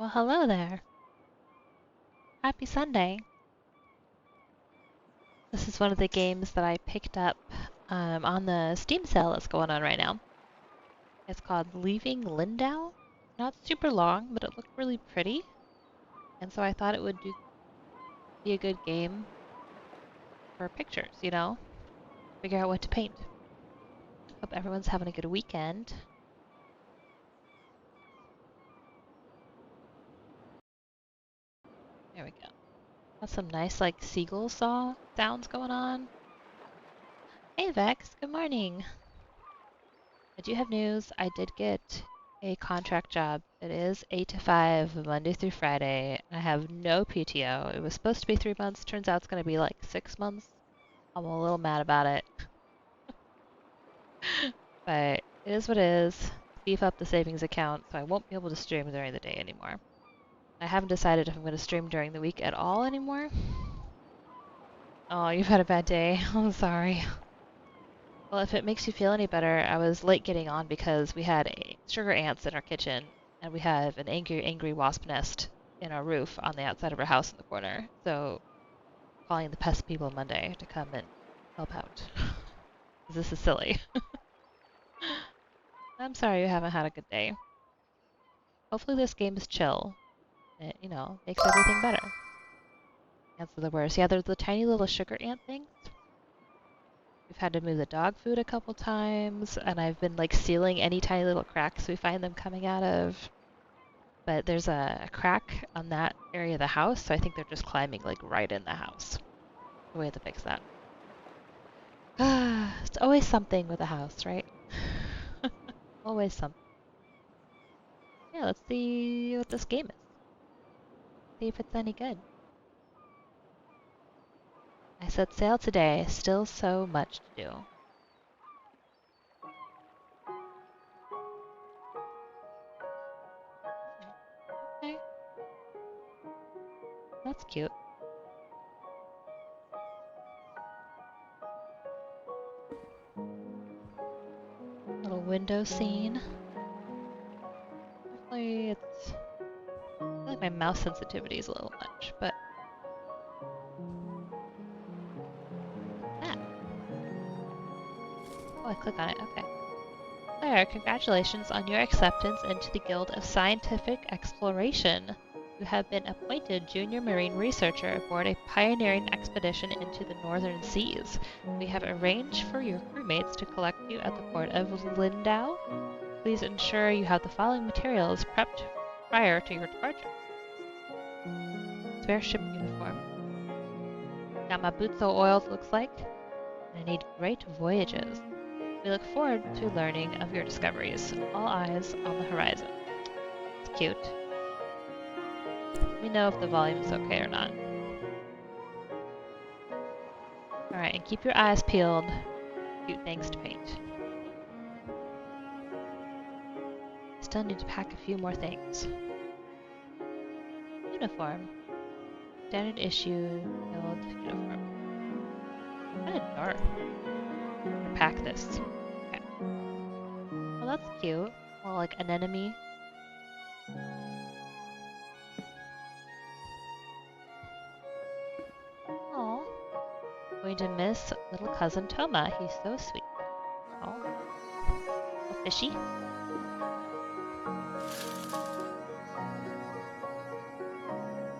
Well, hello there. Happy Sunday. This is one of the games that I picked up on the Steam sale that's going on right now. It's called Leaving Lyndow. Not super long, but it looked really pretty. And so I thought it would be a good game for pictures, you know? Figure out what to paint. Hope everyone's having a good weekend. There we go. Got some nice, like, seagull saw sounds going on. Hey, Vex. Good morning. I do have news. I did get a contract job. It is 8 to 5, Monday through Friday. I have no PTO. It was supposed to be 3 months. Turns out it's going to be like 6 months. I'm a little mad about it. But it is what it is. Beef up the savings account, so I won't be able to stream during the day anymore. I haven't decided if I'm going to stream during the week at all anymore. Oh, you've had a bad day. I'm sorry. Well, if it makes you feel any better, I was late getting on because we had sugar ants in our kitchen, and we have an angry wasp nest in our roof on the outside of our house in the corner. So, calling the pest people Monday to come and help out. This is silly. I'm sorry you haven't had a good day. Hopefully this game is chill. It, makes everything better. Ants are the worst. Yeah, there's the tiny little sugar ant things. We've had to move the dog food a couple times, and I've been like sealing any tiny little cracks we find them coming out of. But there's a crack on that area of the house, so I think they're just climbing like right in the house. We have to fix that. It's always something with a house, right? Always something. Yeah, let's see what this game is. See if it's any good. I set sail today, still so much to do. Okay, that's cute. Little window scene. Hopefully it's... I feel like my mouse sensitivity is a little much, but... Ah! Oh, I click on it, okay. Claire, congratulations on your acceptance into the Guild of Scientific Exploration. You have been appointed Junior Marine Researcher aboard a pioneering expedition into the Northern Seas. We have arranged for your crewmates to collect you at the port of Lyndow. Please ensure you have the following materials prepped prior to your departure. Spare ship uniform. Got my boots all oiled, looks like. And I need great voyages. We look forward to learning of your discoveries. All eyes on the horizon. It's cute. Let me know if the volume is okay or not. Alright, and keep your eyes peeled. Cute things to paint. Still need to pack a few more things. Uniform. Standard issue guild uniform. Kind of dark. Pack this. Okay. Well, that's cute. Well, like an enemy. Oh, going to miss little cousin Toma. He's so sweet. Oh, a fishy.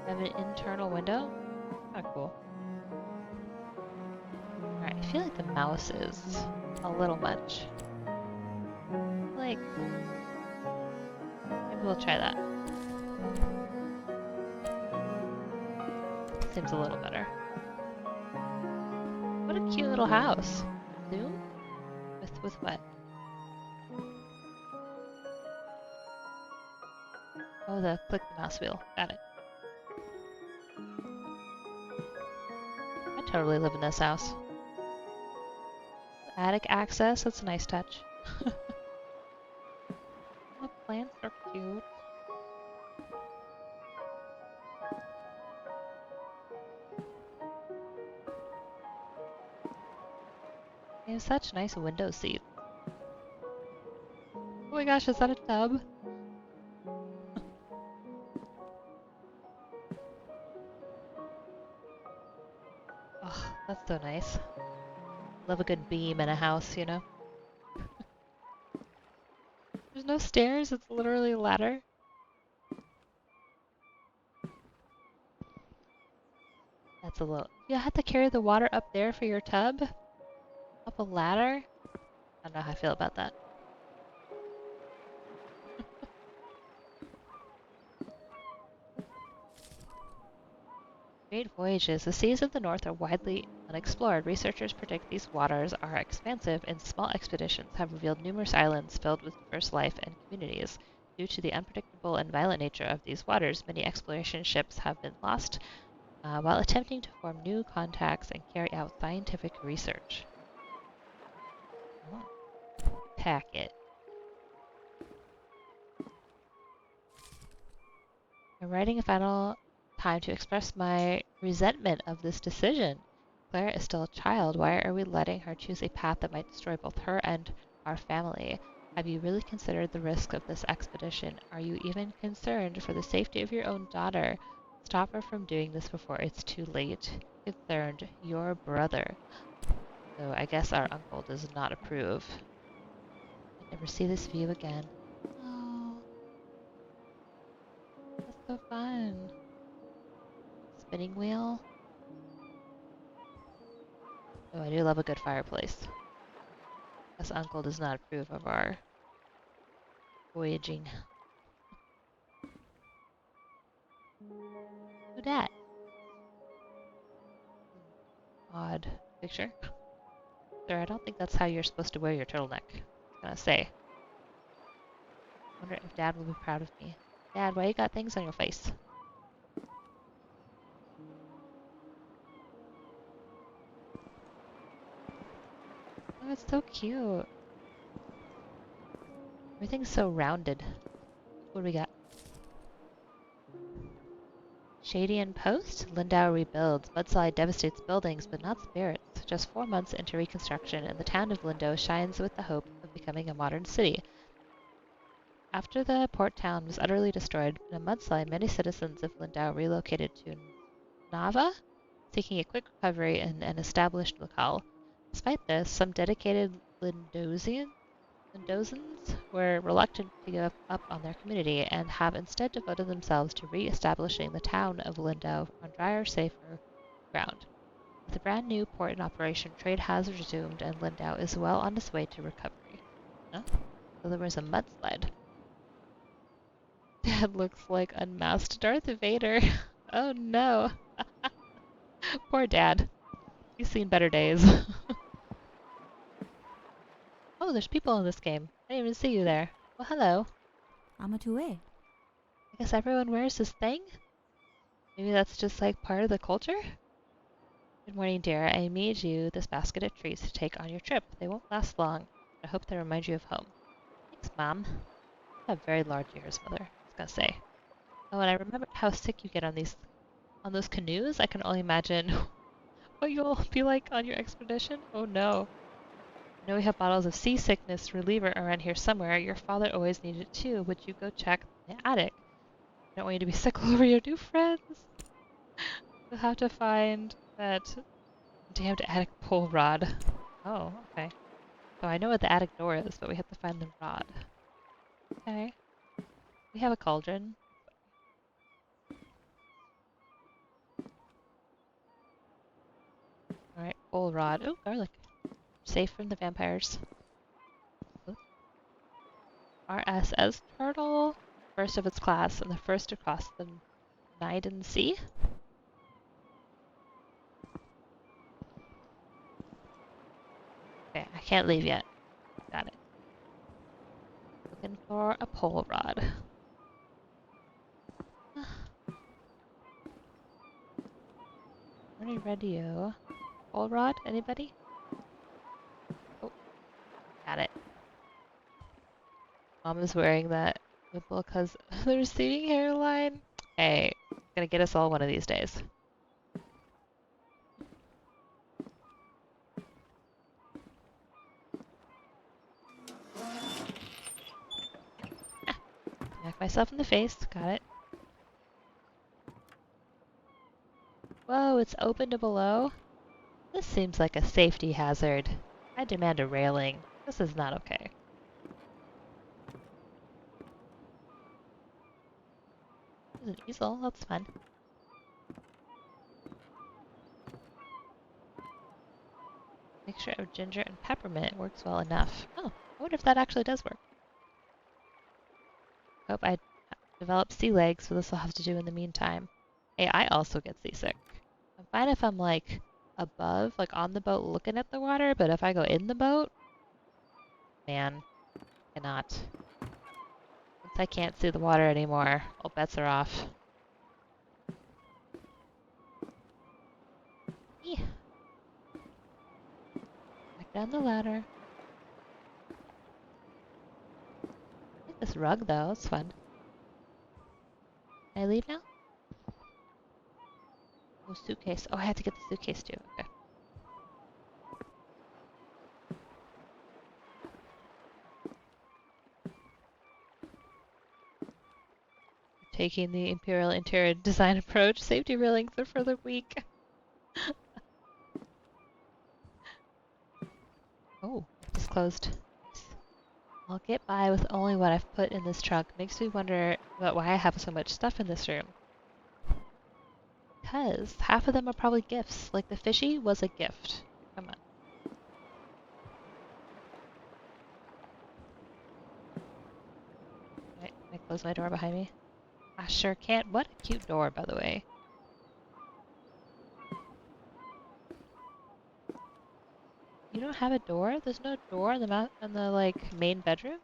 I have an internal window. Kind of cool. Alright, I feel like the mouse is a little much. Like, maybe we'll try that. Seems a little better. What a cute little house. Zoom? With what? Oh, click the mouse wheel. Got it. I totally live in this house. Attic access, that's a nice touch. The plants are cute. They have such nice window seats. Oh my gosh, is that a tub? Oh, that's so nice. Love a good beam in a house, you know? There's no stairs, it's literally a ladder. That's a little... You have to carry the water up there for your tub? Up a ladder? I don't know how I feel about that. Great voyages. The seas of the north are widely unexplored. Researchers predict these waters are expansive, and small expeditions have revealed numerous islands filled with diverse life and communities. Due to the unpredictable and violent nature of these waters, many exploration ships have been lost while attempting to form new contacts and carry out scientific research. Oh. Packet. I'm writing a final time to express my resentment of this decision. Clara is still a child. Why are we letting her choose a path that might destroy both her and our family? Have you really considered the risk of this expedition? Are you even concerned for the safety of your own daughter? Stop her from doing this before it's too late. Concerned, your brother. So I guess our uncle does not approve. I'll never see this view again. Oh, that's so fun. Spinning wheel. Oh, I do love a good fireplace. Guess uncle does not approve of our voyaging. Who dat? Odd picture. Sir, I don't think that's how you're supposed to wear your turtleneck. I was gonna say. Wonder if Dad will be proud of me. Dad, why you got things on your face? Oh, it's so cute. Everything's so rounded. What do we got? Shady and Post? Lyndow rebuilds. Mudslide devastates buildings, but not spirits. Just 4 months into reconstruction, and the town of Lyndow shines with the hope of becoming a modern city. After the port town was utterly destroyed in a mudslide, many citizens of Lyndow relocated to Nava, seeking a quick recovery in an established locale. Despite this, some dedicated Lyndosians were reluctant to give up on their community and have instead devoted themselves to re-establishing the town of Lyndow on drier, safer ground. With a brand new port in operation, trade has resumed and Lyndow is well on its way to recovery. Huh? So there was a mudslide. Dad looks like unmasked Darth Vader. Oh no. Poor Dad. He's seen better days. Oh, there's people in this game. I didn't even see you there. Well, hello. Amatue. I guess everyone wears this thing? Maybe that's just like part of the culture? Good morning, dear. I made you this basket of treats to take on your trip. They won't last long. I hope they remind you of home. Thanks, Mom. You have very large ears, Mother. I was gonna say. Oh, and I remembered how sick you get on those canoes. I can only imagine what you'll be like on your expedition. Oh no. I know we have bottles of seasickness reliever around here somewhere. Your father always needed it too. Would you go check the attic? I don't want you to be sick all over your new friends. You'll have to find that damned attic pull rod. Oh, okay. So I know what the attic door is, but we have to find the rod. Okay. We have a cauldron. Alright, pull rod. Oh, garlic. Safe from the vampires. Oops. RSS turtle. First of its class and the first across the Niden Sea. Okay, I can't leave yet. Got it. Looking for a pole rod. Morning radio. Pole rod? Anybody? Oh, got it. Mom is wearing that nipple because of the receding hairline. Hey, gonna get us all one of these days. Smack myself in the face. Got it. Whoa, it's open to below. This seems like a safety hazard. I demand a railing. This is not okay. There's an easel, that's fun. Mixture of ginger and peppermint works well enough. Oh, I wonder if that actually does work. Hope I develop sea legs, so this will have to do in the meantime. Hey, I also get seasick. I'm fine if I'm like above, like on the boat looking at the water, but if I go in the boat, man, cannot. Once I can't see the water anymore, all bets are off. Eeh. Back down the ladder. I like this rug though, it's fun. Can I leave now? Oh, suitcase. Oh, I had to get the suitcase too. Okay. Taking the Imperial interior design approach. Safety railings are further weak. Oh, it's closed. Nice. I'll get by with only what I've put in this trunk. Makes me wonder about why I have so much stuff in this room. Because half of them are probably gifts. Like the fishy was a gift. Come on. Right, can I close my door behind me? I sure can't. What a cute door, by the way. You don't have a door? There's no door in the like main bedroom?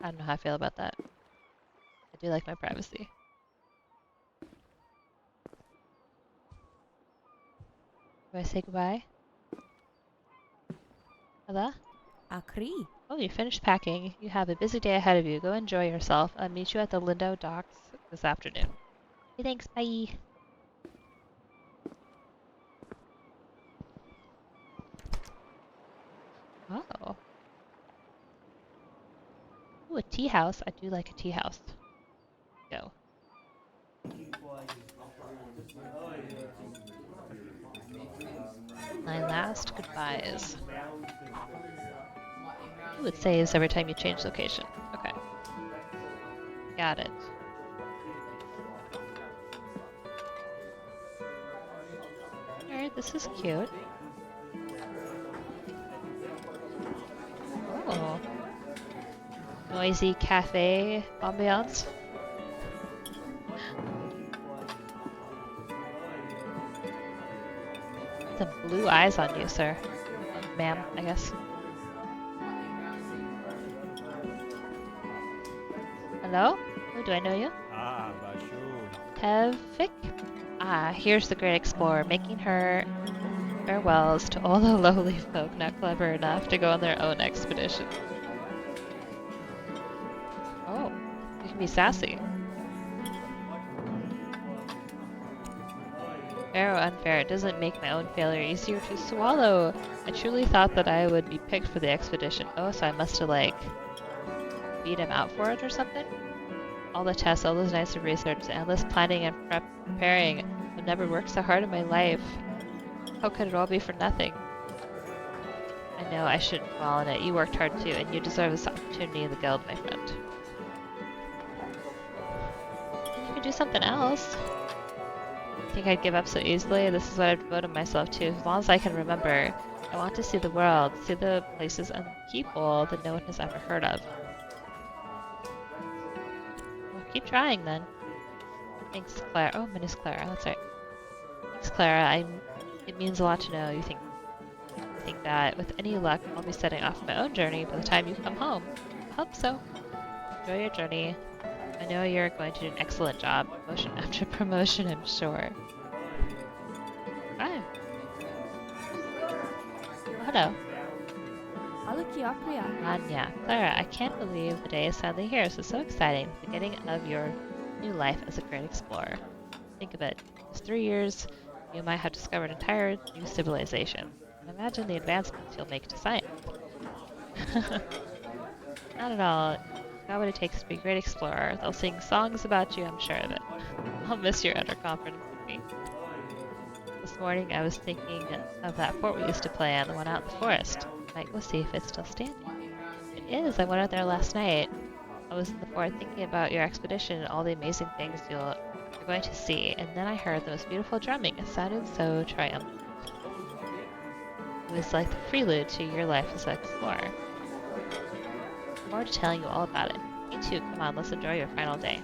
I don't know how I feel about that. I do like my privacy. Do I say goodbye? Hello? Akri. Oh, you finished packing. You have a busy day ahead of you. Go enjoy yourself. I'll meet you at the Lyndow docks this afternoon. Okay, thanks. Bye. Oh. Ooh, a tea house. I do like a tea house. Go. My last goodbyes. Ooh, it saves every time you change location. Okay. Got it. Alright, this is cute. Oh. Noisy cafe ambiance. Some blue eyes on you, sir. Ma'am, I guess. Hello? Oh, do I know you? Ah, Bashu. Tevik? Ah, here's the great explorer, making her farewells to all the lowly folk not clever enough to go on their own expedition. Oh, you can be sassy. Fair or unfair, it doesn't make my own failure easier to swallow. I truly thought that I would be picked for the expedition. Oh, so I must have, like, beat him out for it or something? All the tests, all those nights of research, the endless planning and preparing. I've never worked so hard in my life. How could it all be for nothing? I know I shouldn't fall in it. You worked hard too, and you deserve this opportunity in the guild, my friend. You could do something else. Think I'd give up so easily? This is what I've devoted myself to, as long as I can remember. I want to see the world, see the places and people that no one has ever heard of. Well, keep trying then. Thanks, Clara. Oh, Miss Clara, that's right. Thanks, Clara. It means a lot to know you think that with any luck I'll be setting off my own journey by the time you come home. I hope so. Enjoy your journey. I know you're going to do an excellent job. Promotion after promotion, I'm sure. Hi. Oh, hello. Anya. Clara, I can't believe the day is finally here. This is so exciting. The beginning of your new life as a great explorer. Think of it. Just 3 years, you might have discovered an entire new civilization. And imagine the advancements you'll make to science. Not at all. Got what it takes to be a great explorer. They'll sing songs about you, I'm sure of it. I'll miss your utter confidence in me. The morning I was thinking of that fort we used to play on, the one out in the forest. Might go see if it's still standing. It is. I went out there last night. I was in the fort thinking about your expedition and all the amazing things you're going to see, and then I heard the most beautiful drumming. It sounded so triumphant. It was like the prelude to your life as an explorer. Look forward to telling you all about it. You too, come on, let's enjoy your final day.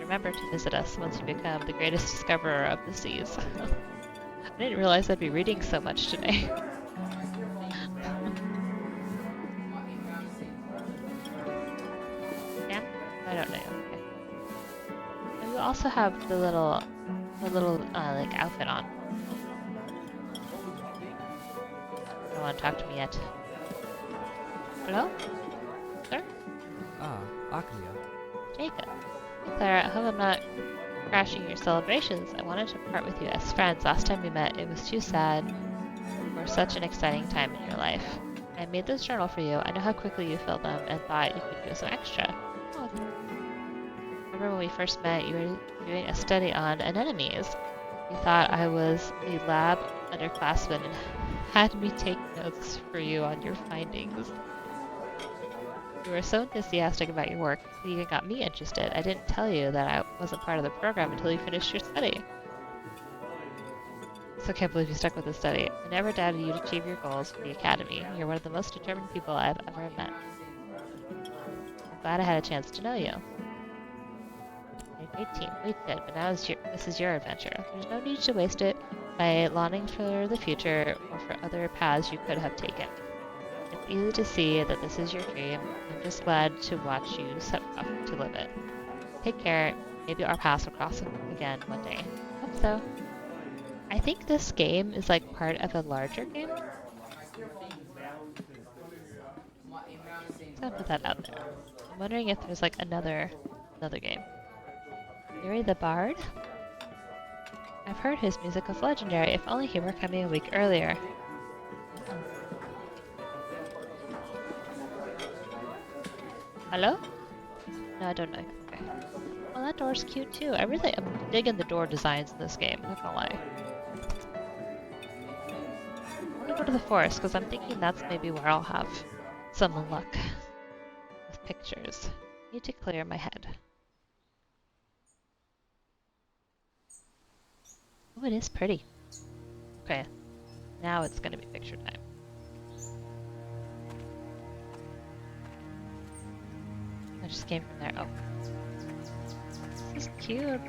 Remember to visit us once you become the greatest discoverer of the seas. I didn't realize I'd be reading so much today. Yeah? I don't know. Okay. And you also have the little like outfit on. Don't want to talk to me yet. Hello? Sir? Ah, Aclia. Jacob. Hey Clara, I hope I'm not crashing your celebrations. I wanted to part with you as friends. Last time we met, it was too sad for such an exciting time in your life. I made this journal for you. I know how quickly you filled them and thought you could do some extra. Oh. Remember when we first met, you were doing a study on anemones. You thought I was a lab underclassman and had me take notes for you on your findings. You were so enthusiastic about your work, you even got me interested. I didn't tell you that I wasn't part of the program until you finished your study. So I can't believe you stuck with the study. I never doubted you'd achieve your goals for the academy. You're one of the most determined people I've ever met. I'm glad I had a chance to know you. You're a great team. We did, but now this is your adventure. There's no need to waste it by longing for the future or for other paths you could have taken. It's easy to see that this is your dream. I'm just glad to watch you set off to live it. Take care. Maybe our paths will cross again one day. Hope so. I think this game is like part of a larger game. So I'll put that out there. I'm wondering if there's like another game. Yuri the Bard? I've heard his music was legendary. If only he were coming a week earlier. Hello? No, I don't know. Okay. Well, that door's cute too. I'm digging the door designs in this game, not gonna lie. I want to go to the forest because I'm thinking that's maybe where I'll have some luck with pictures. Need to clear my head. Oh, it is pretty. Okay, now it's gonna be picture time. I just came from there. Oh. This is cute.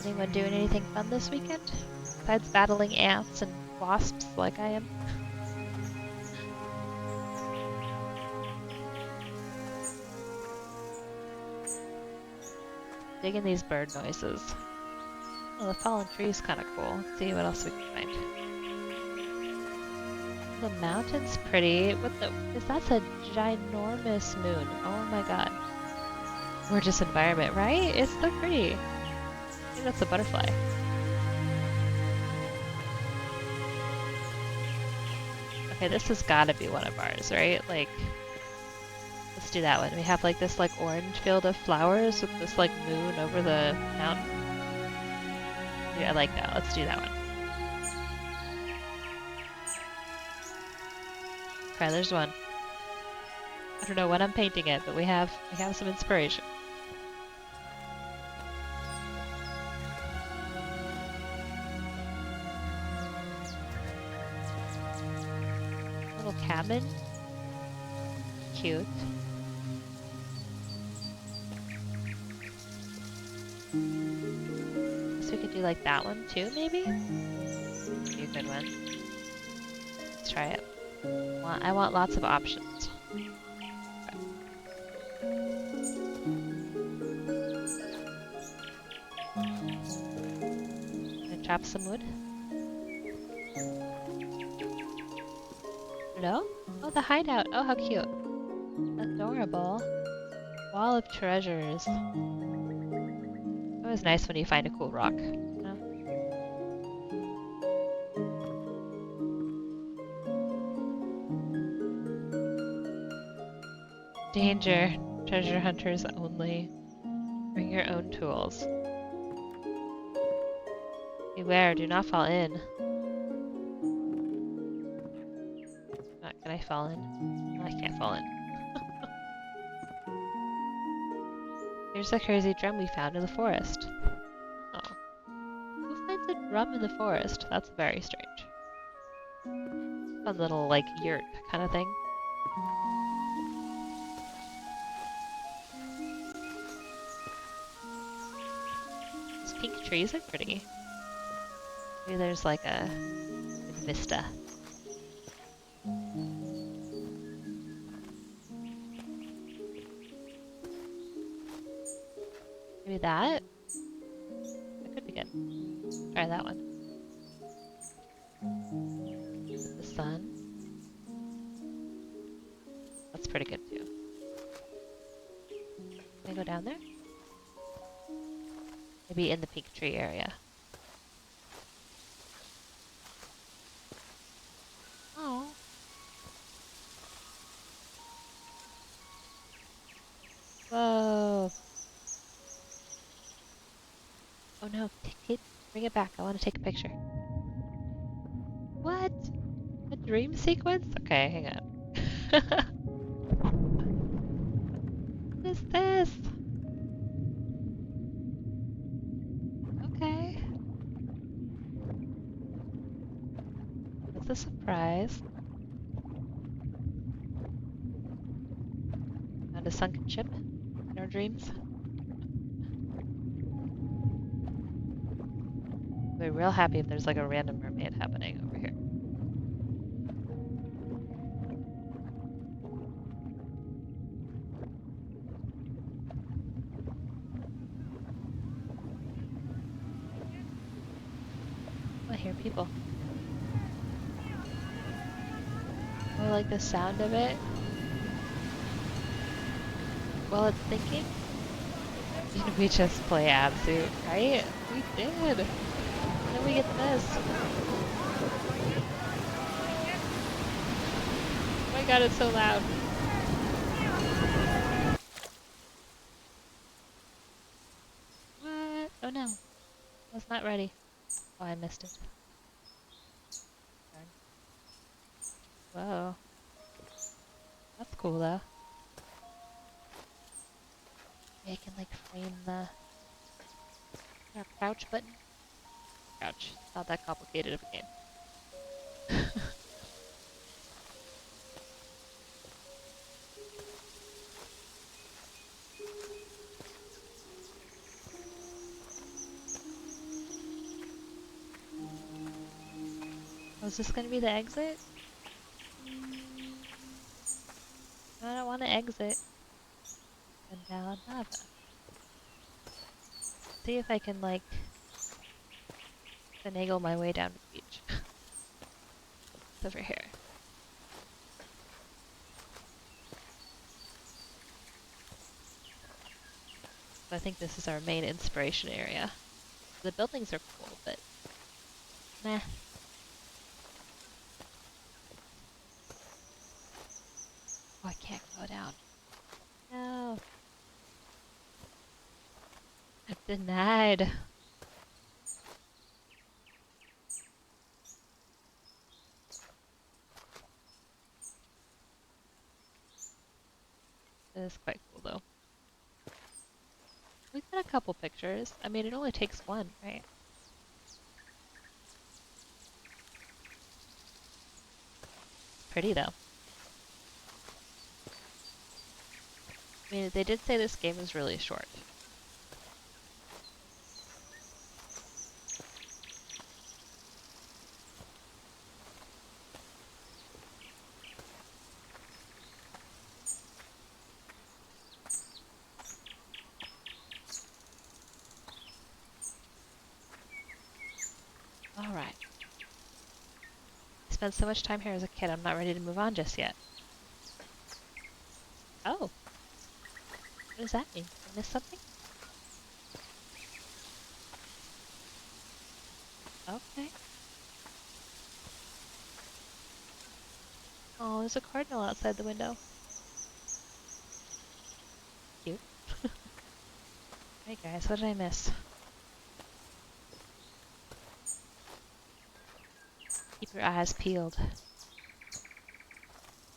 Anyone doing anything fun this weekend? Besides battling ants and wasps like I am? Digging these bird noises. Oh, the fallen tree is kind of cool. Let's see what else we can find. The mountain's pretty. That's a ginormous moon. Oh my god. Gorgeous environment, right? It's so pretty. I think that's a butterfly. Okay, this has gotta be one of ours, right? Like, let's do that one. We have like this like orange field of flowers with this like moon over the mountain. Yeah, I like that. Let's do that one. Okay, there's one. I don't know when I'm painting it, but we have some inspiration. Little cabin. Cute. So we could do like that one too, maybe? Be a good one. Let's try it. I want lots of options. Okay. Gonna chop some wood. Hello? Oh, the hideout. Oh, how cute. Adorable. Wall of treasures. Always nice when you find a cool rock. You know? Danger. Treasure hunters only. Bring your own tools. Beware, do not fall in. Can I fall in? I can't fall in. Here's a crazy drum we found in the forest. Oh. Who finds a drum in the forest? That's very strange. Fun little, like, yurt kind of thing. These pink trees are pretty. Maybe there's like a vista. Maybe that? That could be good. Try that one. With the sun. That's pretty good too. Can I go down there? Maybe in the pink tree area. Oh. Whoa. Oh no, bring it back. I want to take a picture. What? A dream sequence? Okay, hang on. What is this? Okay. That's a surprise. Found a sunken ship in our dreams. We're real happy if there's like a random mermaid happening over here. I hear people. I like the sound of it. While it's thinking. Didn't we just play Absu, right? We did. And then we get this. Oh my god, it's so loud. What? Oh no. I was not ready. Oh, I missed it. Darn. Whoa. That's cool though. Maybe I can like frame the crouch button. Crouch. It's not that complicated of a game. Oh, is this gonna be the exit? No, I don't want to exit. And down lava. See if I can like finagle my way down to the beach. It's over here. I think this is our main inspiration area. The buildings are cool, but meh. Oh, I can't go down. No. Denied. It is quite cool though. We've got a couple pictures. I mean, it only takes one, right? Pretty though. I mean, they did say this game is really short. Alright. I spent so much time here as a kid, I'm not ready to move on just yet. Oh. What does that mean? Did I miss something? Okay. Oh, there's a cardinal outside the window. Hey guys, what did I miss? Keep your eyes peeled.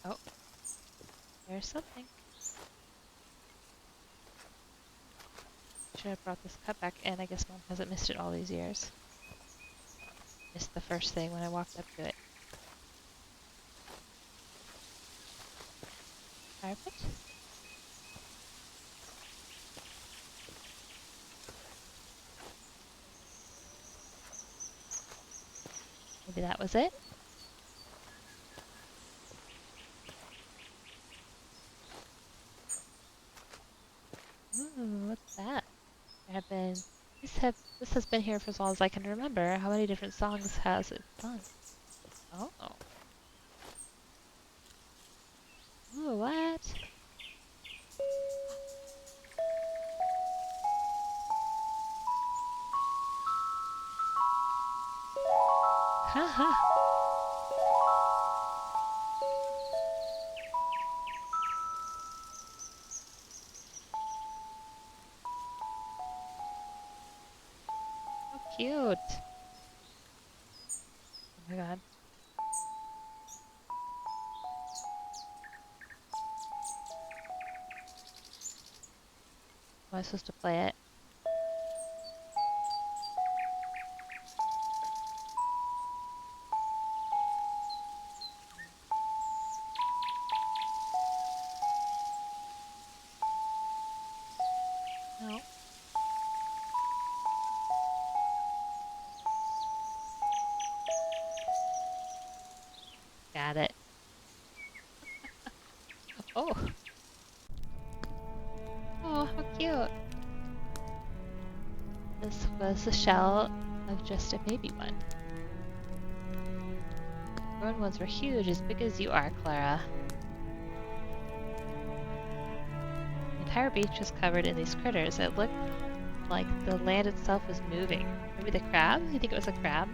Oh, there's something. Should have brought this cup back in. I guess Mom hasn't missed it all these years. Missed the first thing when I walked up to it. Carpet? Maybe that was it? Ooh, what's that? There have been this has been here for as long as I can remember. How many different songs has it sung? Oh. Ooh, what? Haha. How cute. Oh my god. Am I supposed to play it? No. Got it. Oh. Oh, how cute. This was the shell of just a baby one. Grown ones were huge, as big as you are, Clara. The entire beach was covered in these critters. It looked like the land itself was moving. Maybe the crab? You think it was a crab?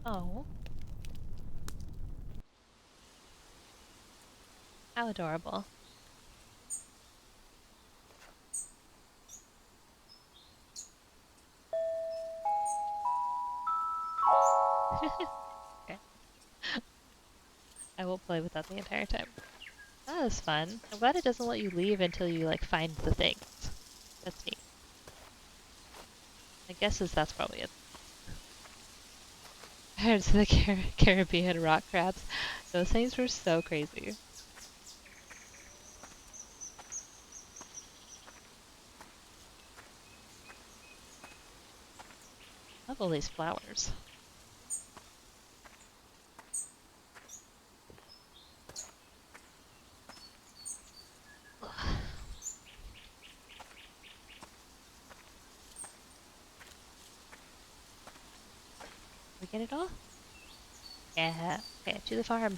Oh. How adorable. Okay. I won't play with that the entire time. That was fun. I'm glad it doesn't let you leave until you, like, find the things. That's neat. My guess is that's probably it. Compared to the Caribbean rock crabs, those things were so crazy. I love all these flowers. We get it all? Yeah. Okay, to the farm.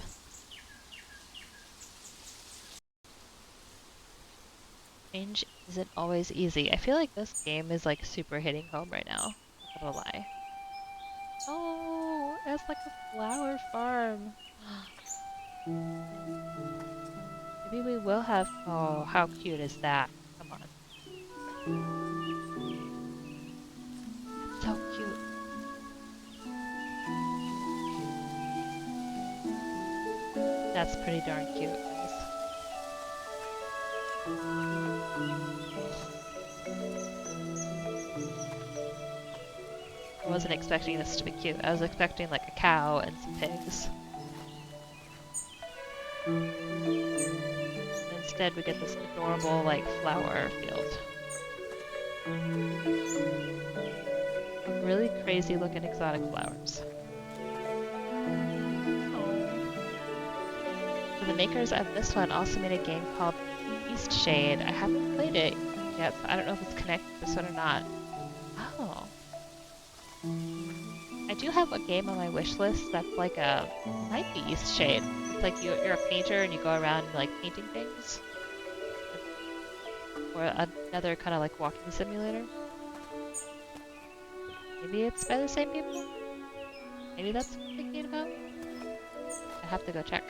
Change isn't always easy. I feel like this game is like super hitting home right now. Not gonna lie. Oh, it's like a flower farm. Maybe we will have. Oh, how cute is that? Come on. That's so cute. That's pretty darn cute, guys. I wasn't expecting this to be cute. I was expecting like a cow and some pigs. Instead, we get this adorable, like, flower field. Of really crazy looking exotic flowers. So the makers of this one also made a game called East Shade. I haven't played it yet, so I don't know if it's connected to this one or not. Oh. I do have a game on my wish list that's like a, might be East Shade. It's like you're a painter and you go around like painting things. Or another kind of like walking simulator. Maybe it's by the same people? Maybe that's what I'm thinking about? I have to go check.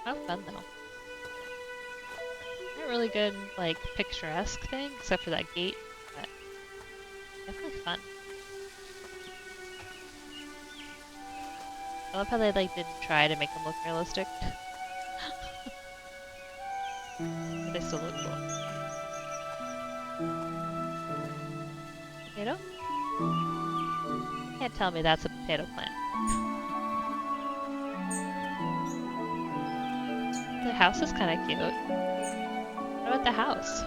Have fun though. Not really good, like, picturesque thing, except for that gate, but definitely fun. I love how they, like, didn't try to make them look realistic. But they still look cool. Potato? Can't tell me that's a potato plant. The house is kind of cute. What about the house?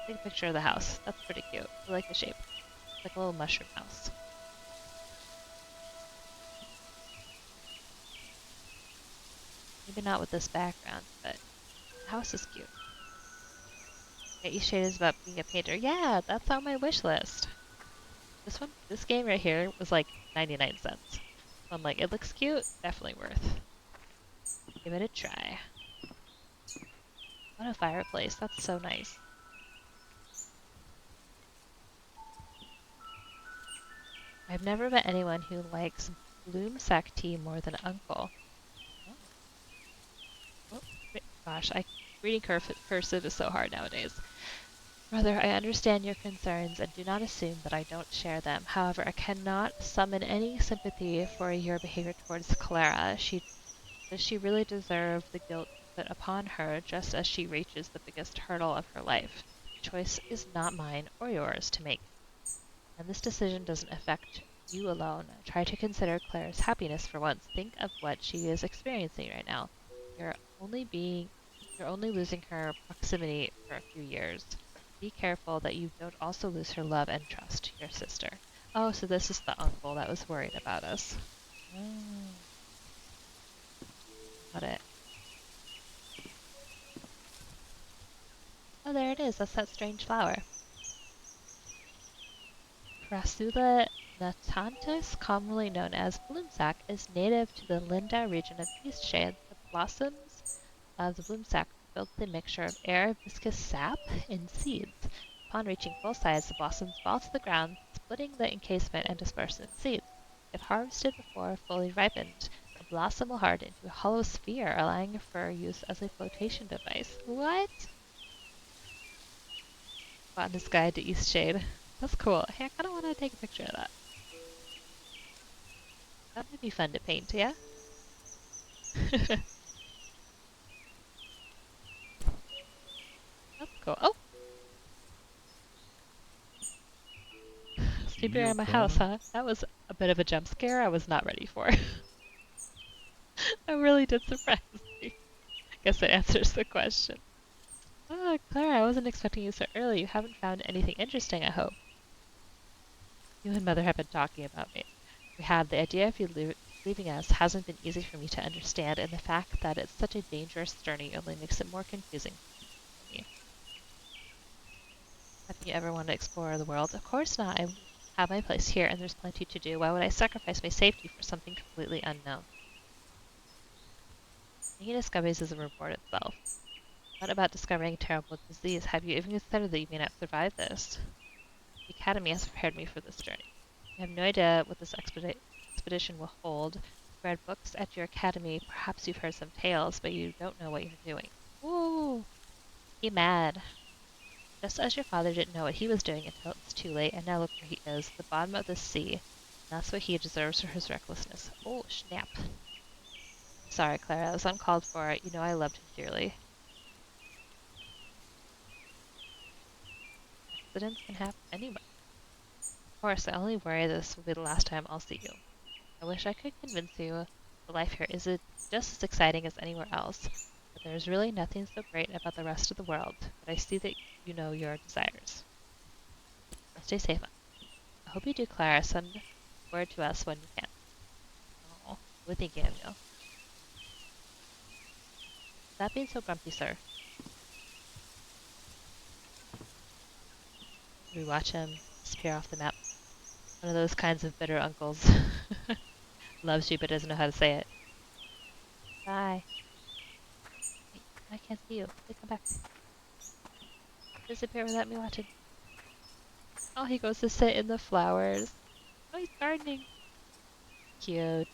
Take a picture of the house. That's pretty cute. I like the shape. It's like a little mushroom house. Maybe not with this background, but the house is cute. Get you shaded about being a painter. Yeah, that's on my wish list. This game right here was like 99 cents. So I'm like, it looks cute, definitely worth. Give it a try. What a fireplace, that's so nice. I've never met anyone who likes bloom sack tea more than Uncle. Oh. Oh, gosh, reading cursive is so hard nowadays. Brother, I understand your concerns and do not assume that I don't share them. However, I cannot summon any sympathy for your behavior towards Clara. Does she really deserve the guilt put upon her just as she reaches the biggest hurdle of her life? The choice is not mine or yours to make. And this decision doesn't affect you alone. Try to consider Clara's happiness for once. Think of what she is experiencing right now. You're only being you're only losing her proximity for a few years. Be careful that you don't also lose her love and trust, your sister. Oh, so this is the uncle that was worried about us. Oh, got it. Oh, there it is. That's that strange flower. Crassula natantis, commonly known as bloomsack, is native to the Lyndow region of Eastshade. The blossoms of the bloomsack are filled with a mixture of air, viscous sap, and seeds. Upon reaching full size, the blossoms fall to the ground, splitting the encasement and dispersing seeds. If harvested before fully ripened, a blossom will harden into a hollow sphere, allowing for use as a flotation device. What? Botanist Guide to Eastshade. That's cool. Hey, I kind of want to take a picture of that. That would be fun to paint, yeah? That's cool. Oh! Sleeping around my house, huh? That was a bit of a jump scare I was not ready for. That really did surprise me. Guess that answers the question. Oh, Clara, I wasn't expecting you so early. You haven't found anything interesting, I hope. You and Mother have been talking about me. We have. The idea of you leaving us hasn't been easy for me to understand, and the fact that it's such a dangerous journey only makes it more confusing for me. Haven't you ever wanted to explore the world? Of course not. I have my place here, and there's plenty to do. Why would I sacrifice my safety for something completely unknown? Making discoveries is a reward itself. What about discovering a terrible disease? Have you even considered that you may not survive this? The Academy has prepared me for this journey. You have no idea what this expedition will hold. You've read books at your academy, perhaps you've heard some tales, but you don't know what you're doing. Ooh! Be mad. Just as your father didn't know what he was doing until it was too late, and now look where he is, the bottom of the sea. And that's what he deserves for his recklessness. Oh, snap. Sorry, Clara, that was uncalled for. You know I loved him dearly. Accidents can happen anywhere. Of course, I only worry this will be the last time I'll see you. I wish I could convince you the life here is just as exciting as anywhere else, but there's really nothing so great about the rest of the world, but I see that you know your desires. Now stay safe. I hope you do, Clara. Send word to us when you can. Oh, we're thinking of you. Stop being so grumpy, sir. We watch him disappear off the map. One of those kinds of bitter uncles. Loves you but doesn't know how to say it. Bye. Wait, I can't see you. Please come back. Disappear without me watching. Oh, he goes to sit in the flowers. Oh, he's gardening. Cute.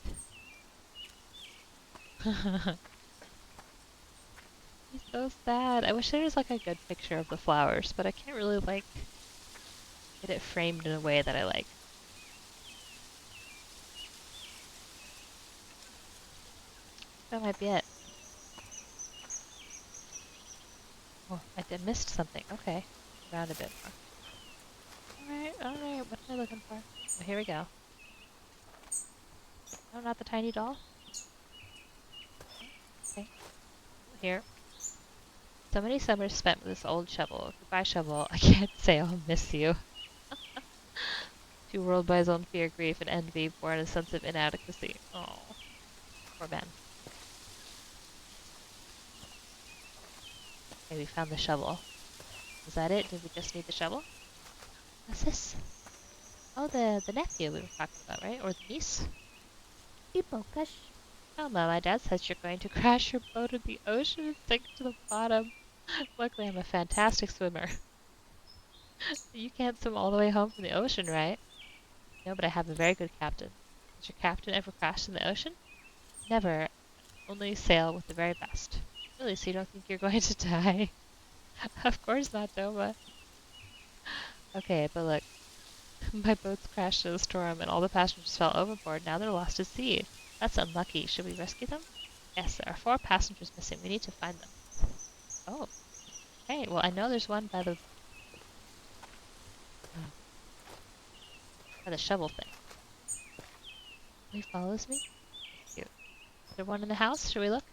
He's so sad. I wish there was like a good picture of the flowers, but I can't really like get it framed in a way that I like. That might be it. Oh, I did missed something. Okay. Around a bit more. Alright. What am I looking for? Oh, here we go. No, not the tiny doll. Okay. Here. So many summers spent with this old shovel. Goodbye, shovel. I can't say I'll miss you. Too ruled by his own fear, grief, and envy, born a sense of inadequacy. Oh, poor man. Okay, we found the shovel. Was that it? Did we just need the shovel? What's this? Oh, the nephew we were talking about, right? Or the niece? Ibokash. Oh, Mom, my dad says you're going to crash your boat in the ocean and sink to the bottom. Luckily, I'm a fantastic swimmer. You can't swim all the way home from the ocean, right? No, but I have a very good captain. Has your captain ever crashed in the ocean? Never. Only sail with the very best. Really, so you don't think you're going to die? Of course not, Doma. Okay, but look. My boat's crashed in a storm and all the passengers fell overboard. Now they're lost at sea. That's unlucky. Should we rescue them? Yes, there are 4 passengers missing. We need to find them. Oh. Hey, well, I know there's one by the shovel thing. He follows me? Cute. Is there one in the house? Should we look?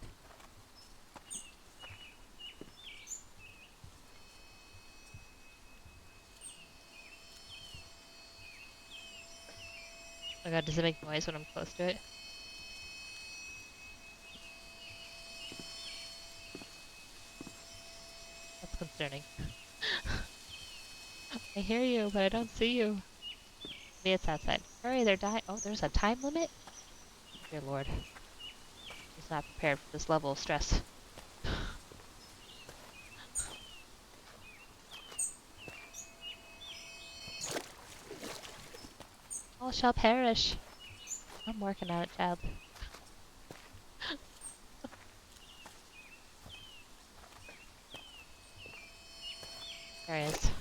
Oh my god, does it make noise when I'm close to it? That's concerning. I hear you, but I don't see you. Maybe it's outside. Hurry, they're dying. Oh, there's a time limit? Dear lord. He's not prepared for this level of stress. All shall perish. I'm working on it, child. There he is.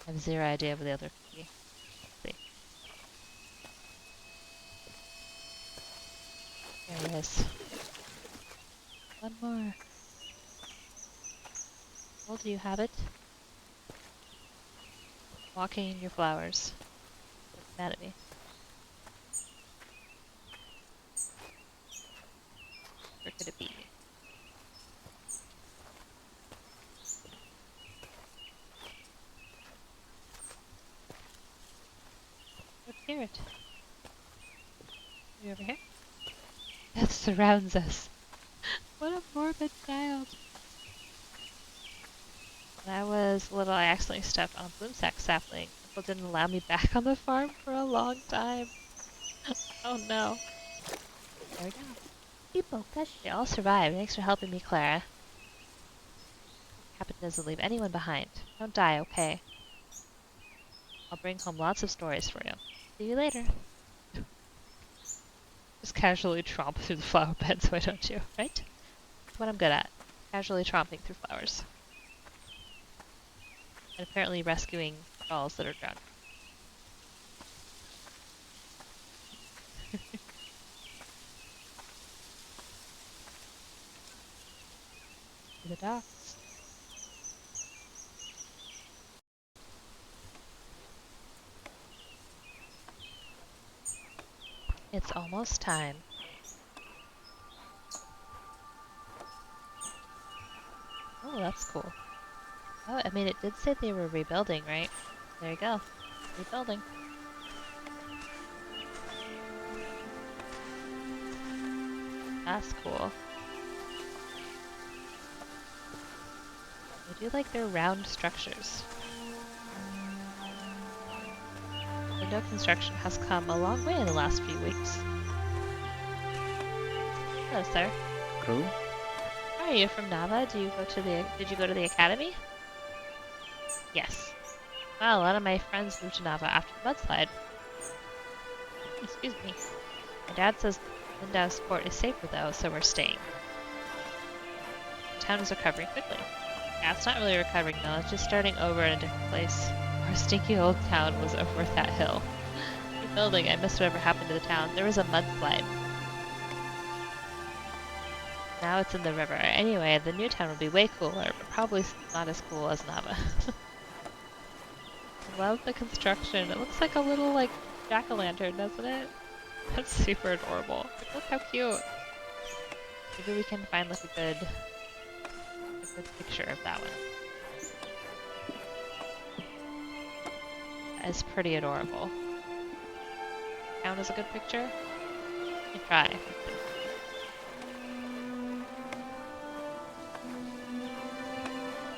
I have 0 idea where the other could be. Let's see. There he is. One more. Well, do you have it? Walking in your flowers. Looking mad at me. Where could it be? Let's hear it. Are you over here? Death surrounds us. What a morbid child. When I was little, I accidentally stepped on a bloomsack sapling. Uncle didn't allow me back on the farm for a long time. Oh no. There we go. Ibokash. They all survived. Thanks for helping me, Clara. Captain doesn't leave anyone behind. Don't die, okay? I'll bring home lots of stories for you. See you later. Just casually tromp through the flower beds, why don't you? Right? That's what I'm good at. Casually tromping through flowers. And apparently rescuing dolls that are drowning. The docks. It's almost time. Oh, that's cool. Oh, I mean, it did say they were rebuilding, right? There you go. Rebuilding. That's cool. I do like their round structures. Window construction has come a long way in the last few weeks. Hello, sir. Hello? Are you from Nava? Did you go to the academy? Yes. Wow, a lot of my friends moved to Nava after the mudslide. Excuse me. My dad says Lindow's port is safer though, so we're staying. The town is recovering quickly. Yeah, it's not really recovering though, it's just starting over in a different place. Our stinky old town was over that hill. Rebuilding, I missed whatever happened to the town. There was a mudslide. Now it's in the river. Anyway, the new town will be way cooler, but probably not as cool as Nava. I love the construction. It looks like a little, like, jack-o'-lantern, doesn't it? That's super adorable. Like, look how cute. Maybe we can find, like, a good picture of that one. That is pretty adorable. Count as a good picture? You try.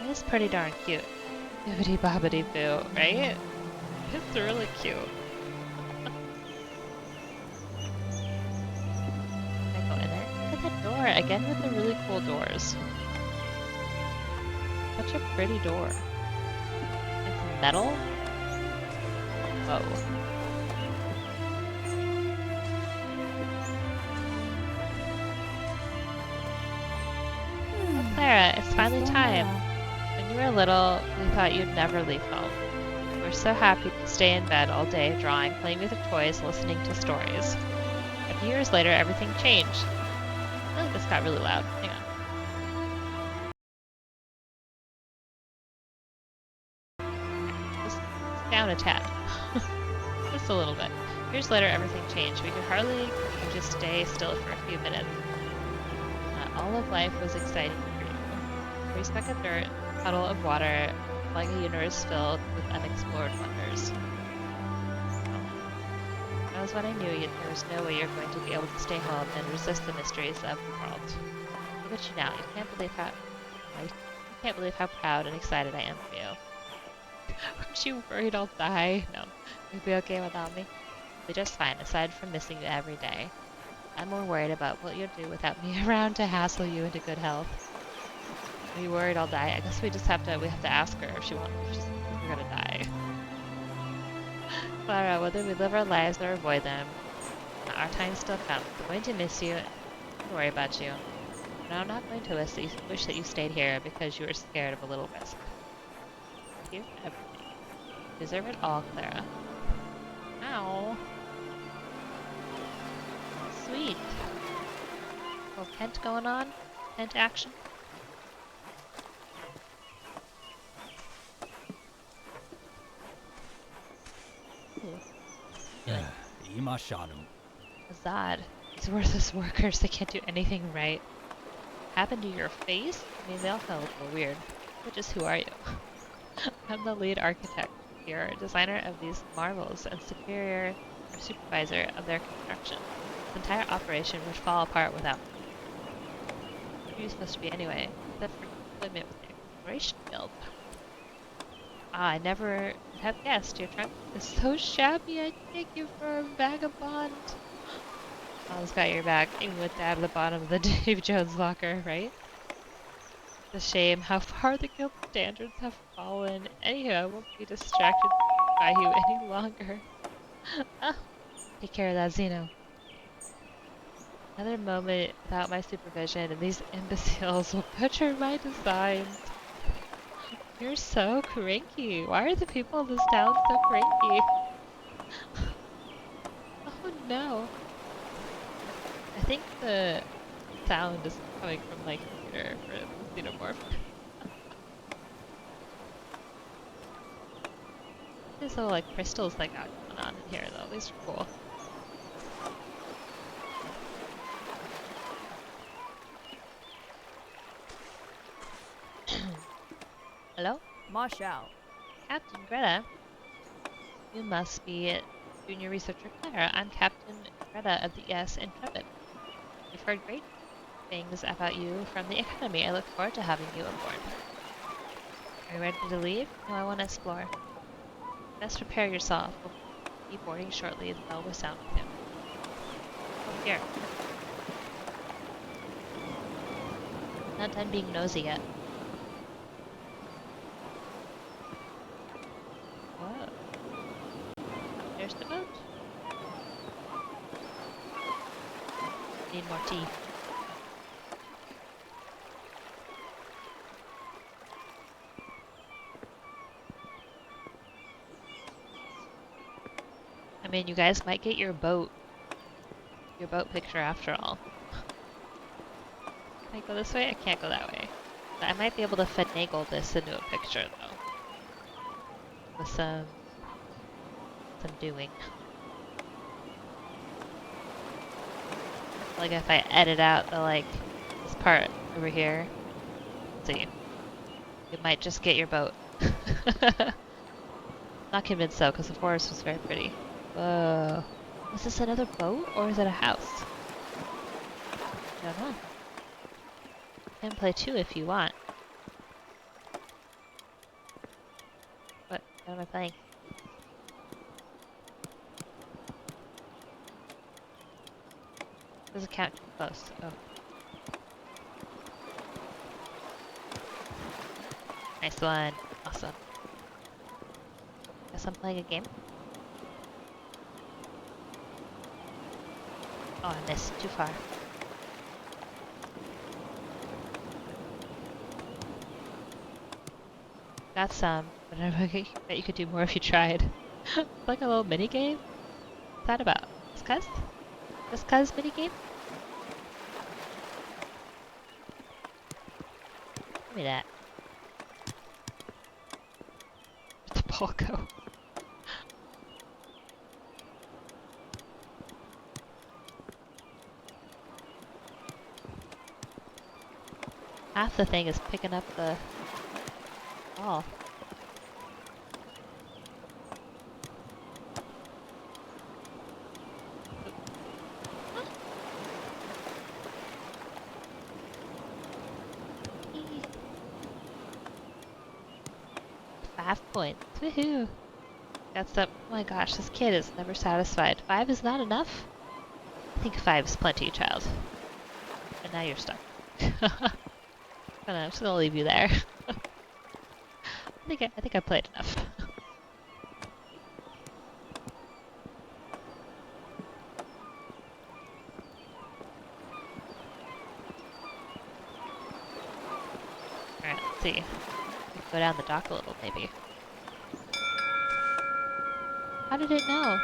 It is pretty darn cute. Bibbidi bobbidi boo, right? It's really cute. Can I go in it? Look at that door, again with the really cool doors. Such a pretty door. It's metal? Whoa. Oh, Clara, it's finally time. When you were little, we thought you'd never leave home. We were so happy to stay in bed all day, drawing, playing with your toys, listening to stories. A few years later, everything changed. I feel like this got really loud. Hang on. Just down a tad. Just a little bit. Years later, everything changed. We could hardly just stay still for a few minutes. All of life was exciting for you. Every speck of dirt, puddle of water, like a universe filled with unexplored wonders. That was when I knew there was no way you're going to be able to stay home and resist the mysteries of the world. Look at you now. You can't believe how proud and excited I am for you. Aren't you worried I'll die? No. You'll be okay without me? You'll be just fine, aside from missing you every day. I'm more worried about what you'll do without me around to hassle you into good health. Are you worried I'll die? I guess we have to ask her if we're gonna die. Clara, whether we live our lives or avoid them, our time still comes. I'm going to miss you and worry about you. But I'm not going to wish that you stayed here because you were scared of a little risk. Thank you for everything. You deserve it all, Clara. Ow. Sweet. Little tent going on. Tent action. Azad. These worthless workers, they can't do anything right. What happened to your face? I mean, they all kind of look a little weird. But just who are you? I'm the lead architect here, designer of these marvels, and supervisor of their construction. This entire operation would fall apart without me. What are you supposed to be anyway? Except for employment with the Exploration Guild. Ah, I never have guessed. Your trunk is so shabby, I'd take you for a vagabond. Mom's got your back, even with Dad at the bottom of the Dave Jones locker, right? It's a shame how far the guild standards have fallen. Anyhow, I won't be distracted by you any longer. Ah, take care of that, Zeno. Another moment without my supervision, and these imbeciles will butcher my designs. You're so cranky. Why are the people in this town so cranky? Oh no. I think the sound is coming from my computer for the xenomorph. There's little like crystals like got going on in here though. These are cool. Hello? Marshall. Captain Greta. You must be Junior Researcher Clara. I'm Captain Greta of the ES Intrepid. We've heard great things about you from the Academy. I look forward to having you aboard. Are you ready to leave? No, I want to explore. Best prepare yourself. We'll be boarding shortly. The bell will sound with him. Oh, here. Not done being nosy yet. boat. Need more tea. I mean, you guys might get your boat picture after all. Can I go this way? I can't go that way. But I might be able to finagle this into a picture though. With some doing. Like if I edit out the this part over here. Let's see. You might just get your boat. Not convinced though, because the forest was very pretty. Whoa. Is this another boat or is it a house? I don't know. You can play two if you want. What am I playing? Doesn't count too close. Oh. Nice one. Awesome. Guess I'm playing a game. Oh, I missed. Too far. Got some, but I bet you could do more if you tried. It's like a little mini game. What's that about? Just cuz? Just cuz mini game? Give me that. Where'd the ball go? Half the thing is picking up the ball. 5 points. Woohoo! Got some. Oh my gosh, this kid is never satisfied. 5 is not enough? I think 5 is plenty, child. But now you're stuck. I'm just gonna leave you there. I think I played enough. Alright, let's see. We can go down the dock a little, maybe. How did it know?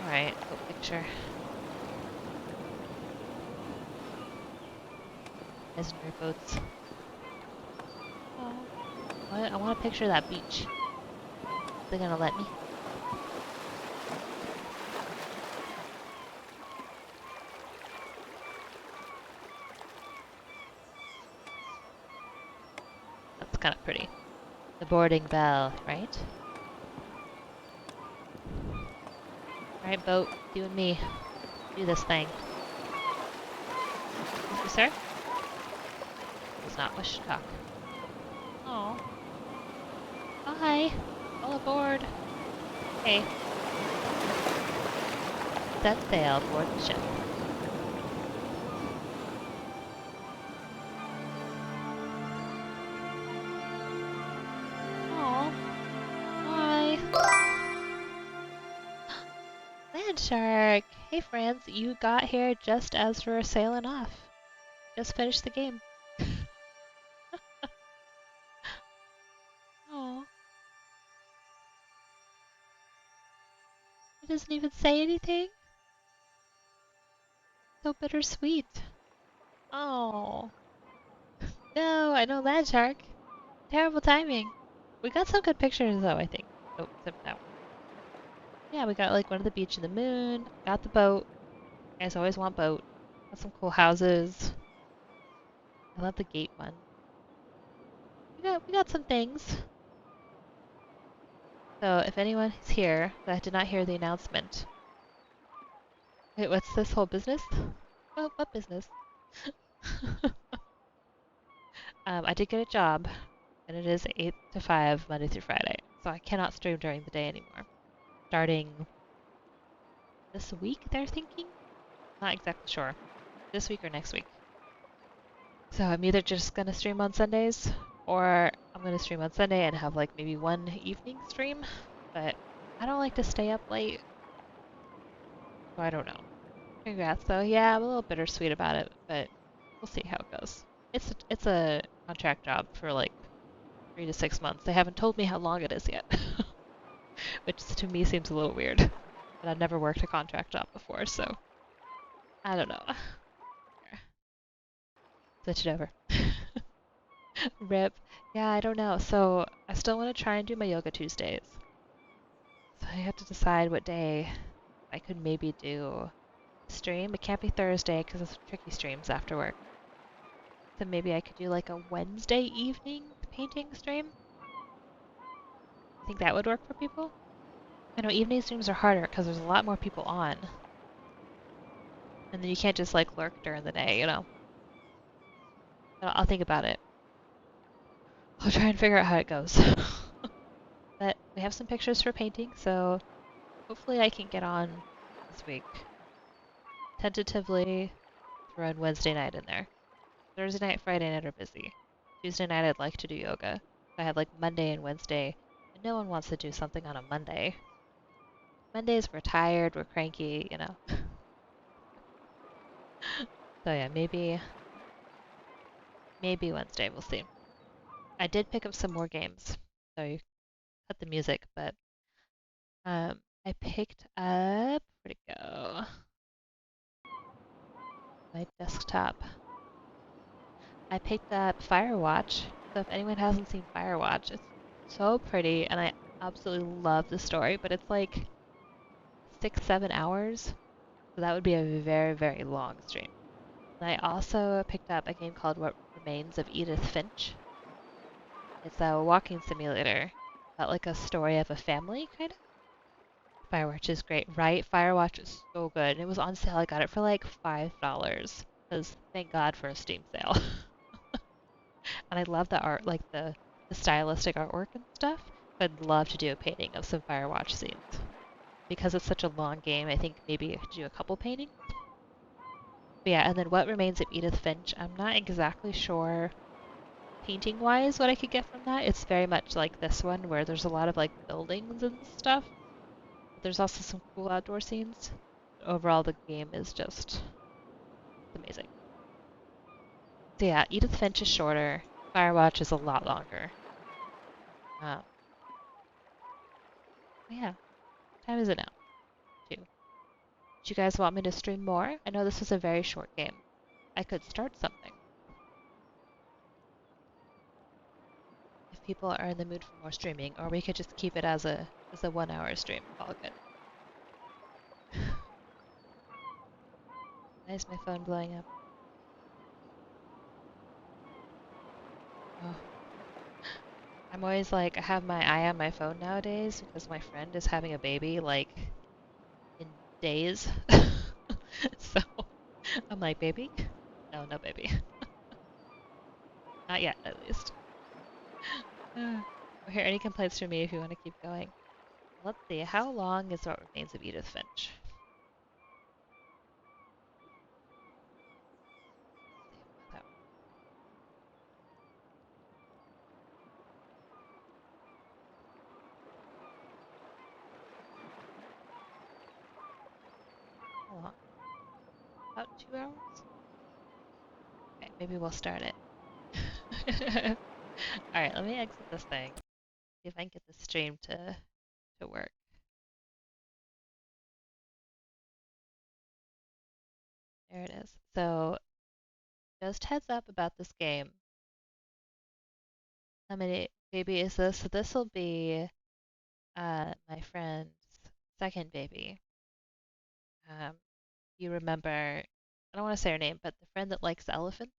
Alright, go picture. Messenger boats. Oh. What? I want to picture that beach. Are they gonna let me? That's kind of pretty. The boarding bell, right? Alright, boat. You and me. Do this thing. Thank you, sir. Does not wish to talk. Oh. Hi. All aboard. Hey. Set sail aboard the ship. Oh. Hi. Land shark. Hey, friends. You got here just as we're sailing off. Just finished the game. Oh. It doesn't even say anything. So bittersweet. Oh. No, I know that shark. Terrible timing. We got some good pictures though, I think. Oh, except that one. Yeah, we got like one of the beach and the moon. Got the boat. You guys always want boat. Got some cool houses. I love the gate one. We got some things. So if anyone is here that did not hear the announcement. Wait, what's this whole business? What business? I did get a job, and it is 8 to 5, Monday through Friday. So I cannot stream during the day anymore. Starting this week, they're thinking? Not exactly sure. This week or next week. So I'm either just gonna stream on Sundays, or I'm gonna stream on Sunday and have like maybe one evening stream, but I don't like to stay up late, so I don't know. Congrats though. Yeah, I'm a little bittersweet about it, but we'll see how it goes. It's a contract job for like 3 to 6 months. They haven't told me how long it is yet, which to me seems a little weird. But I've never worked a contract job before, so I don't know. Switch it over. Rip. Yeah, I don't know. So I still want to try and do my yoga Tuesdays. So I have to decide what day I could maybe do stream. It can't be Thursday because it's tricky streams after work. So maybe I could do like a Wednesday evening painting stream. I think that would work for people. I know evening streams are harder because there's a lot more people on. And then you can't just like lurk during the day, you know. But I'll think about it. I'll try and figure out how it goes. But we have some pictures for painting, so hopefully I can get on this week. Tentatively throw in Wednesday night in there. Thursday night, Friday night are busy. Tuesday night I'd like to do yoga. I had like Monday and Wednesday, and no one wants to do something on a Monday. Mondays we're tired, we're cranky, you know. So yeah, maybe Wednesday, we'll see. I did pick up some more games. So you cut the music, but I picked up, where'd it go? My desktop. I picked up Firewatch. So if anyone hasn't seen Firewatch, it's so pretty and I absolutely love the story, but it's like 6-7 hours. So that would be a very, very long stream. And I also picked up a game called What Remains of Edith Finch. It's a walking simulator about like a story of a family, kind of. Firewatch is great, right? Firewatch is so good. And it was on sale. I got it for like $5. Because thank God for a Steam sale. And I love the art, like the stylistic artwork and stuff. I'd love to do a painting of some Firewatch scenes. Because it's such a long game, I think maybe I could do a couple paintings. But yeah, and then What Remains of Edith Finch. I'm not exactly sure painting-wise what I could get from that. It's very much like this one where there's a lot of like buildings and stuff. But there's also some cool outdoor scenes. Overall, the game is just amazing. So yeah, Edith Finch is shorter. Firewatch is a lot longer. Yeah. What time is it now? 2. Do you guys want me to stream more? I know this is a very short game. I could start something. If people are in the mood for more streaming, or we could just keep it as a 1-hour stream. All good. Why is my phone blowing up? Oh. I'm always like, I have my eye on my phone nowadays because my friend is having a baby, like, in days. So, I'm like, baby? No, no baby. Not yet, at least. Here, any complaints from me if you want to keep going? Let's see, how long is What Remains of Edith Finch? How long? About 2 hours? Okay, maybe we'll start it. Alright, let me exit this thing. See if I can get the stream to work. There it is. So, just heads up about this game. How many baby is this? So this will be my friend's second baby. You remember, I don't want to say her name, but the friend that likes elephants?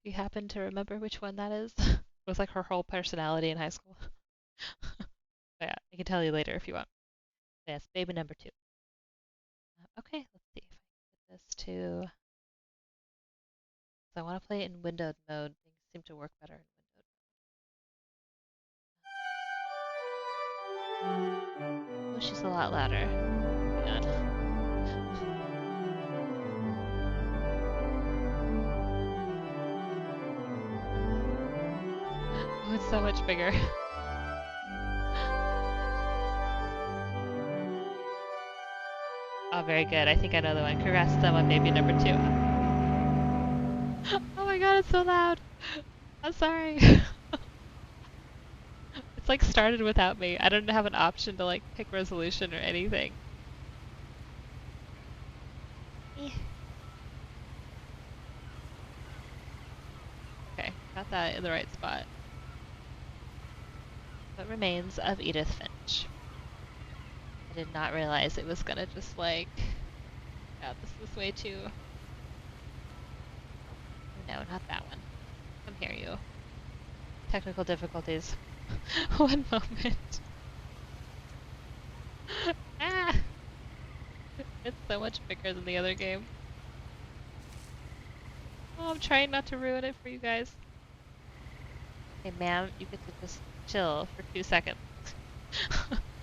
You happen to remember which one that is? It was like her whole personality in high school. But yeah, I can tell you later if you want. Yes, baby number 2. Okay, let's see if I can get this to... So I want to play it in windowed mode. Things seem to work better in windowed. Oh, she's a lot louder. Hang on. it's so much bigger. Oh, very good. I think I know the one. Congrats to them on baby number 2. Oh my god, it's so loud. I'm sorry. It's like started without me. I don't have an option to like pick resolution or anything. Eh. Okay, got that in the right spot. What remains of Edith Finch? I did not realize it was gonna just like, yeah, this way too. No, not that one. Come here, you. Technical difficulties. One moment. Ah! It's so much bigger than the other game. Oh, I'm trying not to ruin it for you guys. Hey, ma'am, you get to just chill for 2 seconds.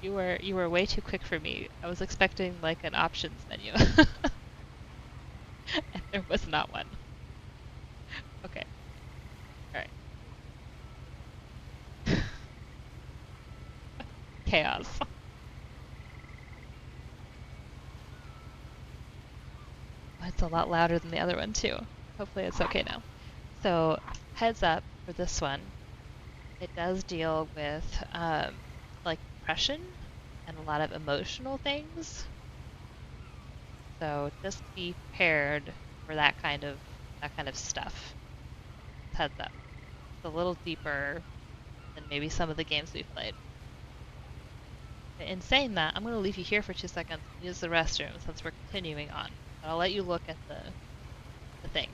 You were way too quick for me. I was expecting like an options menu. And there was not one. Okay. Alright. Chaos. Oh, it's a lot louder than the other one too. Hopefully it's okay now. So, heads up for this one. It does deal with like depression and a lot of emotional things. So just be prepared for that kind of stuff. Heads up. It's a little deeper than maybe some of the games we've played. In saying that, I'm going to leave you here for 2 seconds and use the restroom since we're continuing on. But I'll let you look at the thing.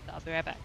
So I'll be right back.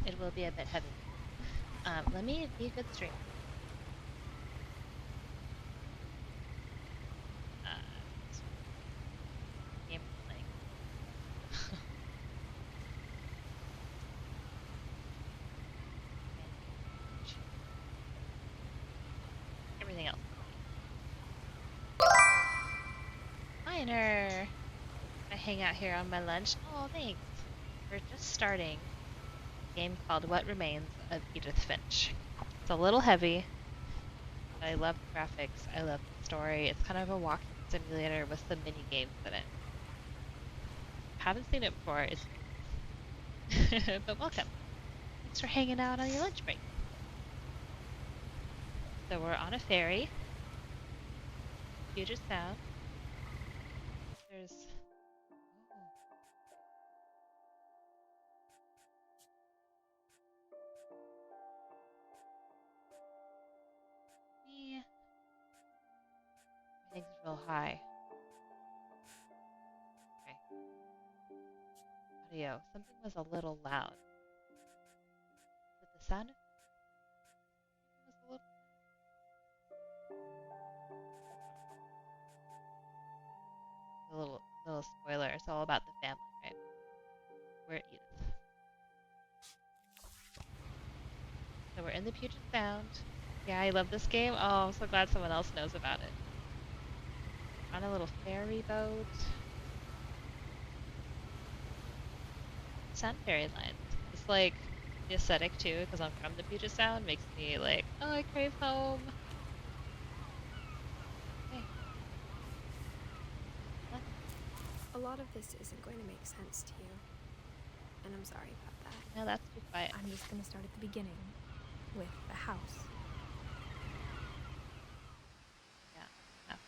It will be a bit heavy. Let me be a good stream. Game playing. Everything else. Minor! I hang out here on my lunch. Oh, thanks. We're just starting a game called What Remains of Edith Finch. It's a little heavy, but I love the graphics. I love the story. It's kind of a walking simulator with some mini games in it. Haven't seen it before. It's but welcome. Thanks for hanging out on your lunch break. So we're on a ferry. Puget Sound. There's me. Everything's real high. Okay. Audio. Something was a little loud. But the sound was a little spoiler. It's all about the family, right? We're at Edith. So we're in the Puget Sound. Yeah, I love this game. Oh, I'm so glad someone else knows about it. On a little ferry boat. Sun fairy lines. It's like The aesthetic too, because I'm from the Puget Sound, makes me like, oh, I crave home. Okay. What? A lot of this isn't going to make sense to you, and I'm sorry about that. No, that's too quiet. I'm just going to start at the beginning, with the house. Yeah, have to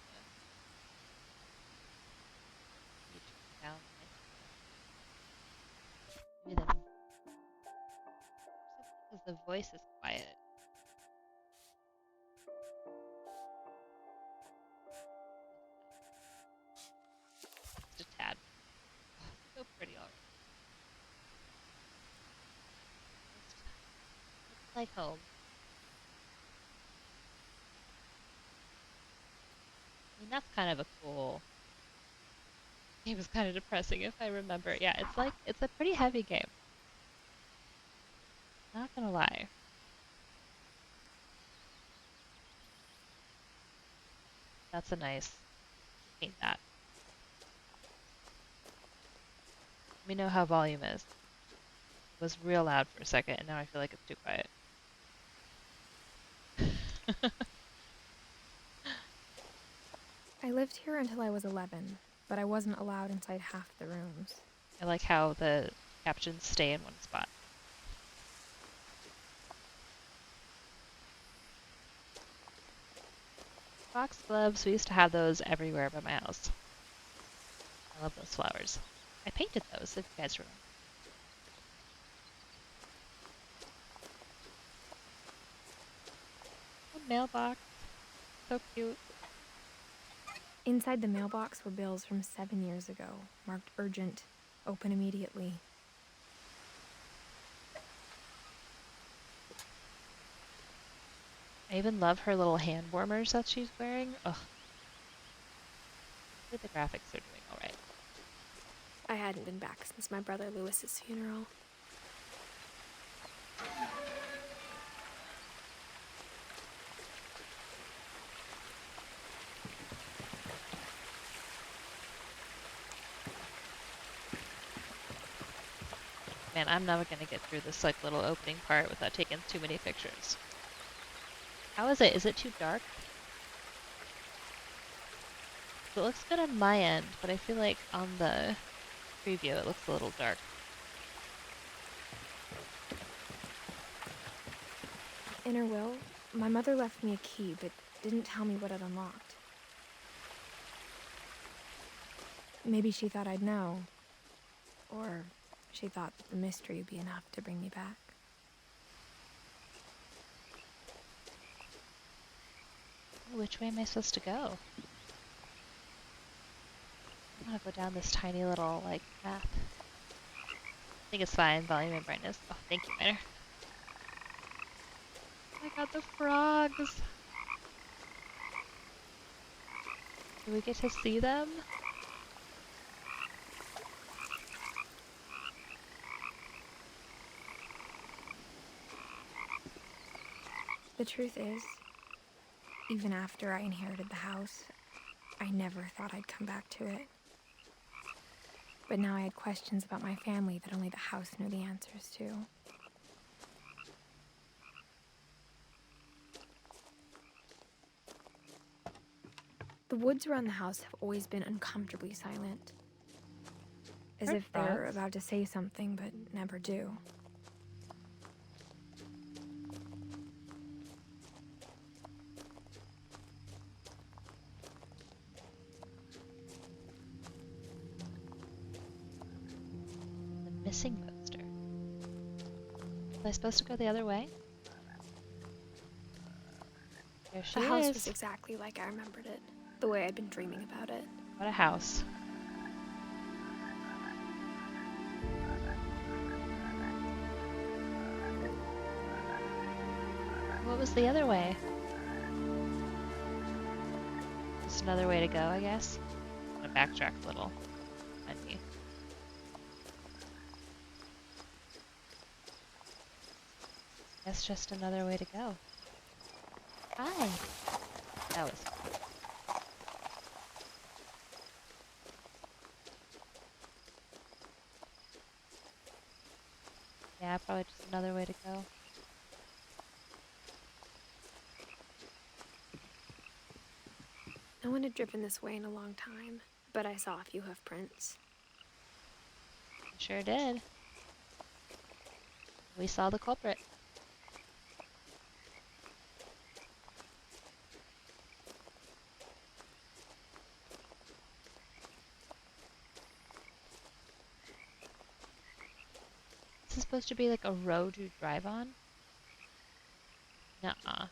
reach down maybe then because the voice is quiet. Just a tad. So pretty already. It's like home. I mean, that's kind of a cool. It was kind of depressing if I remember. Yeah, it's a pretty heavy game. Not gonna lie. That's a nice. Paint that. Let me know how volume is. It was real loud for a second, and now I feel like it's too quiet. I lived here until I was 11, but I wasn't allowed inside half the rooms. I like how the captions stay in one spot. Foxgloves, we used to have those everywhere by my house. I love those flowers. I painted those, if you guys remember. A mailbox. So cute. Inside the mailbox were bills from 7 years ago, marked urgent, open immediately. I even love her little hand warmers that she's wearing. Ugh. I think the graphics are doing alright. I hadn't been back since my brother Lewis's funeral. Man, I'm never gonna get through this like little opening part without taking too many pictures. How is it? Is it too dark? It looks good on my end, but I feel like on the preview it looks a little dark. In her will, my mother left me a key, but didn't tell me what it unlocked. Maybe she thought I'd know. Or she thought that the mystery would be enough to bring me back. Which way am I supposed to go? I want to go down this tiny little, like, path. I think it's fine. Volume and brightness. Oh, thank you, Miner. I got the frogs! Do we get to see them? The truth is, even after I inherited the house, I never thought I'd come back to it. But now I had questions about my family that only the house knew the answers to. The woods around the house have always been uncomfortably silent. As Heard if they're frogs. about to say something but never do. The missing poster. Was I supposed to go the other way? There she The house is. was exactly like I remembered it, the way I'd been dreaming about it. What a house. What was the other way? Just another way to go, I guess. I'm gonna backtrack a little. Find me. Guess just another way to go. Hi. That was cool. Yeah, probably just another way to go. No one had driven this way in a long time, but I saw a few hoof prints. Sure did. We saw the culprit. This is supposed to be like a road you drive on? Nuh-uh.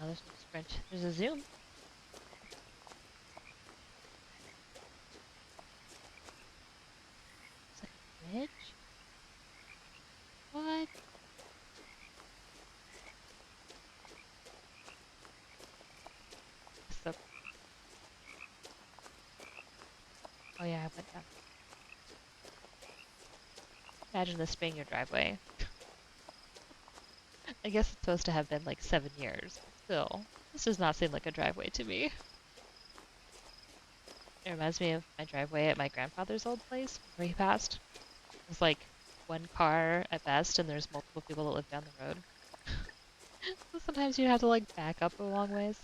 Oh, there's no sprint. There's a zoom. It's like a bridge? What? So, oh yeah, I went down. Imagine this being your driveway. I guess it's supposed to have been like 7 years. Still, this does not seem like a driveway to me. It reminds me of my driveway at my grandfather's old place where he passed. It was like one car at best, and there's multiple people that live down the road. So sometimes you have to like back up a long ways.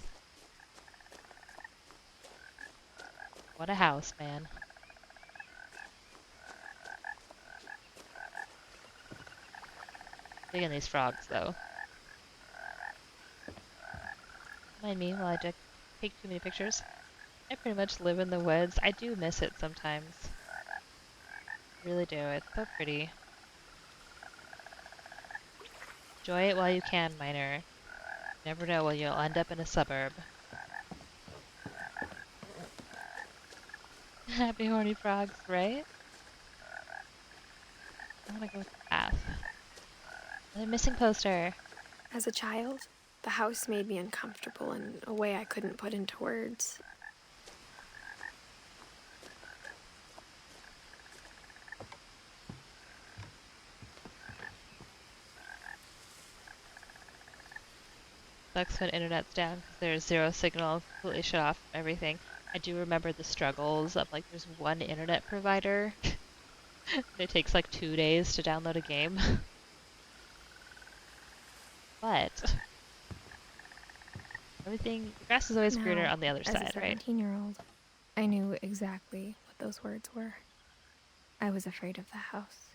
What a house, man. Digging these frogs, though. Mind me while I take too many pictures. I pretty much live in the woods. I do miss it sometimes. Really do. It's so pretty. Enjoy it while you can, miner. You never know when you'll end up in a suburb. Happy horny frogs, right? I wanna go with the path. Another missing poster. As a child, the house made me uncomfortable in a way I couldn't put into words. Sucks when internet's down because there's zero signal, completely shut off from everything. I do remember the struggles of like there's one internet provider. It takes like 2 days to download a game. But everything, the grass is always greener Now, on the other as a side, right? 17-year-old, I knew exactly what those words were. I was afraid of the house.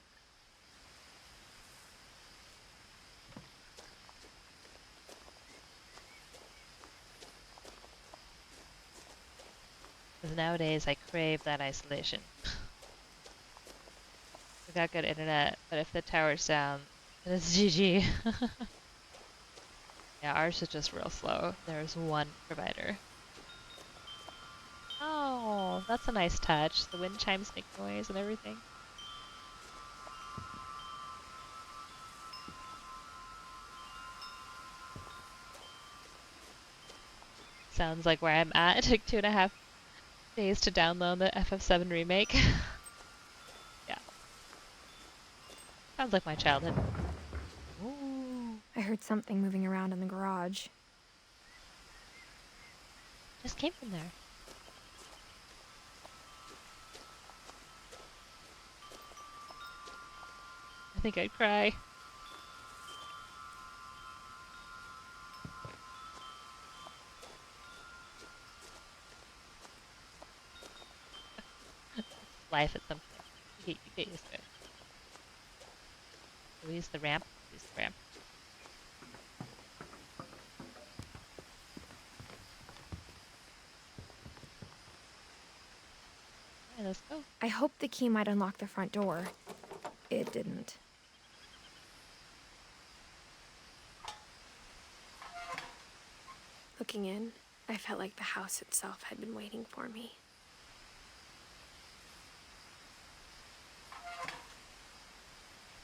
Because nowadays I crave that isolation. We got good internet, but if the tower's down, then it's GG. Yeah, ours is just real slow. There's one provider. Oh, that's a nice touch. The wind chimes make noise and everything. Sounds like where I'm at. It took 2.5 days to download the FF7 remake. Yeah. Sounds like my childhood. Ooh. I heard something moving around in the garage. Just came from there. I think I'd cry. Life at some point. You get used to it. We use the ramp. Use the ramp. Alright, let's go. I hoped the key might unlock the front door. It didn't. Looking in, I felt like the house itself had been waiting for me.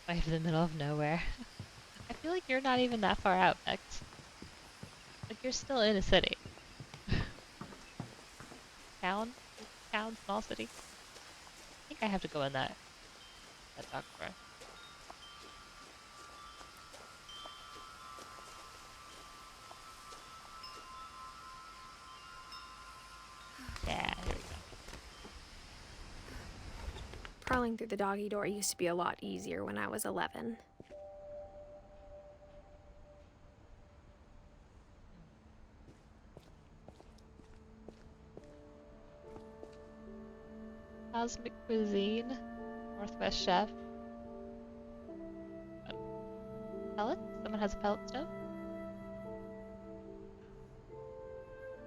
Life in the middle of nowhere. I feel like you're not even that far out, Bex. Like you're still in a city. Town? Town, small city. I think I have to go in that dock door. Yeah, here we go. Crawling through the doggy door used to be a lot easier when I was 11. Cosmic cuisine. Northwest chef. Pellet? Someone has a pellet stove?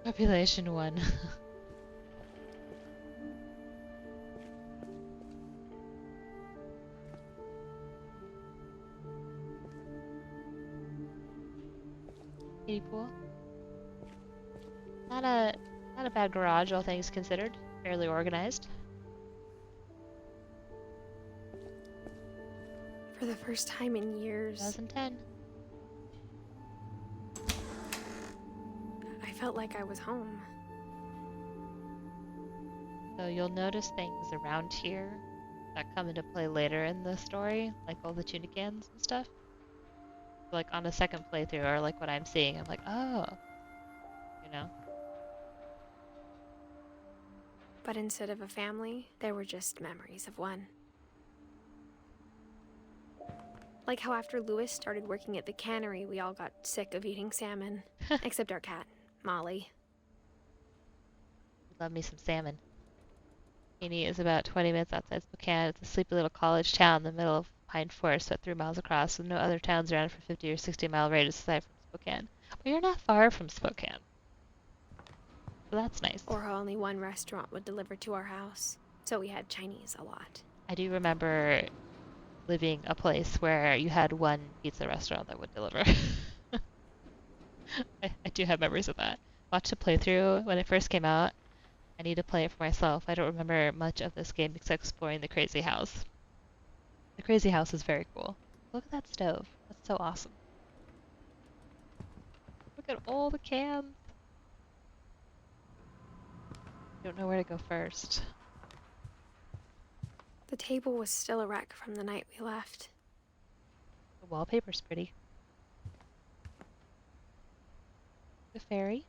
Population 1. Kiddie pool. Not a bad garage, all things considered. Fairly organized. For the first time in years, 2010. I felt like I was home. So you'll notice things around here that come into play later in the story, like all the tuna cans and stuff. Like on a second playthrough, or like what I'm seeing, I'm like, oh, you know. But instead of a family, there were just memories of one. Like how after Lewis started working at the cannery, we all got sick of eating salmon. Except our cat, Molly. Love me some salmon. Haney is about 20 minutes outside Spokane. It's a sleepy little college town in the middle of pine forest about 3 miles across, with no other towns around for 50 or 60-mile radius aside from Spokane. But you're not far from Spokane. So that's nice. Or how only one restaurant would deliver to our house. So we had Chinese a lot. I do remember living a place where you had one pizza restaurant that would deliver. I do have memories of that. Watched a playthrough when it first came out. I need to play it for myself. I don't remember much of this game except exploring the crazy house. The crazy house is very cool. Look at that stove. That's so awesome. Look at all the cans. Don't know where to go first. The table was still a wreck from the night we left. The wallpaper's pretty. The fairy.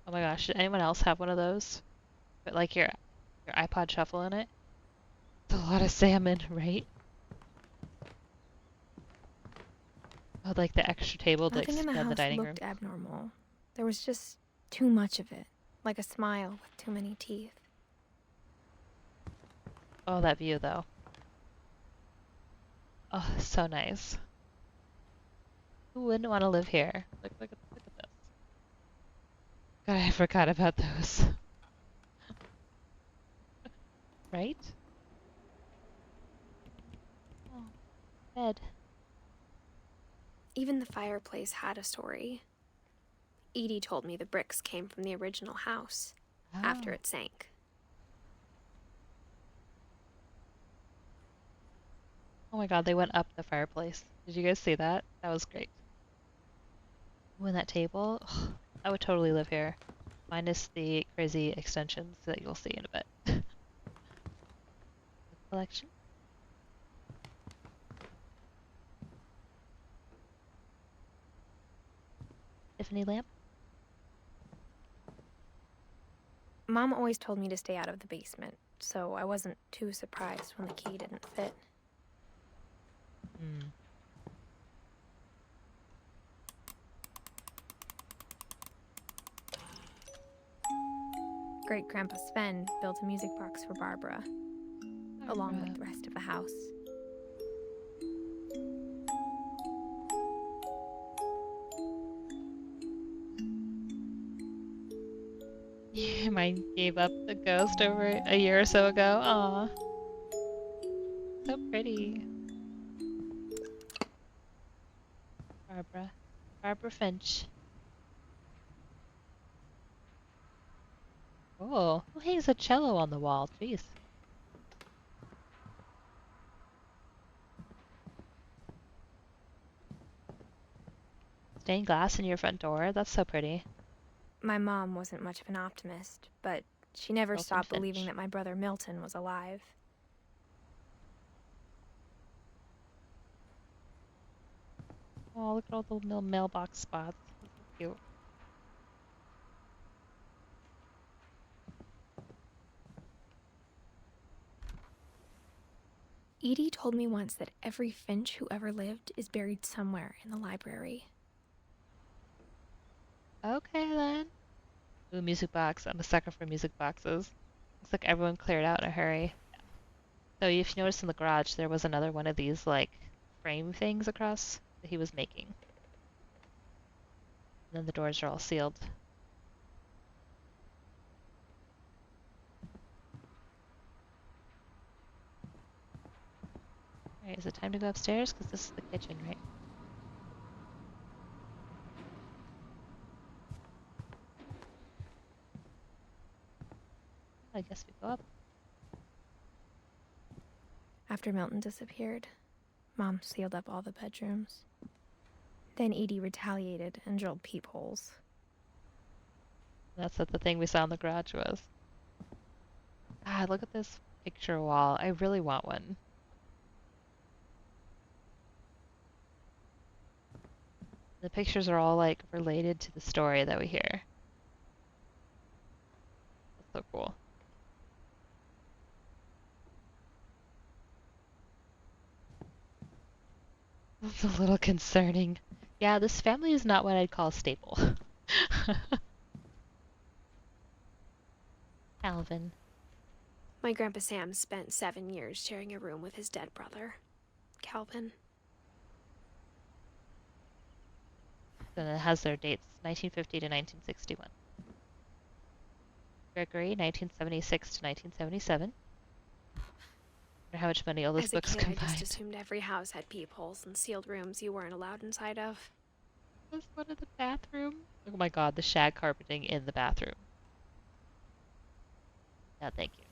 Oh my gosh, did anyone else have one of those? But like your iPod Shuffle in it? It's a lot of salmon, right? Oh, like the extra table to Nothing in the extend the house dining room. looked abnormal. There was just too much of it. Like a smile with too many teeth. Oh, that view though. Oh, so nice. Who wouldn't want to live here? Look at this. God, I forgot about those. Right? Oh, bed. Even the fireplace had a story. Edie told me the bricks came from the original house after Oh. it sank. Oh my god, they went up the fireplace. Did you guys see that? That was great. Ooh, and that table. Ugh, I would totally live here. Minus the crazy extensions that you'll see in a bit. Collection. Tiffany lamp. Mom always told me to stay out of the basement, so I wasn't too surprised when the key didn't fit. Hmm. Great-Grandpa Sven built a music box for Barbara, along with the rest of the house. Yeah, mine gave up the ghost over a year or so ago. Aw. So pretty. Barbara Finch. Oh, who hangs a cello on the wall? Jeez. Stained glass in your front door? That's so pretty. My mom wasn't much of an optimist, but she never Milton stopped Finch. believing that my brother Milton was alive. Oh, look at all the little mailbox spots. Edie told me once that every Finch who ever lived is buried somewhere in the library. Okay then. Ooh, music box. I'm a sucker for music boxes. Looks like everyone cleared out in a hurry. So if you notice in the garage, there was another one of these like frame things across that he was making. And then the doors are all sealed. Alright, is it time to go upstairs? Because this is the kitchen, right? I guess we go up. After Milton disappeared, Mom sealed up all the bedrooms. Then Edie retaliated and drilled peepholes. That's what the thing we saw in the garage was. Ah, look at this picture wall. I really want one. The pictures are all like related to the story that we hear. That's so cool. It's a little concerning. Yeah, this family is not what I'd call stable. Alvin. My Grandpa Sam spent 7 years sharing a room with his dead brother, Calvin. Then it has their dates, 1950 to 1961. Gregory, 1976 to 1977. Wonder how much money all those As a books kid, I combined. just assumed every house had peepholes and sealed rooms you weren't allowed inside of. Was one of the bathroom? Oh my god, the shag carpeting in the bathroom. No, thank you.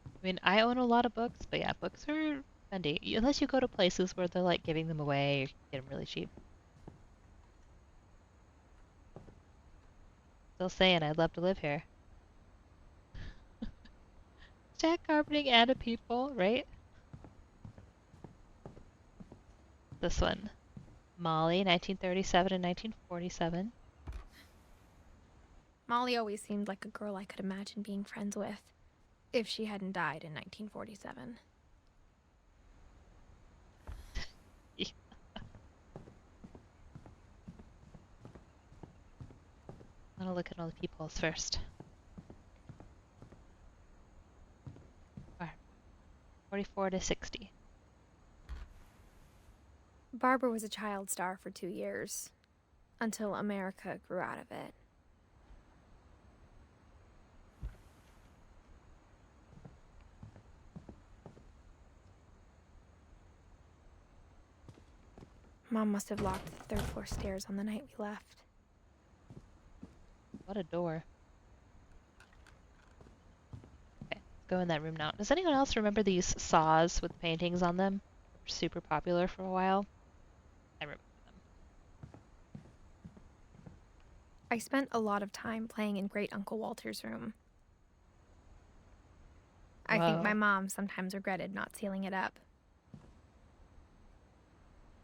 I mean, I own a lot of books, but yeah, books are spendy. Unless you go to places where they're like giving them away or you can get them really cheap. Still saying I'd love to live here. Shag carpeting and a peephole, right? This one. Molly, 1937 and 1947. Molly always seemed like a girl I could imagine being friends with, if she hadn't died in 1947. I want to look at all the peepholes first. 44 to 60. Barbara was a child star for 2 years, until America grew out of it. Mom must have locked the third floor stairs on the night we left. What a door. Okay, let's go in that room now. Does anyone else remember these saws with paintings on them? They were super popular for a while. I remember them. I spent a lot of time playing in Great Uncle Walter's room. I think my mom sometimes regretted not sealing it up.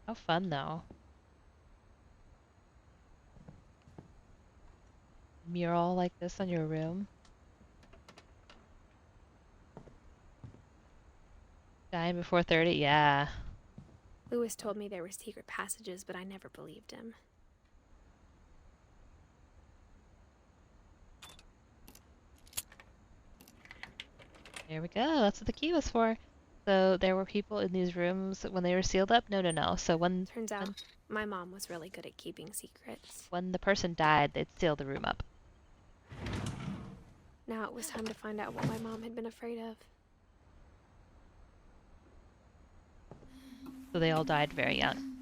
How fun, though. Mural like this on your room. Dying before 30? Yeah. Lewis told me there were secret passages, but I never believed him. There we go. That's what the key was for. So there were people in these rooms when they were sealed up? No, no, no. So Turns out, my mom was really good at keeping secrets. when the person died, they'd seal the room up. Now it was time to find out what my mom had been afraid of. So they all died very young.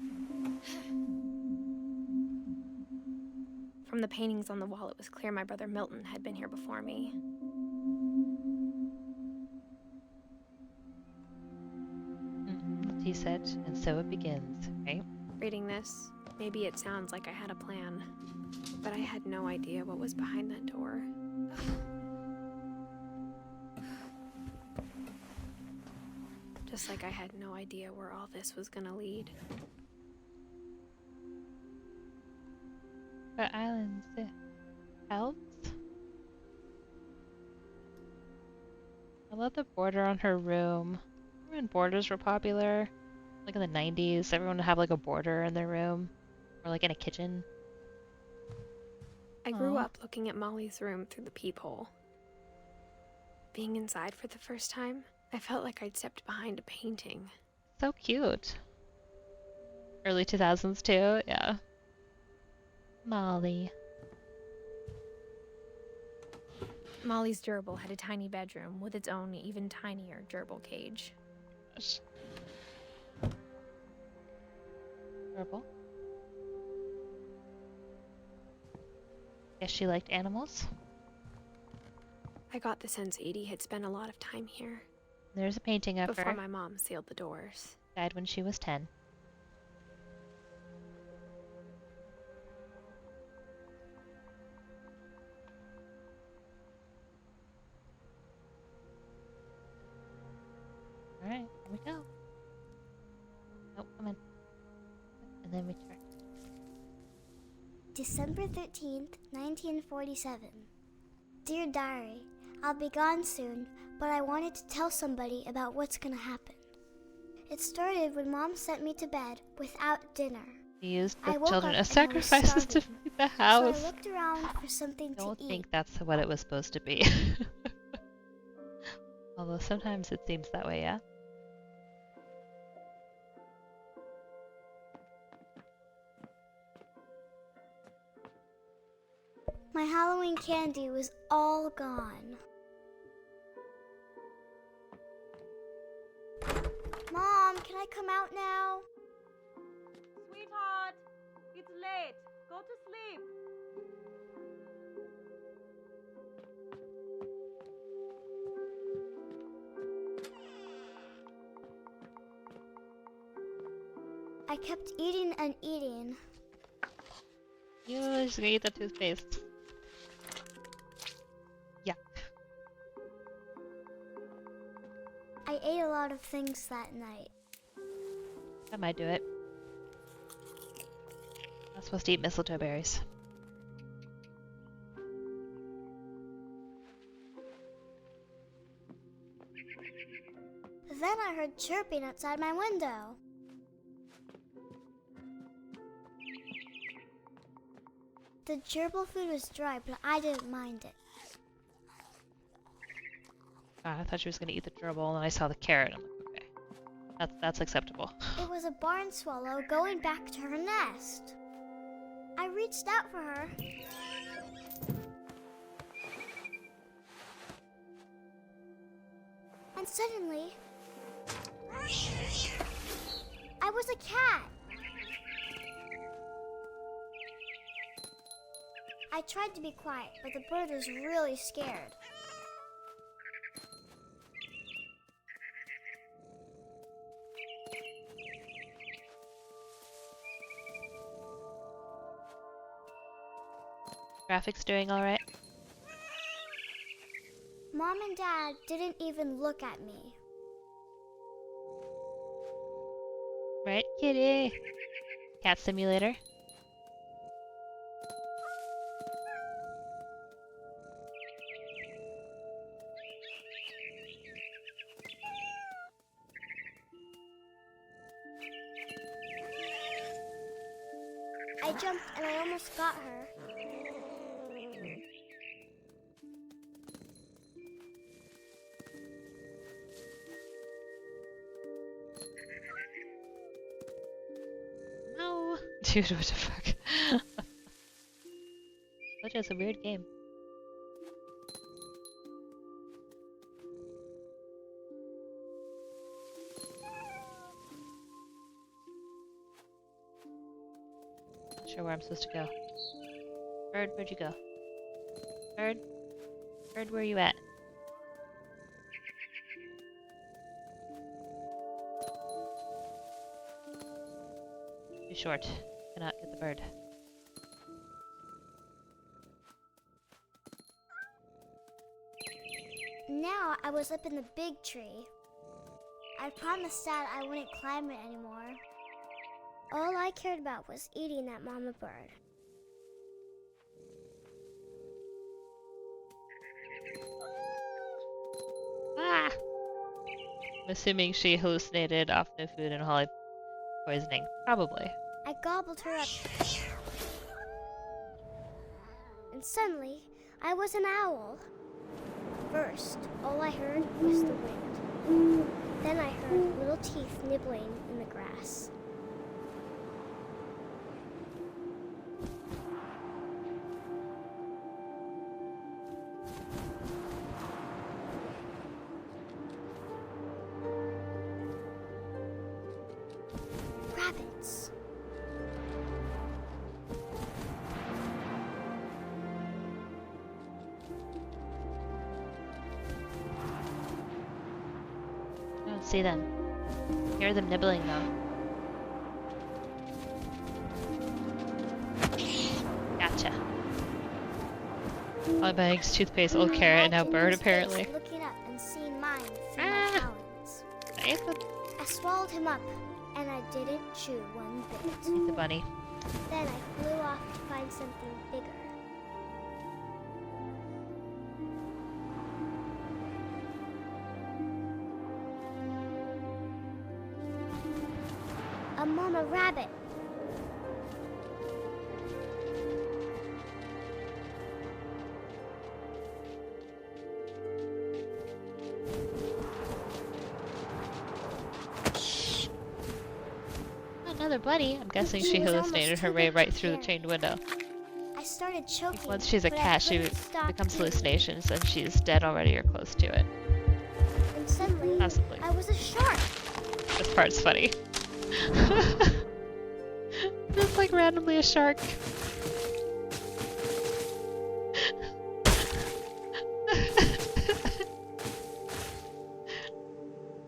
From the paintings on the wall, it was clear my brother Milton had been here before me. He said, and so it begins, right? Reading this, maybe it sounds like I had a plan, but I had no idea what was behind that door. Just like I had no idea where all this was gonna lead. What islands? Elves? I love the border on her room. Remember when borders were popular? Like in the 90s, everyone would have like a border in their room. Or like in a kitchen. I grew Aw. up looking at Molly's room through the peephole. Being inside for the first time, I felt like I'd stepped behind a painting. So cute. Early 2000s too, yeah. Molly. Molly's gerbil had a tiny bedroom with its own even tinier gerbil cage. Gosh. Adorable. Guess she liked animals. I got the sense Edie had spent a lot of time here There's a painting of before her. my mom sealed the doors. Died when she was 10. Alright, here we go. Nope, come in. And then we check. December 13th, 1947. Dear Diary, I'll be gone soon, but I wanted to tell somebody about what's gonna happen. It started when Mom sent me to bed without dinner. We used I the woke children up as and I was sacrifices to starving. feed the So house. I looked around for something to Don't eat. think that's what it was supposed to be. Although sometimes it seems that way, yeah? My Halloween candy was all gone. Mom, can I come out now? Sweetheart, it's late. Go to sleep. I kept eating and eating. You just gonna eat the toothpaste. Yeah. I ate a lot of things that night. That might do it. Not supposed to eat mistletoe berries. Then I heard chirping outside my window. The gerbil food was dry, but I didn't mind it. God, I thought she was gonna eat the gerbil, and then I saw the carrot. I'm like, okay, that's acceptable. It was a barn swallow going back to her nest. I reached out for her. And suddenly, I was a cat. I tried to be quiet, but the bird was really scared. Traffic's doing alright? Mom and Dad didn't even look at me. Right, kitty? Cat simulator? I jumped and I almost got her. No! Dude, what the fuck? Such is a weird game. Not sure where I'm supposed to go. Bird, where'd you go? Bird? Bird, where are you at? Too short. Cannot get the bird. Now I was up in the big tree. I promised Dad I wouldn't climb it anymore. All I cared about was eating that mama bird. Ah! I'm assuming she hallucinated off no food and Holly poisoning. Probably. I gobbled her up. And suddenly, I was an owl. First, all I heard was the wind. Then I heard little teeth nibbling in the grass. Rabbits. I don't see them. Hear them nibbling though. Gotcha. All bags, toothpaste, old carrot, and now bird apparently. Looking up and seeing mine through my talons. Nathan. I swallowed him up, and I didn't chew one bit. Eat the bunny. Then I flew off to find something bigger. A mama rabbit. Another bunny. I'm guessing she He was hallucinated almost her too way big right to through the carry. chained window. I started choking. Once she's a but I cat, she couldn't stop becomes breathing. hallucinations and she's dead already or close to it. And suddenly, Possibly. I was a shark. This part's funny. Just like randomly a shark.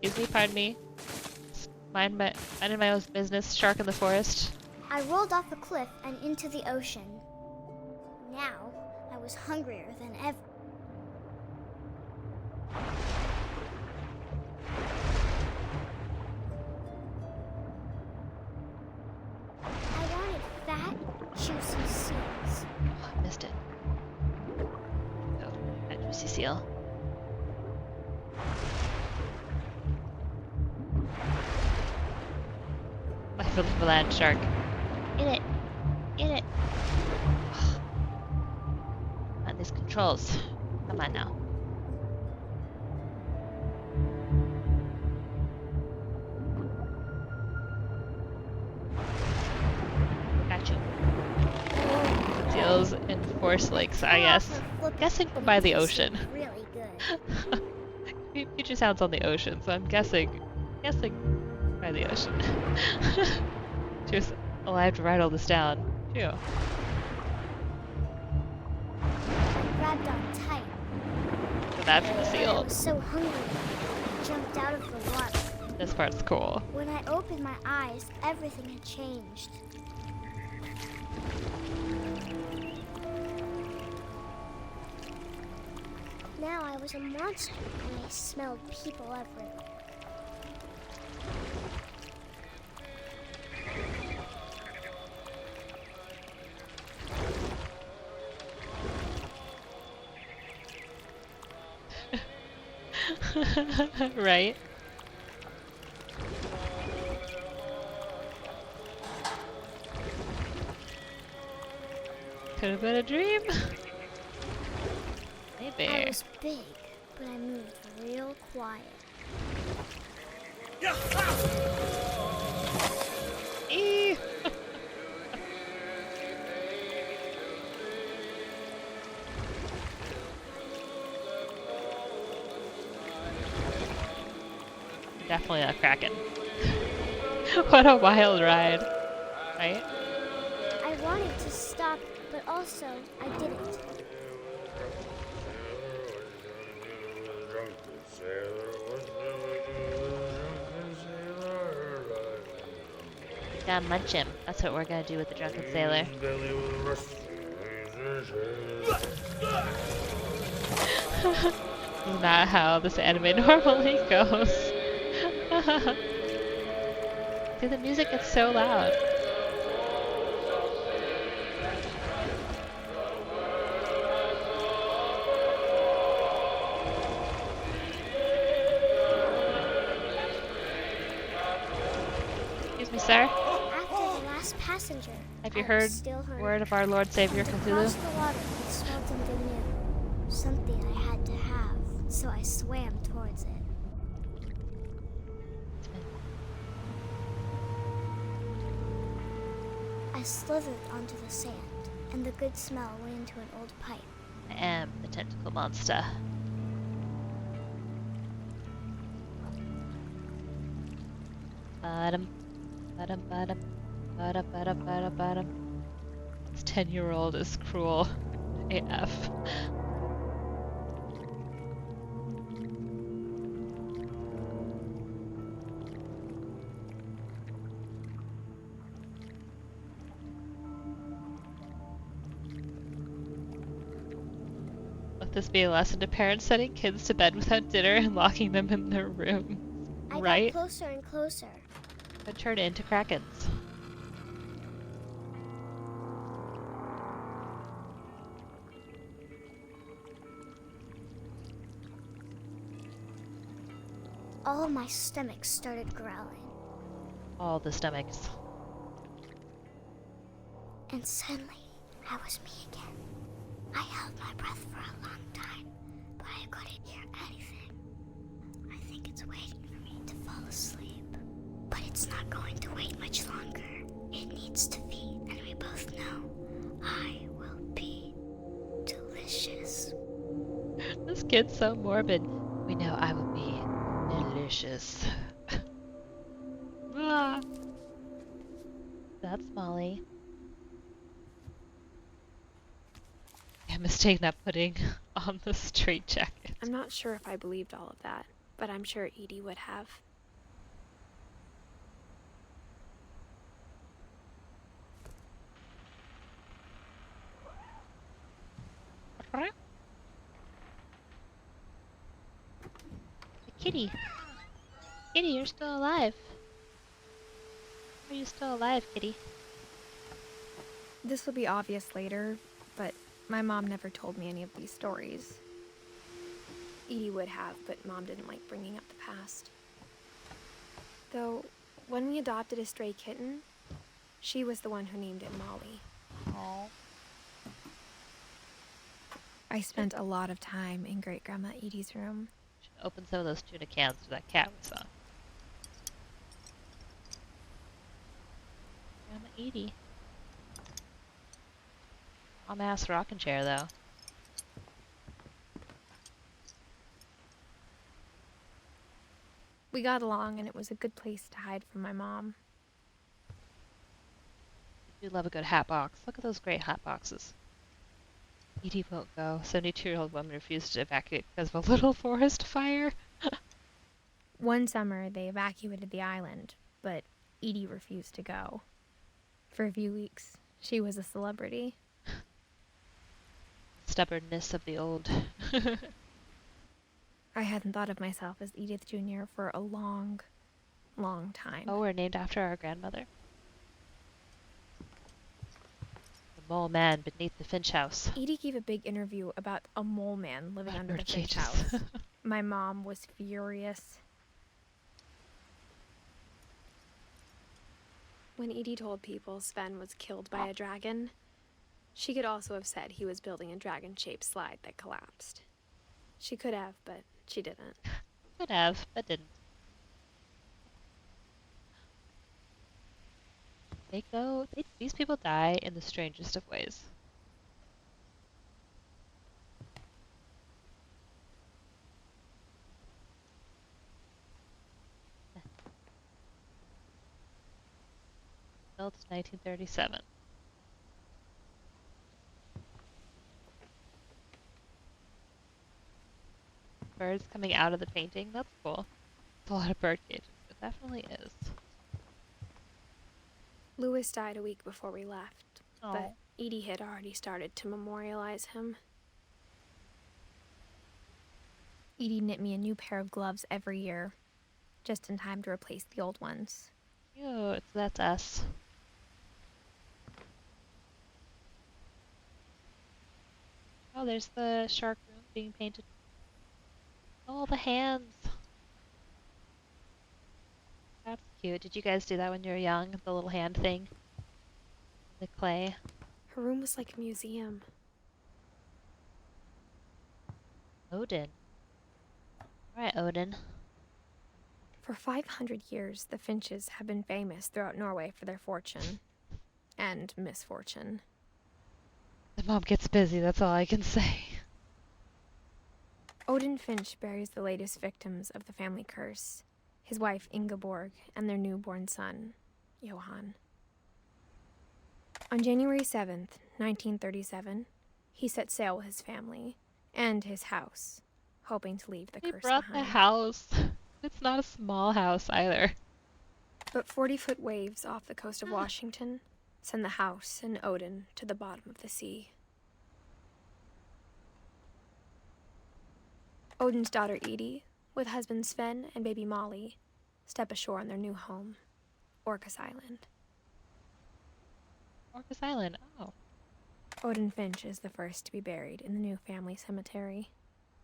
Excuse me, pardon me. Minding my own business, shark in the forest. I rolled off a cliff and into the ocean. Now, I was hungrier than ever. I wanted fat, juicy seals. Oh, I missed it. Oh, that juicy seal. Life of the land shark. Get it! Get it! On these controls. Come on now. Got you. Seals in forest lakes, I guess. Guessing we're by the ocean. Really good. Future sounds on the ocean, so I'm guessing by the ocean. She was alive to write all this down. Phew. I grabbed on tight. So that from the I seal. was so hungry, I jumped out of the water. This part's cool. When I opened my eyes, everything had changed. Now I was a monster, and I smelled people everywhere. Right? Could have been a dream. I Maybe. was big, but I moved real quiet. Eee. Definitely a kraken. What a wild ride, right? I wanted to stop, but also I didn't. We gotta munch him. That's what we're gonna do with the drunken sailor. This is not how this anime normally goes. See, the music gets so loud. sir? After the last passenger, Have you I heard was still hurt. word of our Lord Savior Across Cthulhu? the water, it smelled something new. Something I had to have, so I swam towards it. I slithered onto the sand, and the good smell went into an old pipe. I am the tentacle monster. Bottom, bottom, bottom, bottom, bottom, bottom, bottom. This 10-year-old is cruel AF. Let this be a lesson to parents sending kids to bed without dinner and locking them in their room. I Right? got closer and closer. Could turn into krakens. All of my stomach started growling, All the stomachs. and suddenly, I was me again. I held my breath for a long time, but I couldn't hear anything. I think it's waiting for me to fall asleep. But it's not going to wait much longer. It needs to feed, and we both know I will be delicious. This kid's so morbid. We know I will be delicious. Ah. That's Molly. Yeah, mistake not putting on the straight jacket. I'm not sure if I believed all of that, but I'm sure Edie would have. Kitty. Kitty, you're still alive. Are you still alive, Kitty? This will be obvious later, but my mom never told me any of these stories. Edie would have, but Mom didn't like bringing up the past. Though, when we adopted a stray kitten, she was the one who named it Molly. Oh. I spent a lot of time in Great Grandma Edie's room. Should open some of those tuna cans to that cat we saw. Grandma Edie. Mom-ass rocking chair, though. We got along, and it was a good place to hide from my mom. I do love a good hat box. Look at those great hat boxes. Edie won't go. 72-year-old woman refused to evacuate because of a little forest fire. One summer, they evacuated the island, but Edie refused to go. For a few weeks, she was a celebrity. Stubbornness of the old. I hadn't thought of myself as Edith Jr. for a long, long time. Oh, we're named after our grandmother. The mole man beneath the Finch house. Edie gave a big interview about a mole man living under the Bird Finch cages. house. My mom was furious. When Edie told people Sven was killed by a dragon, she could also have said he was building a dragon-shaped slide that collapsed. She could have, but she didn't. Could have, but didn't. These people die in the strangest of ways. Built 1937. Birds coming out of the painting, that's cool. It's a lot of bird cages, it definitely is. Louis died a week before we left, Oh. but Edie had already started to memorialize him. Edie knit me a new pair of gloves every year, just in time to replace the old ones. Cute, that's us. Oh, there's the shark room being painted. Oh, the hands. That's cute. Did you guys do that when you were young? The little hand thing? The clay? Her room was like a museum. Odin. Alright, Odin. For 500 years, the Finches have been famous throughout Norway for their fortune and misfortune. The mom gets busy, that's all I can say. Odin Finch buries the latest victims of the family curse, his wife Ingeborg and their newborn son, Johan. On January 7th, 1937, he set sail with his family and his house, hoping to leave the They curse brought behind. the house. It's not a small house either. But 40-foot waves off the coast of Washington send the house and Odin to the bottom of the sea. Odin's daughter Edith, with husband Sven and baby Molly, step ashore on their new home, Orcas Island. Orcas Island, oh. Odin Finch is the first to be buried in the new family cemetery.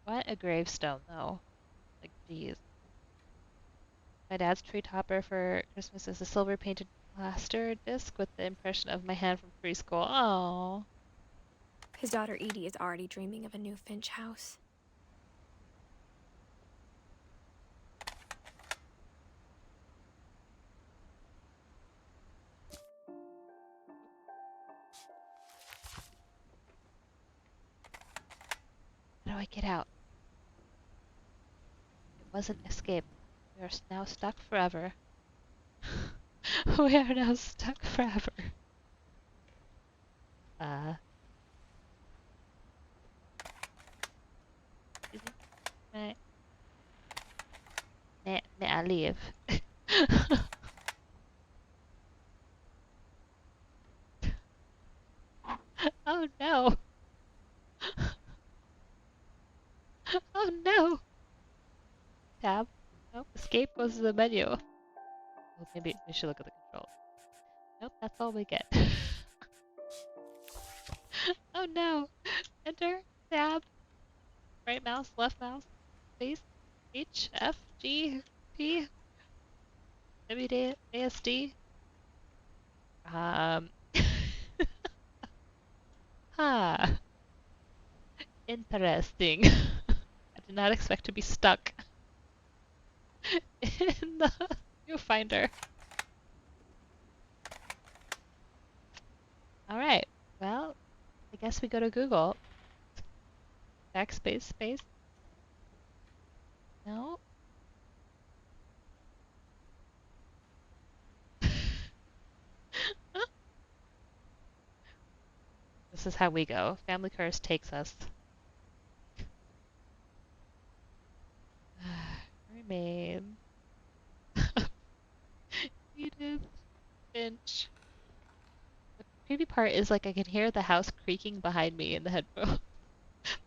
What a gravestone, though. Like, geez. My dad's tree topper for Christmas is a silver painted plaster disc with the impression of my hand from preschool. Oh. His daughter Edie is already dreaming of a new Finch house. How do I get out? It wasn't escape. We are now stuck forever. We are now stuck forever. Excuse me? May I leave? Oh no! Oh no! Tab. Nope. Escape was the menu. Well, maybe we should look at the controls. Nope, that's all we get. Oh no! Enter. Tab. Right mouse, left mouse. Space. H, F, G, P. W, D, A, S, D. Huh. Interesting. I did not expect to be stuck in the viewfinder. Alright, well, I guess we go to Google. Backspace, space. No? This is how we go. Family Curse takes us. Mermaid. Edith. Finch. The creepy part is like I can hear the house creaking behind me in the headphones.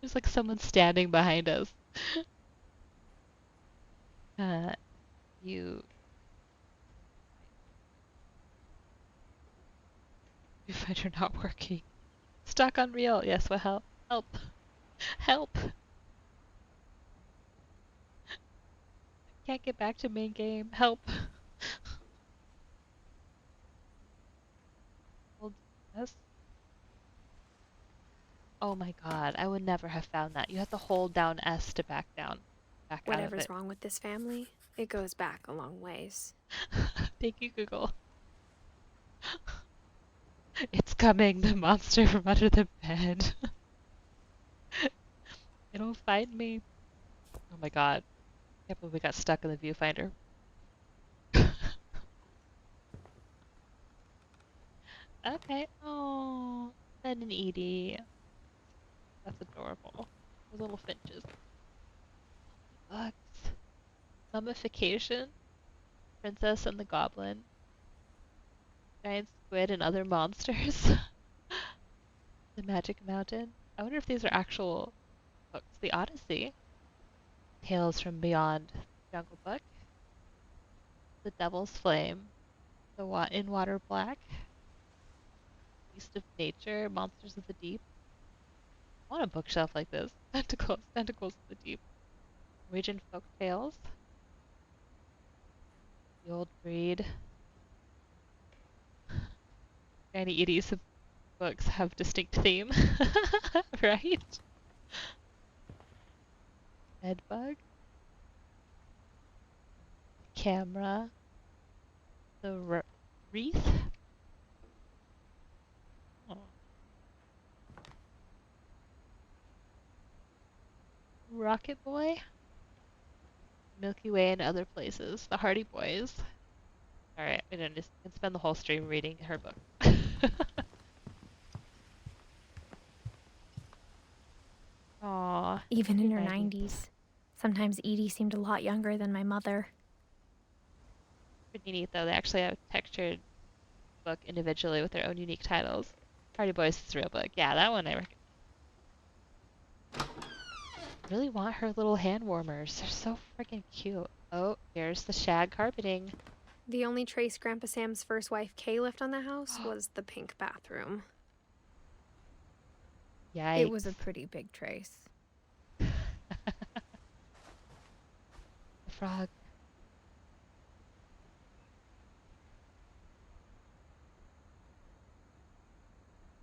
There's like someone standing behind us. You find you're not working. Stuck on real. Yes, well, help. Help. Help. Can't get back to main game. Help. Hold S. Oh my god, I would never have found that. You have to hold down S to back down. Back out of Whatever's it. wrong with this family, it goes back a long ways. Thank you, Google. It's coming, the monster from under the bed. It'll find me. Oh my god. I can't believe we got stuck in the viewfinder. Okay. Oh, Ben and Edie. That's adorable. Those little finches. Bugs. Mummification. Princess and the Goblin. Giant squid and other monsters. The Magic Mountain. I wonder if these are actual books. The Odyssey. Tales from Beyond. Jungle Book. The Devil's Flame. The In Water Black. Beast of Nature. Monsters of the Deep. I want a bookshelf like this. Tentacles. Tentacles of the Deep. Norwegian Folk Tales. The old breed. Granny Edie's books have distinct theme, right? Bedbug, camera, the wreath. Oh. Rocket Boy, Milky Way, and other places. The Hardy Boys. All right, we don't just can spend the whole stream reading her book. Aw. Even in her 90s. 90s. Sometimes Edie seemed a lot younger than my mother. Pretty neat though. They actually have a textured book individually with their own unique titles. Hardy Boys is a real book. Yeah, that one I reckon. Really want her little hand warmers. They're so freaking cute. Oh, here's the shag carpeting. The only trace Grandpa Sam's first wife Kay left on the house was the pink bathroom. Yikes. It was a pretty big trace. The frog.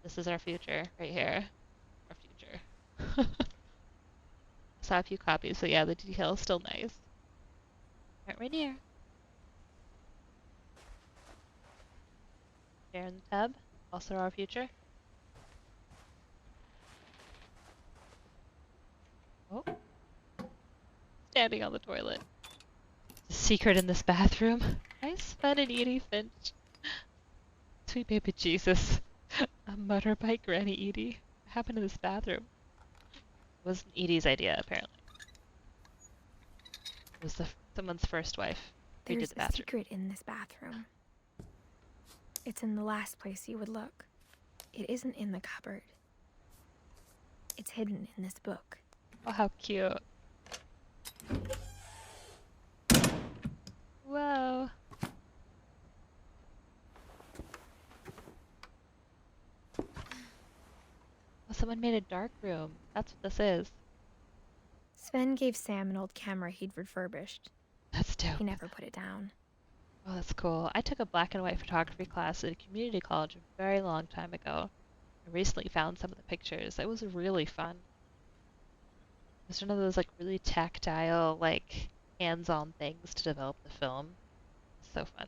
This is our future right here. Our future. Saw a few copies, so yeah, the detail is still nice. Right near. There in the tub. Also our future. Oh. Standing on the toilet. The secret in this bathroom. Nice fun and Edie Finch. Sweet baby Jesus. A motorbike Granny Edie. What happened in this bathroom? It wasn't Edie's idea, apparently. It was someone's first wife. Who did There's the a bathroom. secret in this bathroom. It's in the last place you would look. It isn't in the cupboard. It's hidden in this book. Oh, how cute. Whoa. Oh, someone made a dark room. That's what this is. Sven gave Sam an old camera he'd refurbished. That's dope. He never put it down. Oh, that's cool. I took a black and white photography class at a community college a very long time ago. I recently found some of the pictures. It was really fun. It was one of those like really tactile, like hands-on things to develop the film. So fun.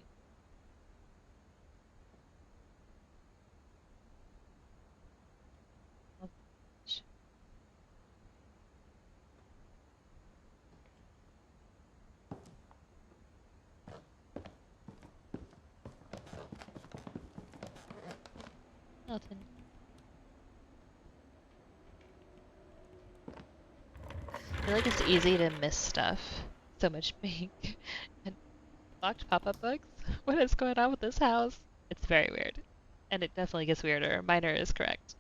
Love Finch. Milton. I feel like it's easy to miss stuff. So much pink. And locked pop-up books? What is going on with this house? It's very weird. And it definitely gets weirder. Minor is correct.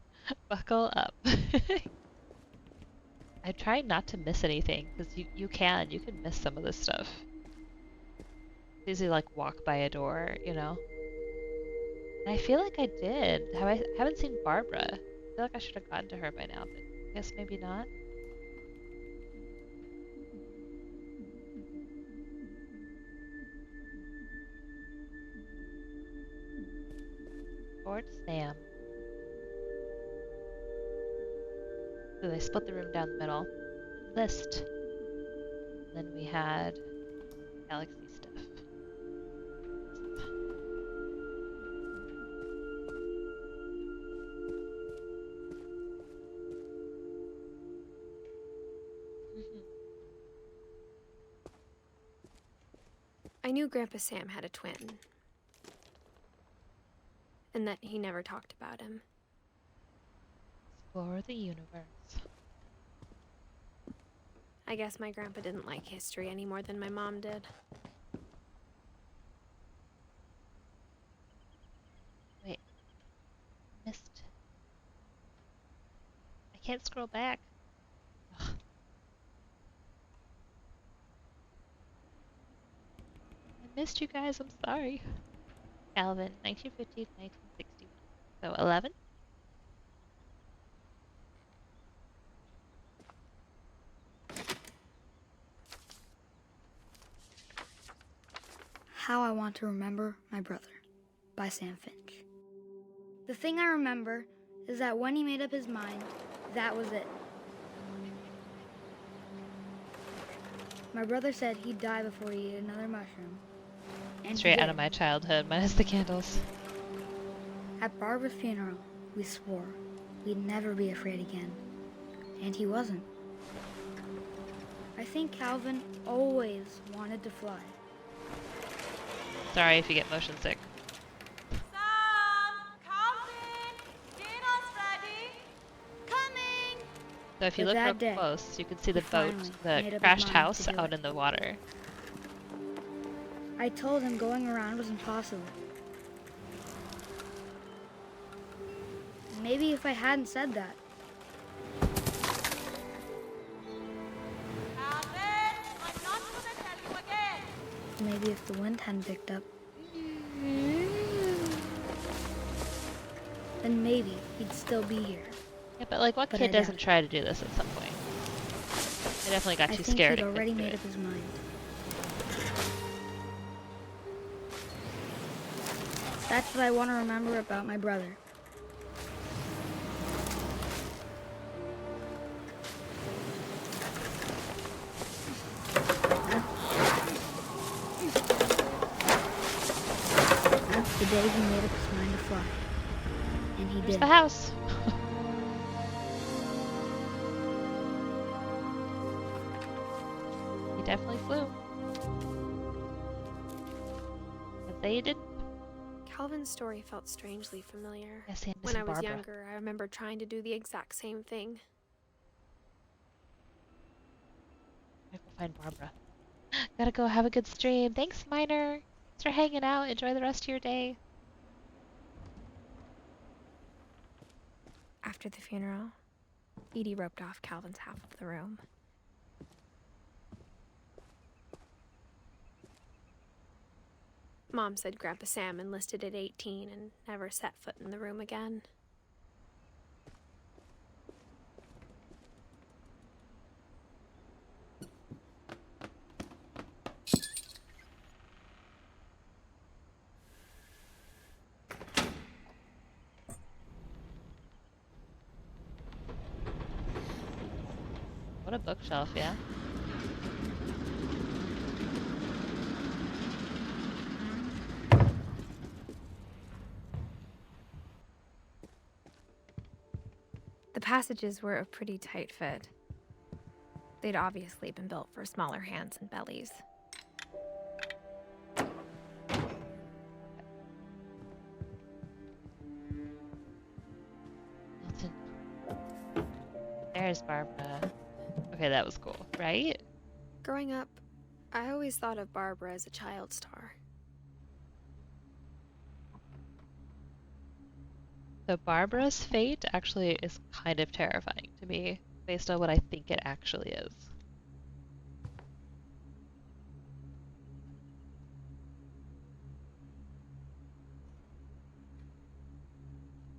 Buckle up. I try not to miss anything, because you can miss some of this stuff. It's easy to like walk by a door, you know? And I feel like I did. I haven't seen Barbara. I feel like I should have gotten to her by now, but I guess maybe not. Fort Sam. So they split the room down the middle. List. Then we had galaxy stuff. I knew Grandpa Sam had a twin. And that he never talked about him. Explore the universe. I guess my grandpa didn't like history any more than my mom did. Wait. Missed. I can't scroll back. Ugh. I missed you guys, I'm sorry. Calvin, 1950 to 1961. So 11? How I Want to Remember My Brother by Sam Finch. The thing I remember is that when he made up his mind, that was it. My brother said he'd die before he ate another mushroom. And he Straight out did. of my childhood, minus the candles. At Barbara's funeral, we swore we'd never be afraid again. And he wasn't. I think Calvin always wanted to fly. Sorry if you get motion sick. Sam! Calvin! Dinner's ready! Coming! So if you But look real that day, close, you can see he the boat, finally the made up his crashed mind house to do out it. in the water. I told him going around was impossible. Maybe if I hadn't said that, Calvin! I'm not gonna tell you again! maybe if the wind hadn't picked up, then maybe he'd still be here. Yeah, but like what But kid I doubt doesn't it. too to do this at some point? I definitely got I too think scared. he'd and already couldn't do made it. up his mind. That's what I want to remember about my brother. The day he made up his mind to fly. And he There's did. the house. He definitely flew. But they didn't. Calvin's story felt strangely familiar. Yes, and When I was Barbara. younger, I remember trying to do the exact same thing. I go find Barbara. Gotta go have a good stream. Thanks, Miner. Thanks for hanging out. Enjoy the rest of your day. After the funeral, Edie roped off Calvin's half of the room. Mom said Grandpa Sam enlisted at 18 and never set foot in the room again. What a bookshelf, yeah. The passages were a pretty tight fit. They'd obviously been built for smaller hands and bellies. Milton. There's Barbara. Okay, that was cool, right? Growing up, I always thought of Barbara as a child star. So Barbara's fate actually is kind of terrifying to me, based on what I think it actually is.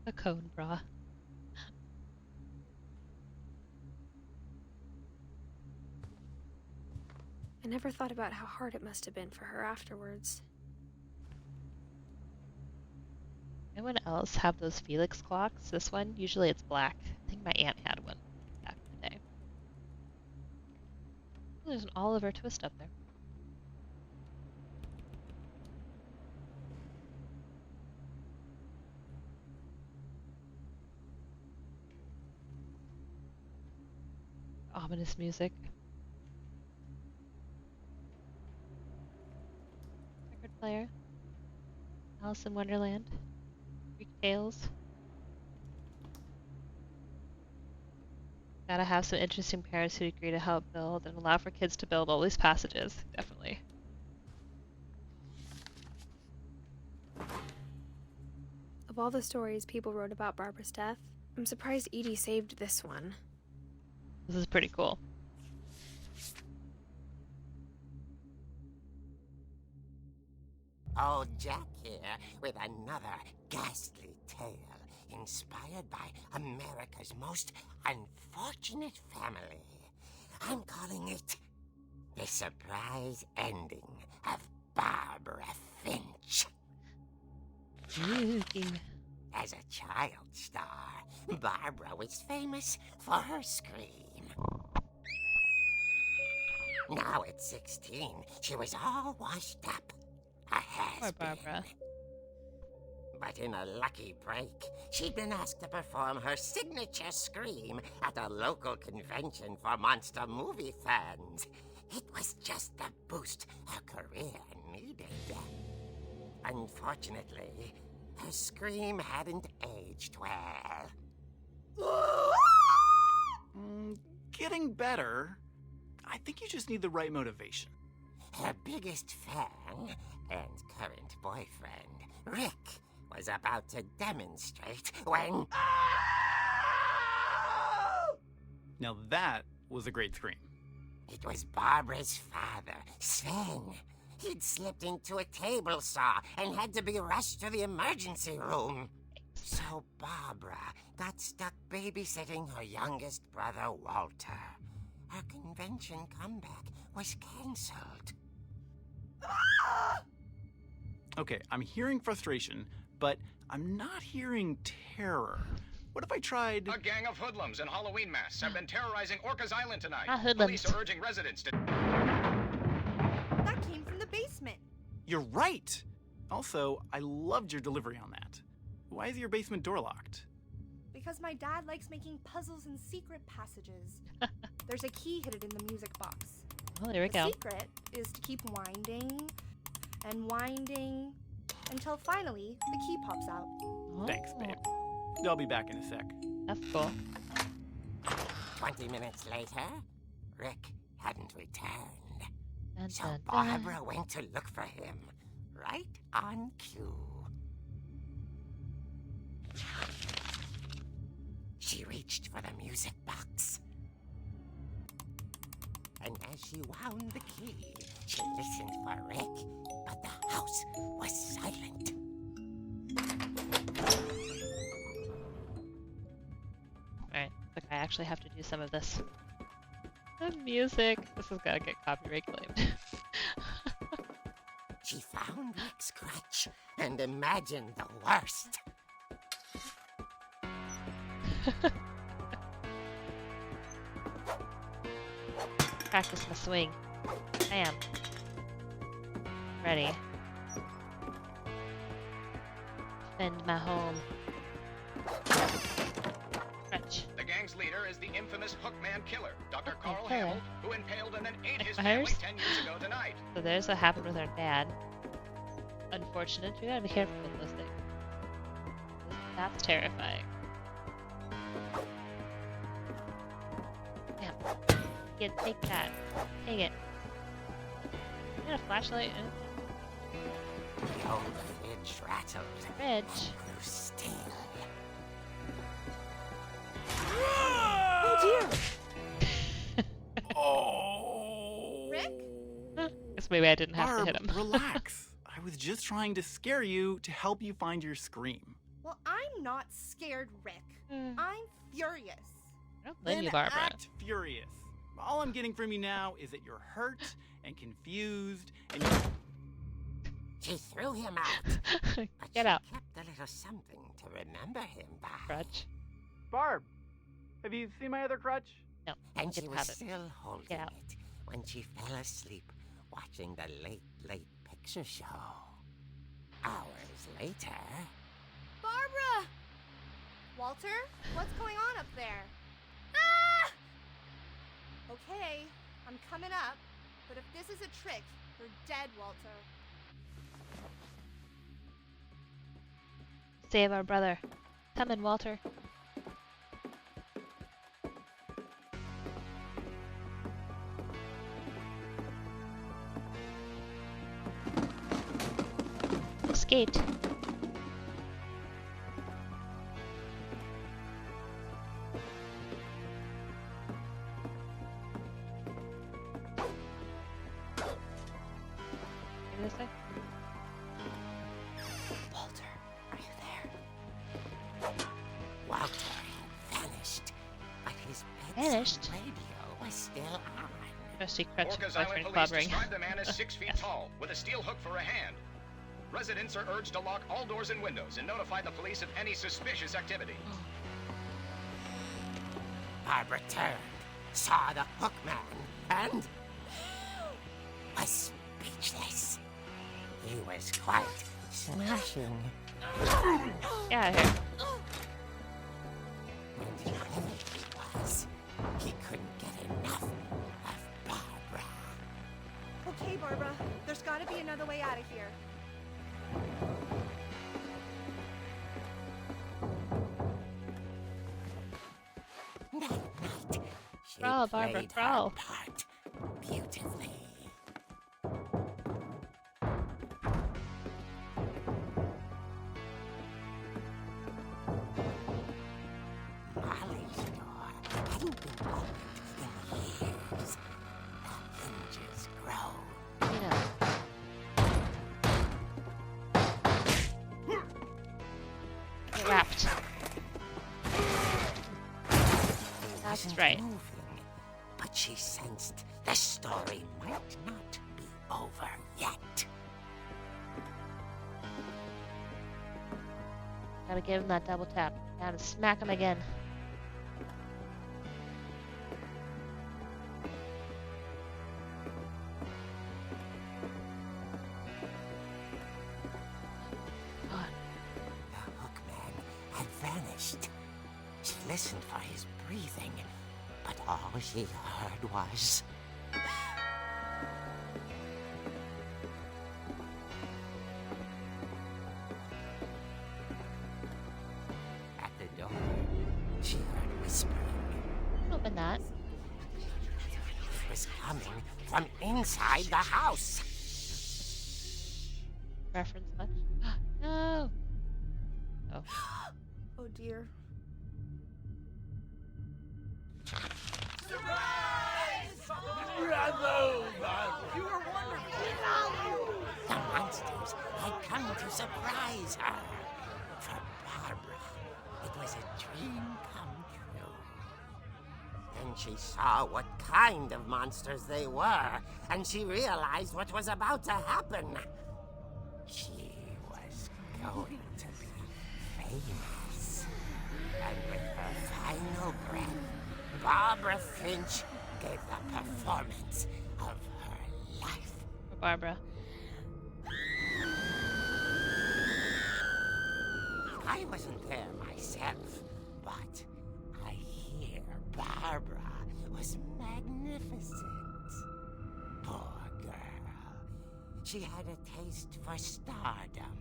A cone bra. I never thought about how hard it must have been for her afterwards. Anyone else have those Felix clocks? This one, usually it's black. I think my aunt had one back in the day. Oh, there's an Oliver Twist up there. Ominous music. Record player. Alice in Wonderland. Greek Tales. Gotta have some interesting parents who agree to help build and allow for kids to build all these passages. Definitely. Of all the stories people wrote about Barbara's death, I'm surprised Edie saved this one. This is pretty cool. Old Jack here with another ghastly tale inspired by America's most unfortunate family. I'm calling it The Surprise Ending of Barbara Finch. Spooky. As a child star, Barbara was famous for her scream. Now at 16, she was all washed up. A Poor has-been. Barbara. But in a lucky break, she'd been asked to perform her signature scream at a local convention for monster movie fans. It was just the boost her career needed. Unfortunately, her scream hadn't aged well. Getting better. I think you just need the right motivation. Her biggest fan and current boyfriend, Rick, was about to demonstrate when... Now that was a great scream. It was Barbara's father, Sven. He'd slipped into a table saw and had to be rushed to the emergency room. So Barbara got stuck babysitting her youngest brother, Walter. Her convention comeback was cancelled. Okay, I'm hearing frustration, but I'm not hearing terror. What if I tried... A gang of hoodlums in Halloween masks have been terrorizing Orcas Island tonight. Ah, hoodlums. Police are urging residents to... That came from the basement. You're right! Also, I loved your delivery on that. Why is your basement door locked? Because my dad likes making puzzles and secret passages. There's a key hidden in the music box. Oh, there we The go. secret is to keep winding and winding until finally the key pops out. Oh, Thanks, babe. I'll be back in a sec. That's cool. 20 minutes later, Rick hadn't returned. Dun, So dun, dun. Barbara went to look for him, right on cue. She reached for the music box. And as she wound the key, she listened for Rick, but the house was silent. Alright, look, I actually have to do some of this. The music. This has got to get copyright claimed. She found Rick's crutch and imagined the worst. Practice my swing. Bam. Ready. Defend my home. Crutch. The gang's leader is the infamous Hookman killer, Dr. Hookman Carl killer? Hamill, who impaled and then ate his Fires? family 10 years ago tonight. So there's what happened with our dad. Unfortunate. We gotta be careful with those things. That's terrifying. Damn. Yeah, take that. Take it. You got a flashlight? The old fridge rattled Fridge. and grew still. Oh dear! Oh! Rick? Guess maybe I didn't have Barb, to hit him. relax. I was just trying to scare you to help you find your scream. Well, I'm not scared, Rick. Hmm. I'm furious. I don't blame Then you, Barbara. act furious. All I'm getting from you now is that you're hurt and confused and She threw him out, but Get she out, kept a little something to remember him by. Crutch. Barb, have you seen my other crutch? No, And you she can was have it. still holding Get out. it when she fell asleep watching the late picture show. Hours later... Barbara! Walter, what's going on up there? Ah! Okay, I'm coming up, but if this is a trick, you're dead, Walter. Save our brother. Come in, Walter. Escaped. Maybe this way? Walter, are you there? Walter had vanished, but his Vanished? bedside radio was still on. Trusty crutch Orcas boyfriend Island police clobbering. describe the man as 6 feet Yes. tall, with a steel hook for a hand. Residents are urged to lock all doors and windows and notify the police of any suspicious activity. Barbara turned, saw the hook man, and was speechless. He was quite smashing. Get out of here. And there he was. He couldn't get enough of Barbara. Okay, Barbara, there's gotta be another way out of here. That night, she Crawl, Barbara, played crawl. her part beautifully. Molly's door hadn't been opened in years. The hinges groaned. You know. Get wrapped. That's Wasn't right. moving, but she sensed the story might not be over yet. Gotta give him that double tap. Gotta smack him again. God. The hookman had vanished. She listened for his breathing, but all she heard was... At the door, she heard whispering. Open that. It was coming from inside the house. Reference much? No! Oh. Oh dear. The monsters had come to surprise her. For Barbara, it was a dream come true. Then she saw what kind of monsters they were, and she realized what was about to happen. She was going to be famous. And with her final breath, Barbara Finch gave the performance of her life. For Barbara. I wasn't there myself, but I hear Barbara was magnificent. Poor girl. She had a taste for stardom.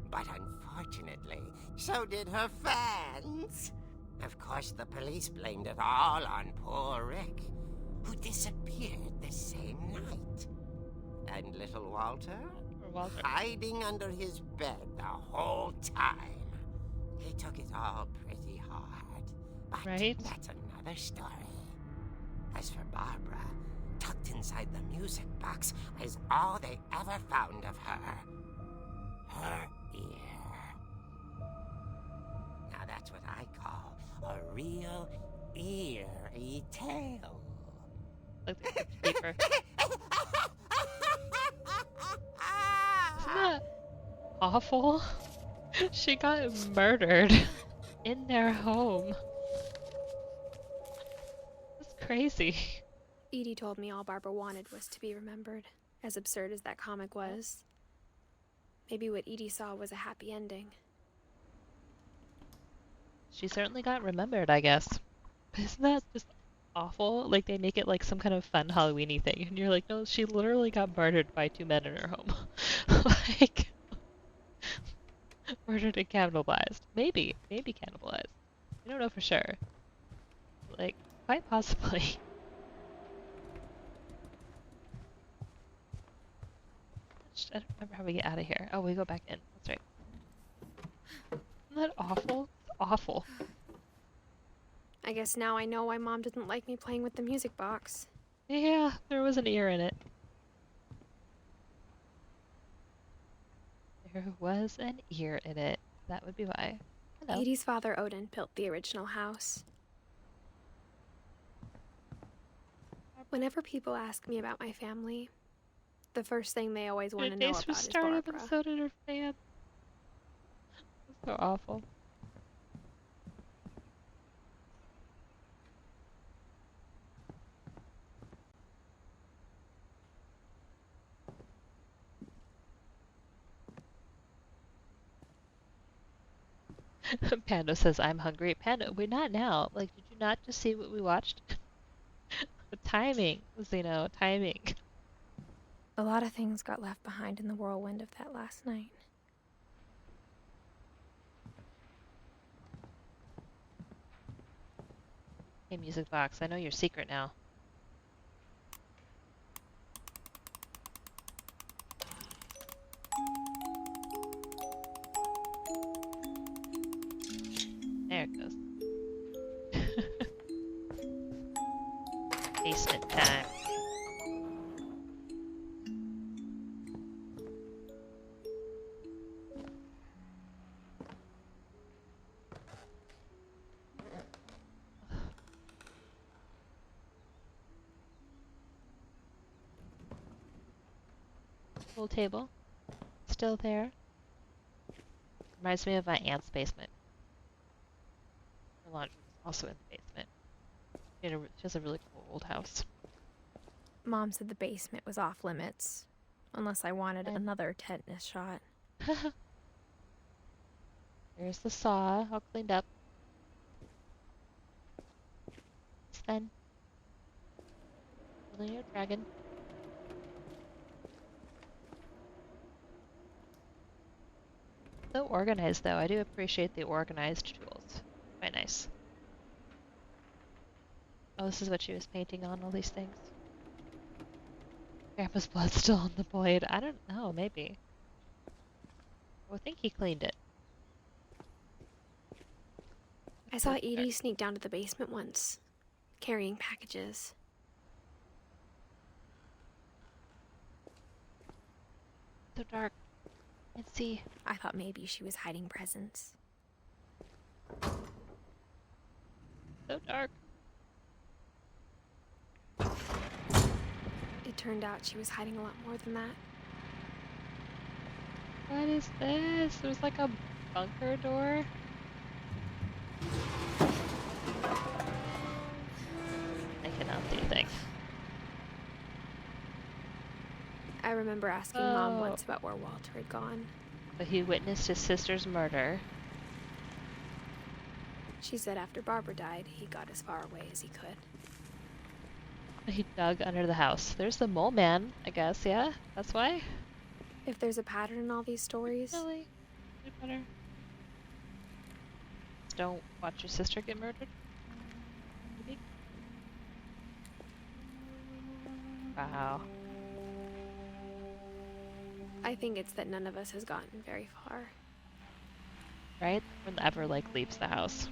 But unfortunately, so did her fans. Of course, the police blamed it all on poor Rick, who disappeared the same night. And little Walter? For Walter. Hiding under his bed the whole time. He took it all pretty hard. But Right. that's another story. As for Barbara, tucked inside the music box is all they ever found of her. Her ear. Now that's what I call a real eerie tale. Like the speaker. Isn't that awful? She got murdered in their home. That's crazy. Edie told me all Barbara wanted was to be remembered, as absurd as that comic was. Maybe what Edie saw was a happy ending. She certainly got remembered, I guess. Isn't that just awful? Like, they make it like some kind of fun Halloween-y thing, and you're like, no, she literally got murdered by 2 men in her home. Like, murdered and cannibalized. Maybe cannibalized. I don't know for sure. Like, quite possibly. I don't remember how we get out of here. Oh, we go back in. That's right. Isn't that awful? It's awful. I guess now I know why Mom didn't like me playing with the music box. Yeah, there was an ear in it. There was an ear in it. That would be why. Hello. Edie's father, Odin, built the original house. Whenever people ask me about my family, the first thing they always want to know Days about is restarted, Barbara. and so did her fan. That's so awful. Panda says, I'm hungry. Panda, we're not now. Like, did you not just see what we watched? The timing, Zeno, timing. A lot of things got left behind in the whirlwind of that last night. Hey, Music Box, I know your secret now. There it goes. Basement time. Pool table. Still there. Reminds me of my aunt's basement. Her laundry was also in the basement. She has a really cool old house. Mom said the basement was off limits, unless I wanted another tetanus shot. There's the saw, all cleaned up. Sven. Building your dragon. So organized, though. I do appreciate the organized tools. Quite nice. Oh, this is what she was painting on, all these things. Grandpa's blood's still on the blade. I don't know, maybe. I think he cleaned it. I saw Edie sneak down to the basement once, carrying packages. So dark. Can't see. I thought maybe she was hiding presents. So dark. It turned out she was hiding a lot more than that. What is this? There's like a bunker door. I cannot see a thing. I remember asking Mom once about where Walter had gone. But he witnessed his sister's murder. She said after Barbara died, he got as far away as he could. He dug under the house. There's the mole man, I guess, yeah? That's why? If there's a pattern in all these stories... Really? Better. Don't watch your sister get murdered? Maybe? Wow. I think it's that none of us has gotten very far. Right? Whenever, like, leaves the house.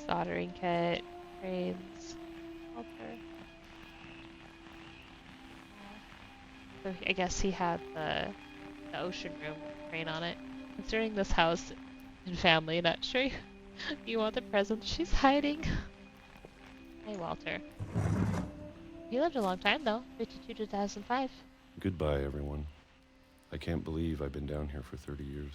Soldering kit, cranes, altar. So I guess he had the ocean room crane on it. Considering this house and family, not sure you want the present she's hiding. Hey, Walter. He lived a long time, though. 52 to 2005. Goodbye, everyone. I can't believe I've been down here for 30 years.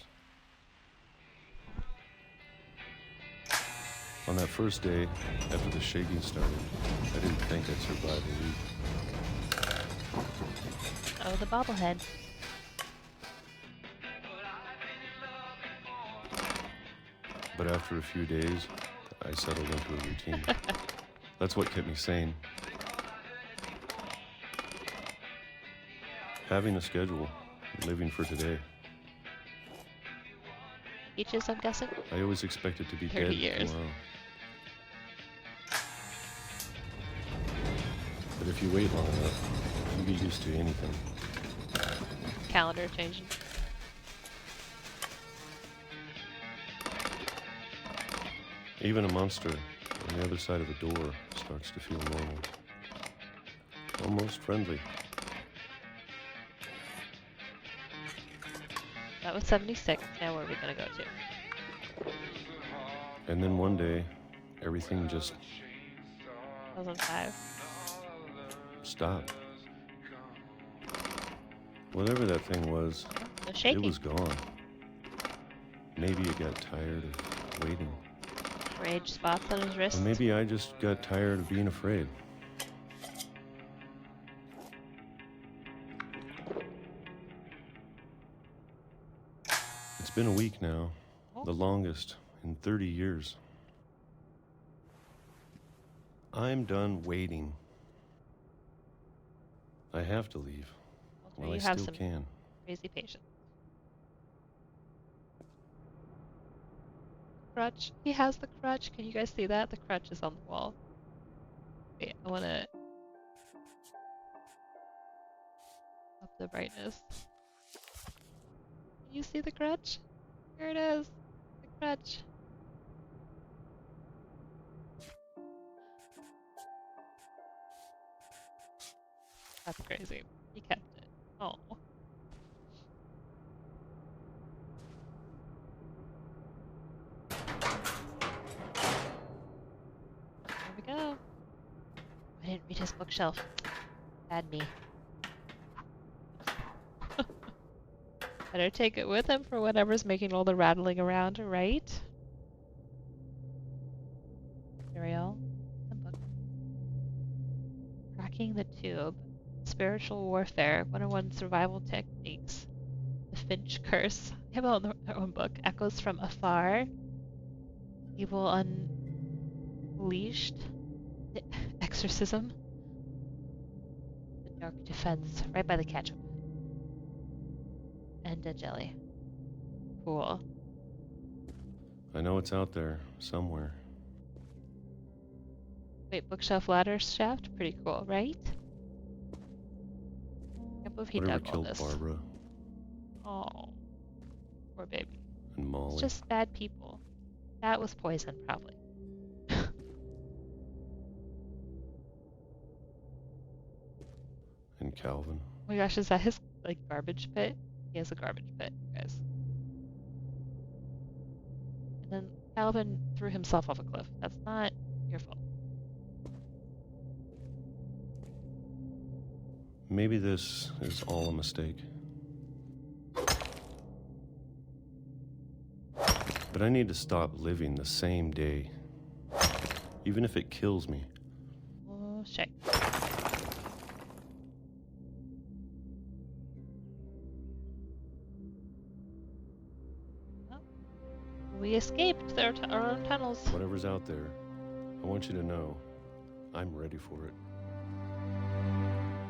On that first day, after the shaking started, I didn't think I'd survive a week. Oh, the bobblehead. But after a few days, I settled into a routine. That's what kept me sane. Having a schedule, living for today. Beaches, I'm guessing? I always expected to be 30 dead years. tomorrow. But if you wait long enough, you get used to anything. Calendar changing. Even a monster on the other side of a door starts to feel normal. Almost friendly. That was 76. Now where are we gonna go to? And then one day, everything just 2005. stopped. Whatever that thing was, No shaking. it was gone. Maybe it got tired of waiting. Rage spots on his wrist. Or maybe I just got tired of being afraid. It's been a week now, the longest in 30 years. I'm done waiting. I have to leave. Walter, Well, you I have still some can. crazy patience. Crutch. He has the crutch. Can you guys see that? The crutch is on the wall. Wait, I want to up the brightness. Can you see the crutch? Here it is. The crutch. That's crazy. He kept it. Oh. There we go. I didn't read his bookshelf. Bad me. Better take it with him for whatever's making all the rattling around, right? Cereal. The book. Cracking the tube. Spiritual warfare. 101 survival techniques. The Finch curse. They have their own book. Echoes from afar. Evil unleashed. The exorcism. The dark defense. Right by the ketchup. And a jelly. Cool. I know it's out there, somewhere. Wait, bookshelf ladder shaft? Pretty cool, right? Can't believe he Whatever dug all killed this. Barbara Oh, poor baby. and Molly. It's just bad people. That was poison, probably. And Calvin. Oh my gosh, is that his like garbage pit? He has a garbage pit, guys. And then Calvin threw himself off a cliff. That's not your fault. Maybe this is all a mistake. But I need to stop living the same day. Even if it kills me. Oh, shit. Well, we escaped our own tunnels. Whatever's out there, I want you to know I'm ready for it.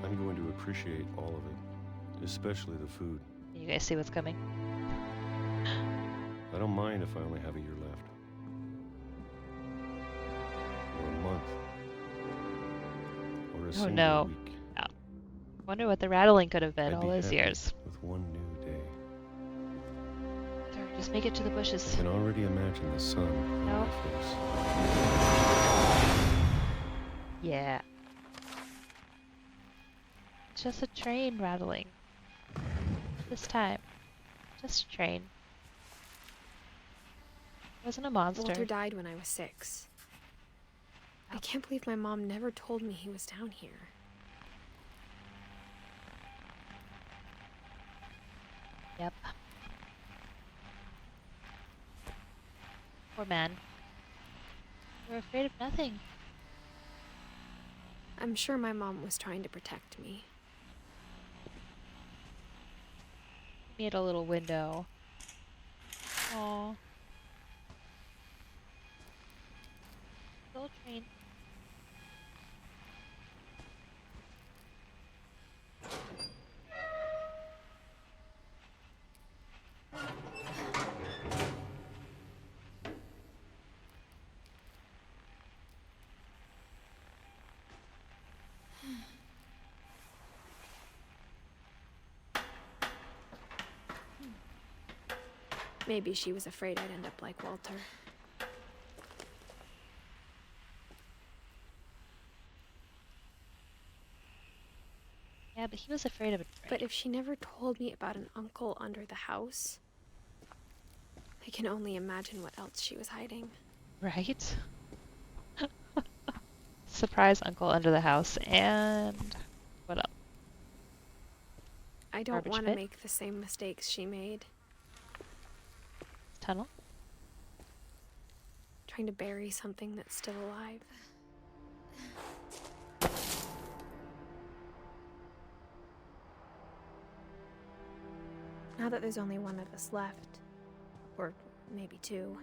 I'm going to appreciate all of it, especially the food. Can you guys see what's coming? I don't mind if I only have a year left. Or a month. Or a single no. week. No. Wonder what the rattling could have been I'd all be those happy years. with one new day. Sure, just make it to the bushes. I can already imagine the sun on Nope. my face. Yeah. It's just a train rattling. This time. Just a train. It wasn't a monster. Walter died when I was 6. I can't believe my mom never told me he was down here. Yep. Poor man. We're afraid of nothing. I'm sure my mom was trying to protect me. Made a little window. Aww. Little train. Maybe she was afraid I'd end up like Walter. Yeah, but he was afraid of a train. But if she never told me about an uncle under the house, I can only imagine what else she was hiding. Right? surprise uncle under the house, and what else? I don't Garbage want to pit. make the same mistakes she made. Tunnel. Trying to bury something that's still alive. Now that there's only one of us left, or maybe two,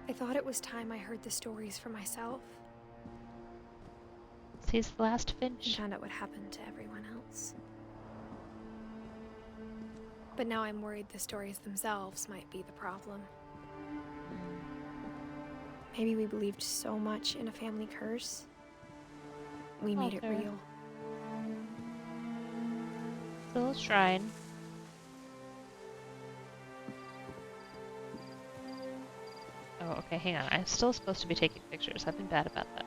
I thought it was time I heard the stories for myself He's the last and Finch. found out what happened to everyone else. But now I'm worried the stories themselves might be the problem. Maybe we believed so much in a family curse, we made it Walter. real. Still a shrine. Oh, okay, hang on. I'm still supposed to be taking pictures. I've been bad about that.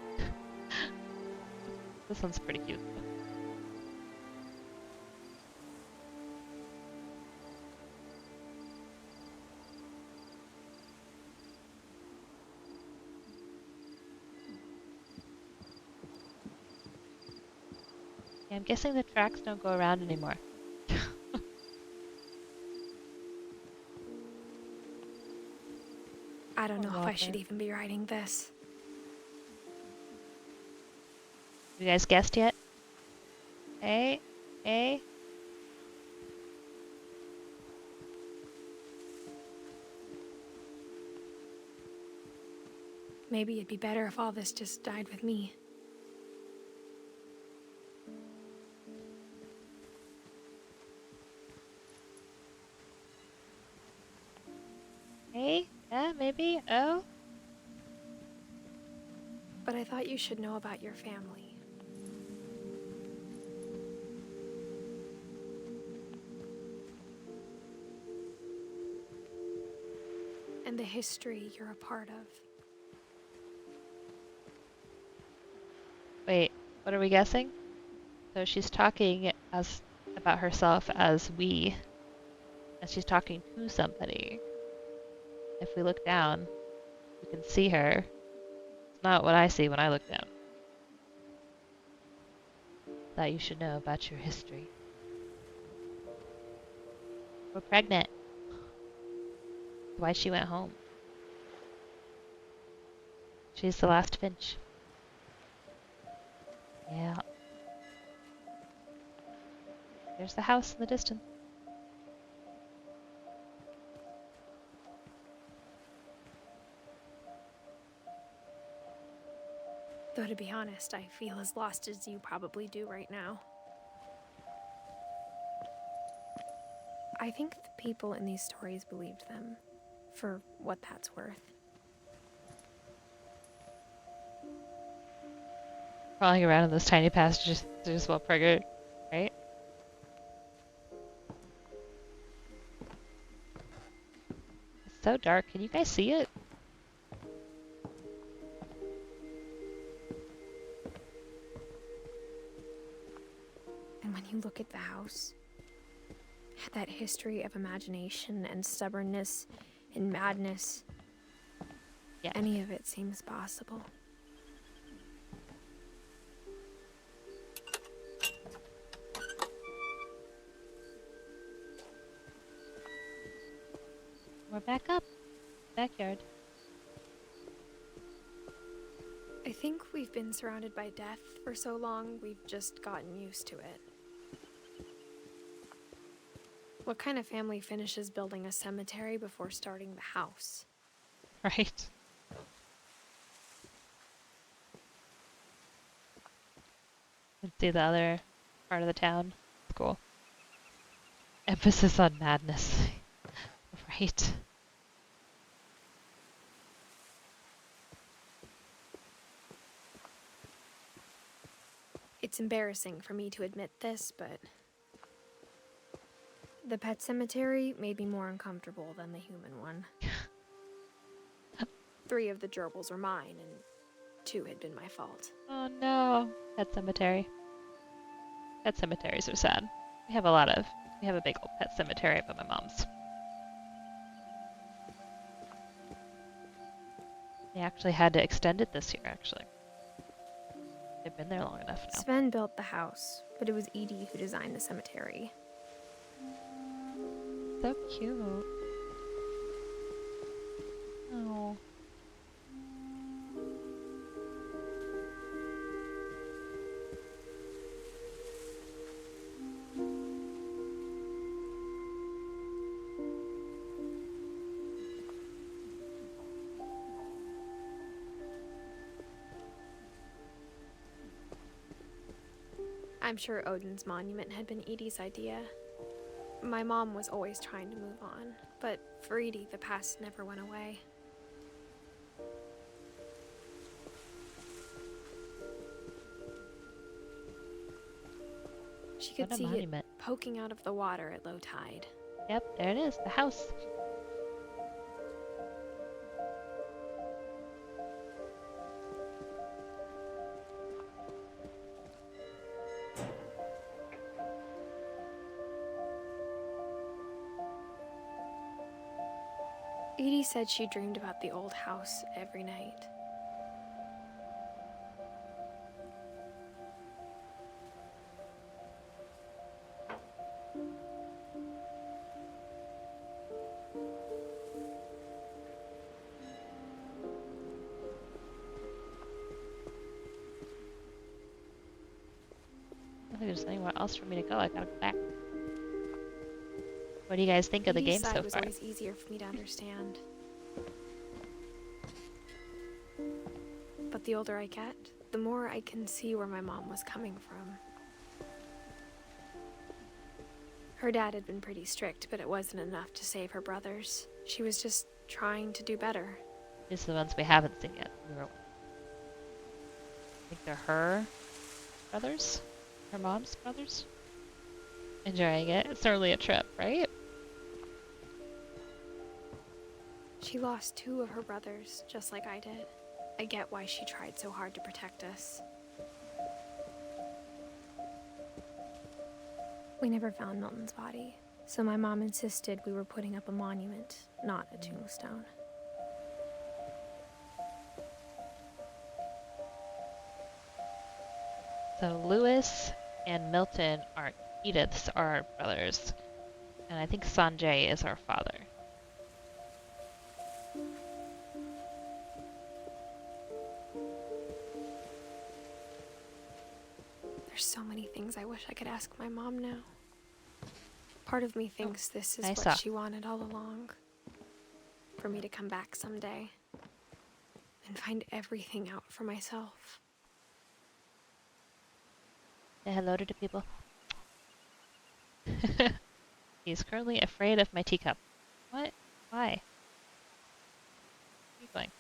This one's pretty cute. Yeah, I'm guessing the tracks don't go around anymore. I don't know if I Walter. should even be writing this. You guys guessed yet? A? A? Maybe it'd be better if all this just died with me. A? Yeah, maybe? O? But I thought you should know about your family. And the history you're a part of. Wait, what are we guessing? So she's talking as about herself as we, and she's talking to somebody. If we look down, we can see her. It's not what I see when I look down. Thought you should know about your history. We're pregnant. Why she went home. She's the last Finch. Yeah. There's the house in the distance. Though to be honest, I feel as lost as you probably do right now. I think the people in these stories believed them, for what that's worth. Crawling around in those tiny passages while pregnant, right? It's so dark. Can you guys see it? And when you look at the house, that history of imagination and stubbornness and madness, Yeah. any of it seems possible. We're back up. Backyard. I think we've been surrounded by death for so long, we've just gotten used to it. What kind of family finishes building a cemetery before starting the house? Right. Let's see the other part of the town. Cool. Emphasis on madness. Right. It's embarrassing for me to admit this, but the pet cemetery made me more uncomfortable than the human one. 3 of the gerbils were mine, and 2 had been my fault. Oh no. Pet cemetery. Pet cemeteries are sad. We have a big old pet cemetery up at my mom's. They actually had to extend it this year, actually. They've been there long enough now. Sven built the house, but it was Edie who designed the cemetery. So cute. Oh. I'm sure Odin's monument had been Edie's idea. My mom was always trying to move on, but for Edie, the past never went away. She could see it poking out of the water at low tide. Yep, there it is, the house. Edie said she dreamed about the old house every night. I don't think there's anywhere else for me to go. I gotta go back. What do you guys think of the game so Edie's side was far? always easier for me to understand. But the older I get, the more I can see where my mom was coming from. Her dad had been pretty strict, but it wasn't enough to save her brothers. She was just trying to do better. These are the ones we haven't seen yet. I think they're her brothers? Her mom's brothers? Enjoying it. It's certainly a trip, right? She lost 2 of her brothers, just like I did. I get why she tried so hard to protect us. We never found Milton's body, so my mom insisted we were putting up a monument, not a tombstone. So Lewis and Milton are Edith's are brothers. And I think Sanjay is our father. There's so many things I wish I could ask my mom now. Part of me thinks this is nice what sock. she wanted all along. For me to come back someday and find everything out for myself. Say hello to the people. He's currently afraid of my teacup. What? Why? Keep going.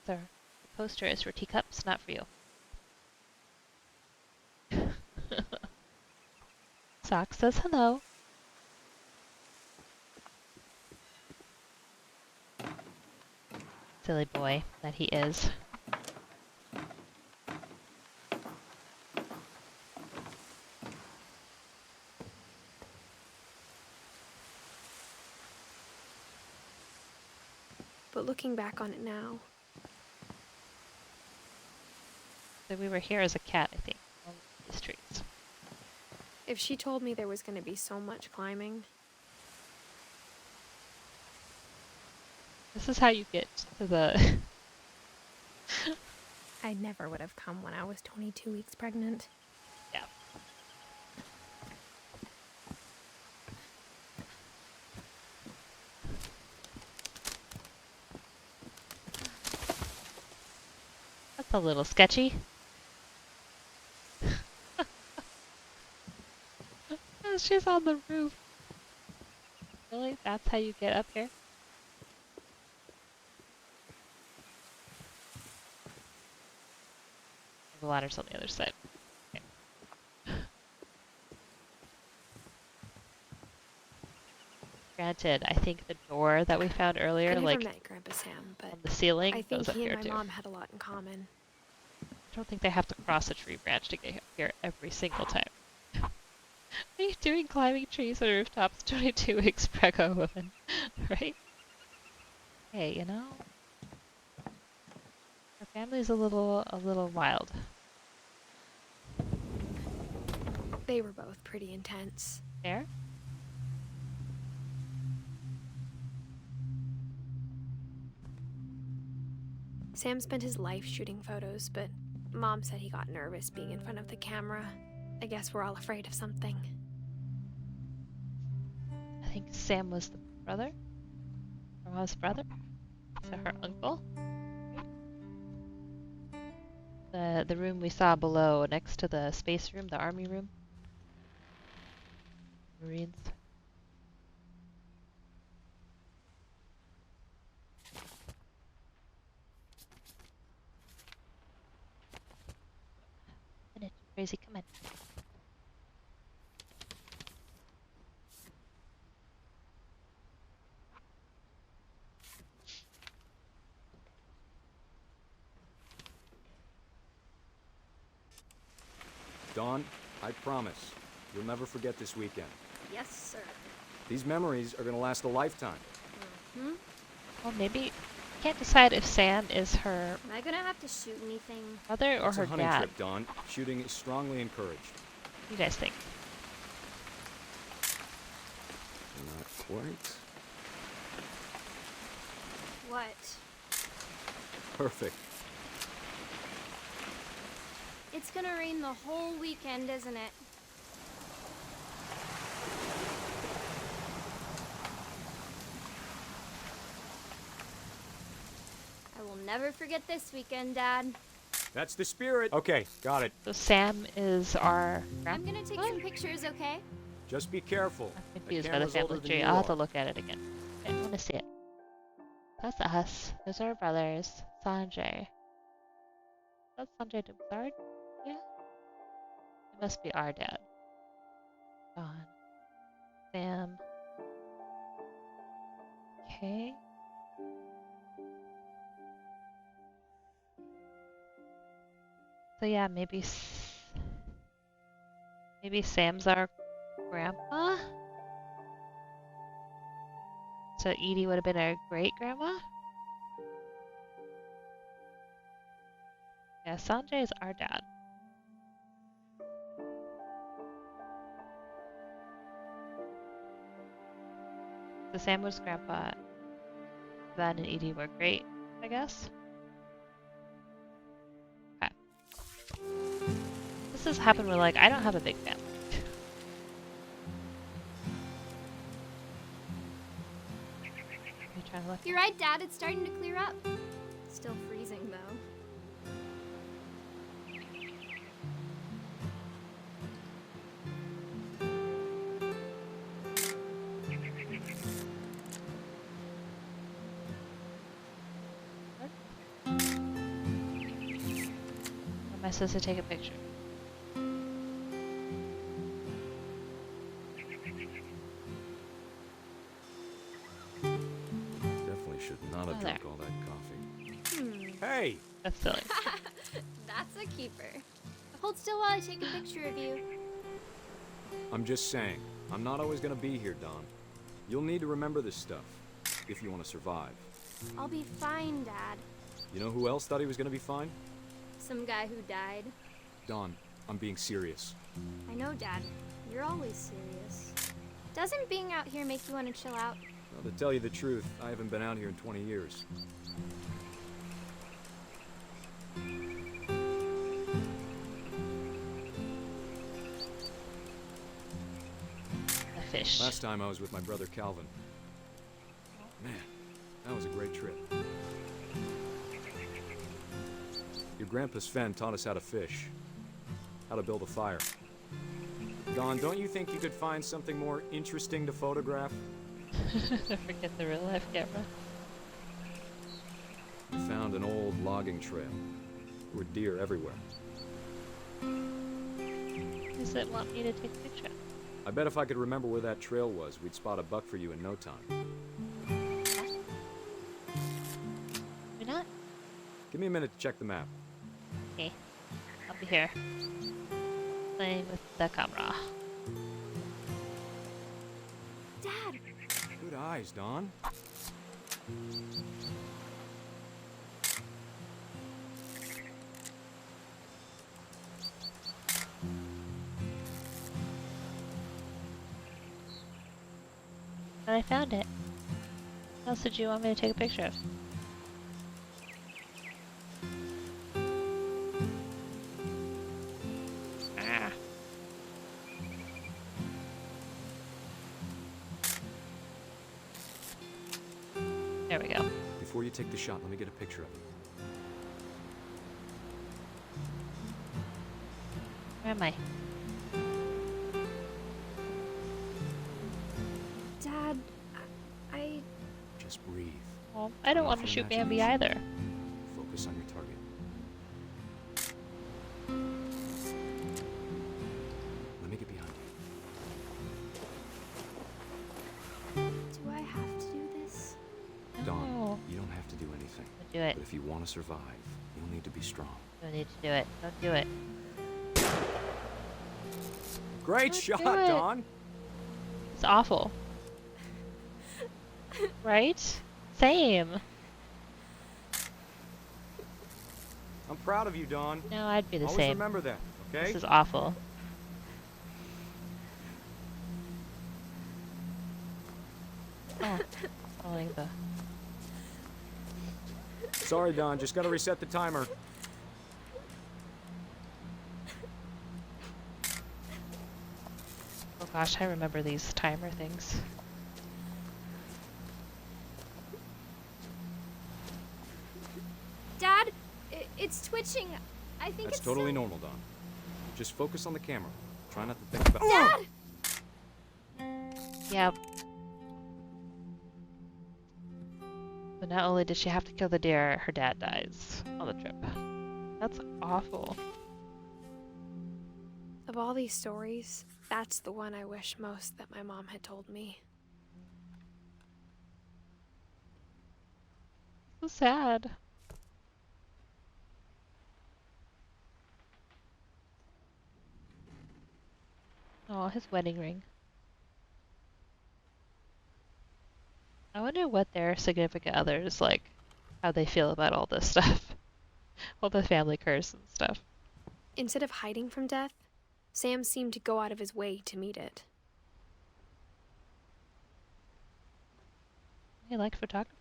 Sir, the poster is for teacups, not for you. Sock says hello. Silly boy that he is. But looking back on it now, So we were here as a cat, I think, on the streets. if she told me there was going to be so much climbing, This is how you get to the... I never would have come when I was 22 weeks pregnant. Yeah. That's a little sketchy. Oh, she's on the roof. Really? That's how you get up here? The ladder's on the other side. Okay. Granted, I think the door that we found earlier, I never like met Grandpa Sam, but on the ceiling, I think goes up he here and my too. mom had a lot in common. I don't think they have to cross a tree branch to get here every single time. What are you doing climbing trees on rooftops, 22 weeks preggo woman, right? Hey, you know, her family's a little wild. They were both pretty intense. There? Sam spent his life shooting photos, but Mom said he got nervous being in front of the camera. I guess we're all afraid of something. I think Sam was the brother? Her mom's brother? So her uncle? The room we saw below, next to the space room, the army room. Marines. Minute, crazy, come in. Dawn, I promise, you'll never forget this weekend. Yes, sir. These memories are gonna last a lifetime. Hmm? Well, maybe can't decide if Sam is her Am I gonna have to shoot anything? mother or It's her a hunting dad. trip, Dawn. Shooting is strongly encouraged. What do you guys think? Not quite. What? Perfect. It's gonna rain the whole weekend, isn't it? I will never forget this weekend, Dad. That's the spirit. Okay, got it. So Sam is our I'm grandpa? gonna take some pictures, okay? Just be careful. I'm confused That by the camera's older family than tree. you I'll have to are. look at it again. I want to see it. That's us. Those are our brothers. Sanjay. That's Sanjay Dubsard? Yeah? It must be our dad. John. Sam. Okay. So yeah, maybe Sam's our grandpa? So Edie would have been our great-grandma? Yeah, Sanjay is our dad. So Sam was grandpa. Then and Edie were great, I guess. Okay. This has happened with, like, I don't have a big family. You trying to look? You're right, Dad. It's starting to clear up. Still freezing, though. Am I supposed to take a picture? Definitely should not have Oh, drunk there. all that coffee. Hmm. Hey! That's silly. That's a keeper. Hold still while I take a picture of you. I'm just saying, I'm not always gonna be here, Dawn. You'll need to remember this stuff, if you want to survive. I'll be fine, Dad. You know who else thought he was gonna be fine? Some guy who died. Dawn, I'm being serious. I know, Dad. You're always serious. Doesn't being out here make you want to chill out? Well, to tell you the truth, I haven't been out here in 20 years. A fish. Last time I was with my brother Calvin. Man, that was a great trip. Your grandpa Sven taught us how to fish, how to build a fire. Dawn, don't you think you could find something more interesting to photograph? Forget the real life camera. We found an old logging trail. There were deer everywhere. Does it want me to take a picture? I bet if I could remember where that trail was, we'd spot a buck for you in no time. Why not? Give me a minute to check the map. Okay. I'll be here. Playing with the camera. Dad! Good eyes, Dawn. And I found it. What else did you want me to take a picture of? Ah. There we go. Before you take the shot, let me get a picture of it. Where am I? Dad, I... Just breathe. Well, I don't want to shoot Bambi either. Focus on your target. Let me get behind you. Do I have to do this? Dawn, you don't have to do anything. Do it. But if you want to survive, you'll need to be strong. Don't need to do it. Don't do it. Great Don't shot, do it. Dawn! It's awful. Right? Same. I'm proud of you, Dawn. No, I'd be the Always same. remember that, okay? This is awful. Oh, following the... Sorry, Dawn. Just gotta reset the timer. Oh gosh, I remember these timer things. Dad, it's twitching. I think That's it's totally normal, Dawn. Just focus on the camera. Try not to think about... Dad! Yep. But not only did she have to kill the deer, her dad dies on the trip. That's awful. Of all these stories, that's the one I wish most that my mom had told me. So sad. Oh, his wedding ring. I wonder what their significant others, like, how they feel about all this stuff. All the family curse and stuff. Instead of hiding from death, Sam seemed to go out of his way to meet it. He liked photography.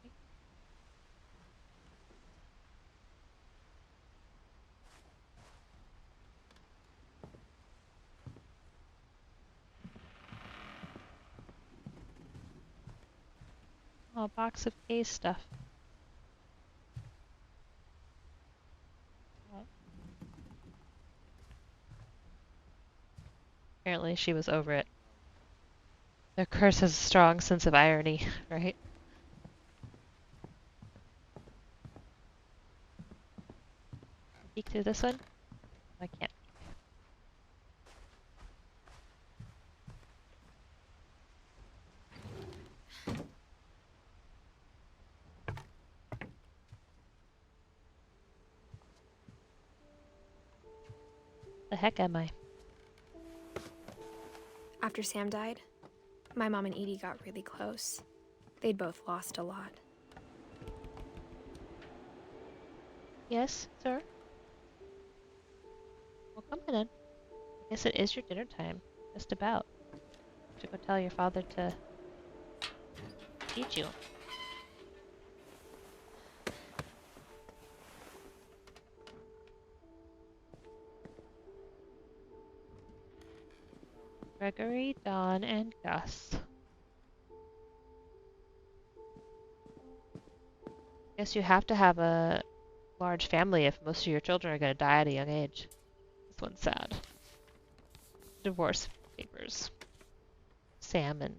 Oh, a box of case stuff. Oh. Apparently she was over it. Their curse has a strong sense of irony, right? Peek through this one? I can't. The heck am I? After Sam died, my mom and Edie got really close. They'd both lost a lot. Yes, sir? Well, come on in. I guess it is your dinner time. Just about. To go tell your father to feed you. Gregory, Dawn, and Gus. Guess you have to have a large family if most of your children are going to die at a young age. This one's sad. Divorce papers. Sam and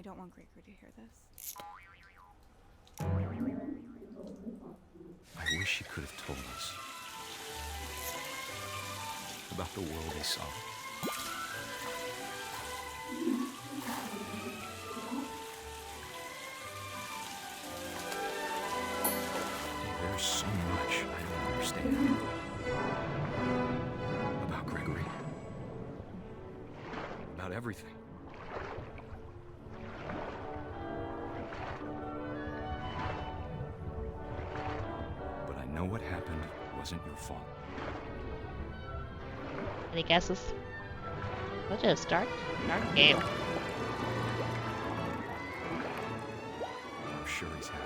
I don't want Gregory to hear this. I wish he could have told us about the world he saw. There's so much I don't understand about Gregory. About everything. But I know what happened wasn't your fault. Any guesses? Such a dark game. I'm sure he's happy.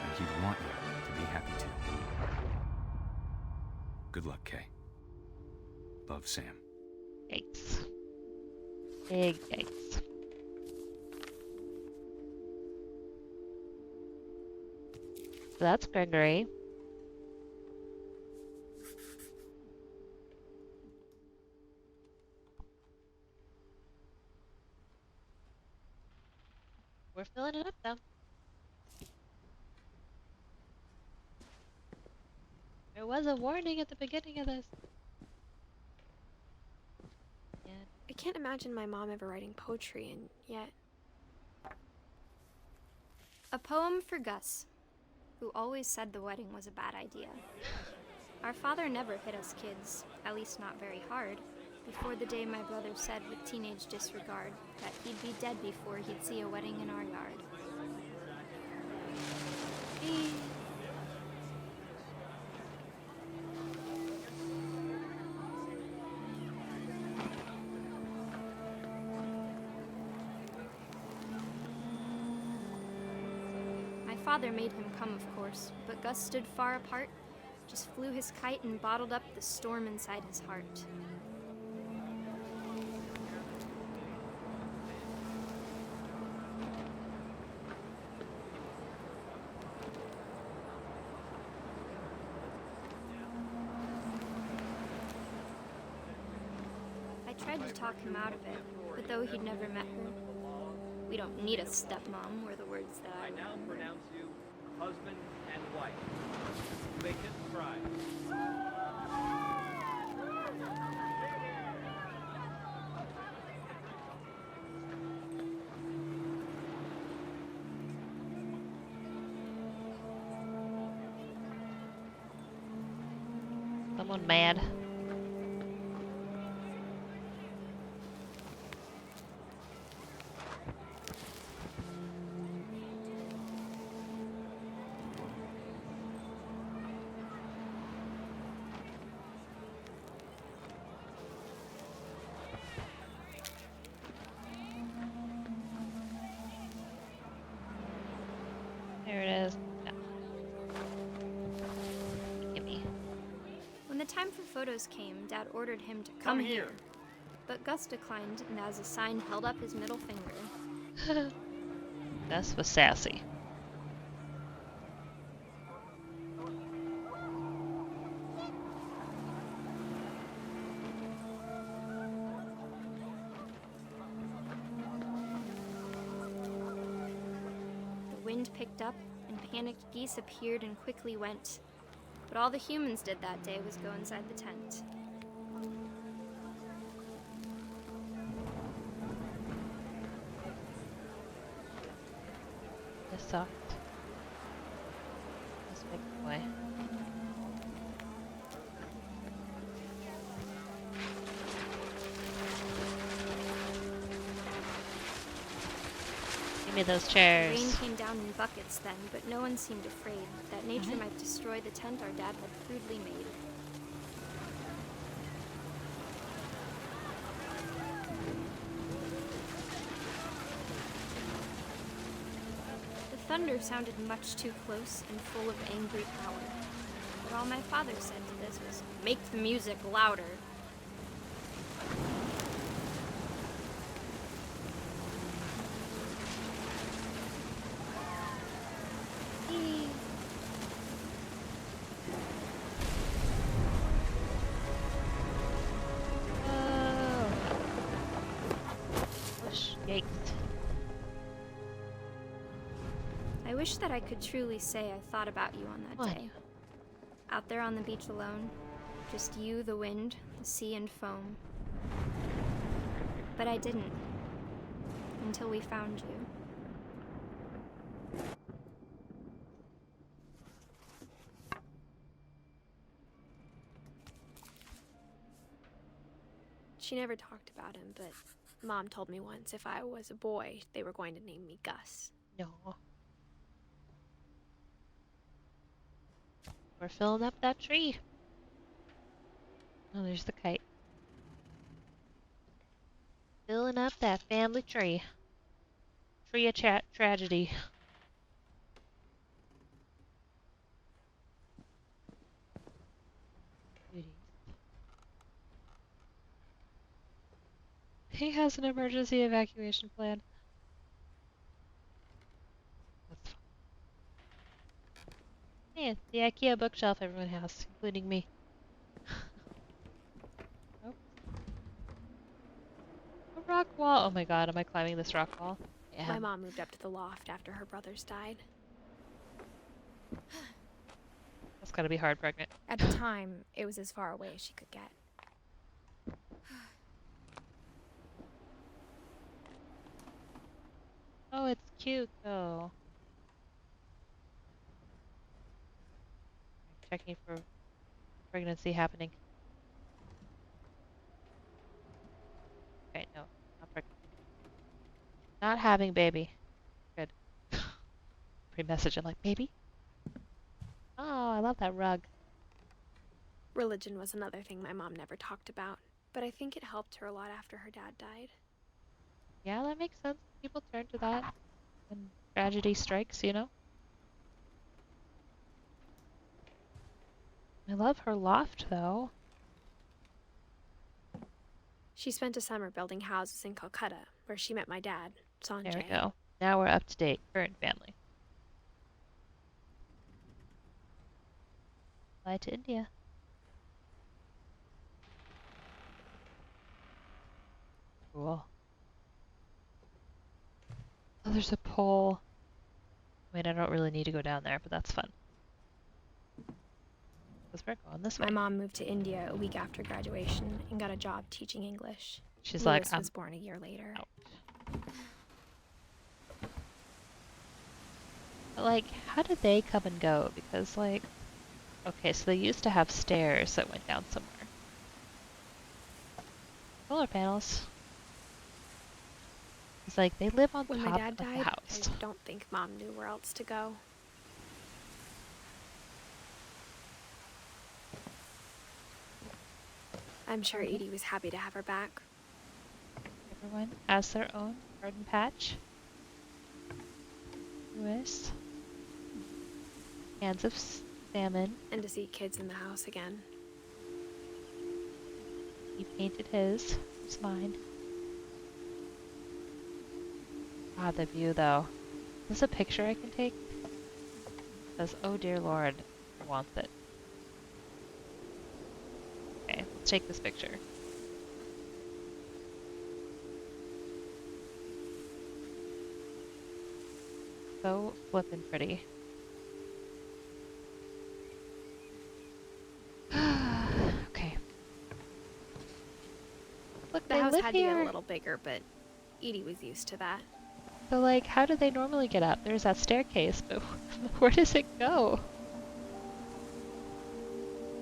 And he'd want you to be happy too. Good luck, Kay. Love, Sam. Yikes. Big yikes. So that's Gregory. We're filling it up though. There was a warning at the beginning of this. Yeah. I can't imagine my mom ever writing poetry, and yet... A poem for Gus, who always said the wedding was a bad idea. Our father never hit us kids, at least not very hard, before the day my brother said with teenage disregard that he'd be dead before he'd see a wedding in our yard. My father made him come, of course, but Gus stood far apart, just flew his kite and bottled up the storm inside his heart. I tried to talk him out of it, but though he'd never met her, "We don't need a stepmom," were the words that I now remember. pronounce you husband and wife. You may kiss the bride. Someone mad. There it is. Yeah. Gimme. When the time for photos came, Dad ordered him to come here. But Gus declined, and as a sign held up his middle finger. Gus was sassy. The wind picked up, and panicked geese appeared and quickly went. But all the humans did that day was go inside the tent. This sucked. This big boy. Give me those chairs. Rain came down in buckets then, but no one seemed afraid that nature might destroy the tent our dad had crudely made. The thunder sounded much too close and full of angry power. But all my father said to this was, "Make the music louder." wish that I could truly say I thought about you on that day. Out there on the beach alone, just you, the wind, the sea, and foam. But I didn't. Until we found you. She never talked about him, but Mom told me once if I was a boy, they were going to name me Gus. No. We're filling up that tree. Oh, there's the kite. Filling up that family tree. Tree of tragedy. He has an emergency evacuation plan. That's fun. Hey, it's the IKEA bookshelf everyone has, including me. Oh. A rock wall. Oh my god, am I climbing this rock wall? Yeah. My mom moved up to the loft after her brothers died. That's gotta be hard pregnant. At the time, it was as far away as she could get. Oh, it's cute though. Checking for pregnancy happening. Okay, no, not pregnant. Not having baby. Good. Pre-message, I'm like, baby? Oh, I love that rug. Religion was another thing my mom never talked about, but I think it helped her a lot after her dad died. Yeah, that makes sense. People turn to that when tragedy strikes, you know? I love her loft, though. She spent a summer building houses in Calcutta, where she met my dad, Sanjay. There we go. Now we're up to date. Current family. Fly to India. Cool. Oh, there's a pole. I mean, I don't really need to go down there, but that's fun. Because we're going this way. My mom moved to India a week after graduation and got a job teaching English. She's Lewis like, was born a year later. Out. But, like, how did they come and go? Because, like, okay, so they used to have stairs that went down somewhere. Solar panels. It's like they live on When top my dad of the died, house. I don't think Mom knew where else to go. I'm sure Edie was happy to have her back. Everyone has their own garden patch. Lewis. Cans of salmon. And to see kids in the house again. He painted his. It's mine. God, the view though. Is this a picture I can take? It says, oh dear lord, wants it. Okay, let's take this picture. So flippin' pretty. Okay. Look, The they house live had to here. get a little bigger, but Edie was used to that. So, like, how do they normally get up? There's that staircase, but where does it go?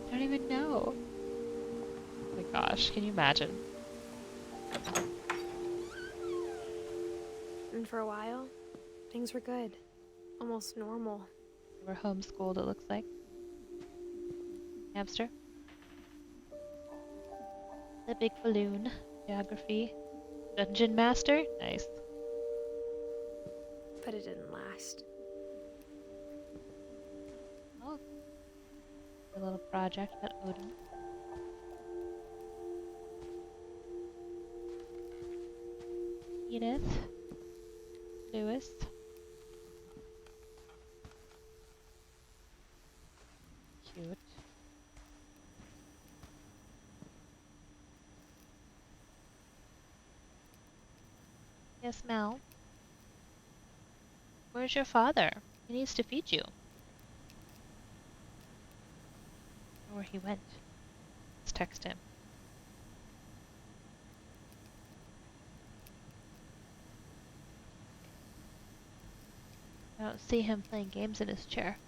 I don't even know. Oh my gosh, can you imagine? And for a while, things were good. Almost normal. We're homeschooled, it looks like. Hamster. The big balloon. Geography. Dungeon master. Nice. But it didn't last. Oh. A little project about Odin. Edith. Lewis. Cute. Yes, Mel. Where's your father? He needs to feed you. Or where he went. Let's text him. I don't see him playing games in his chair.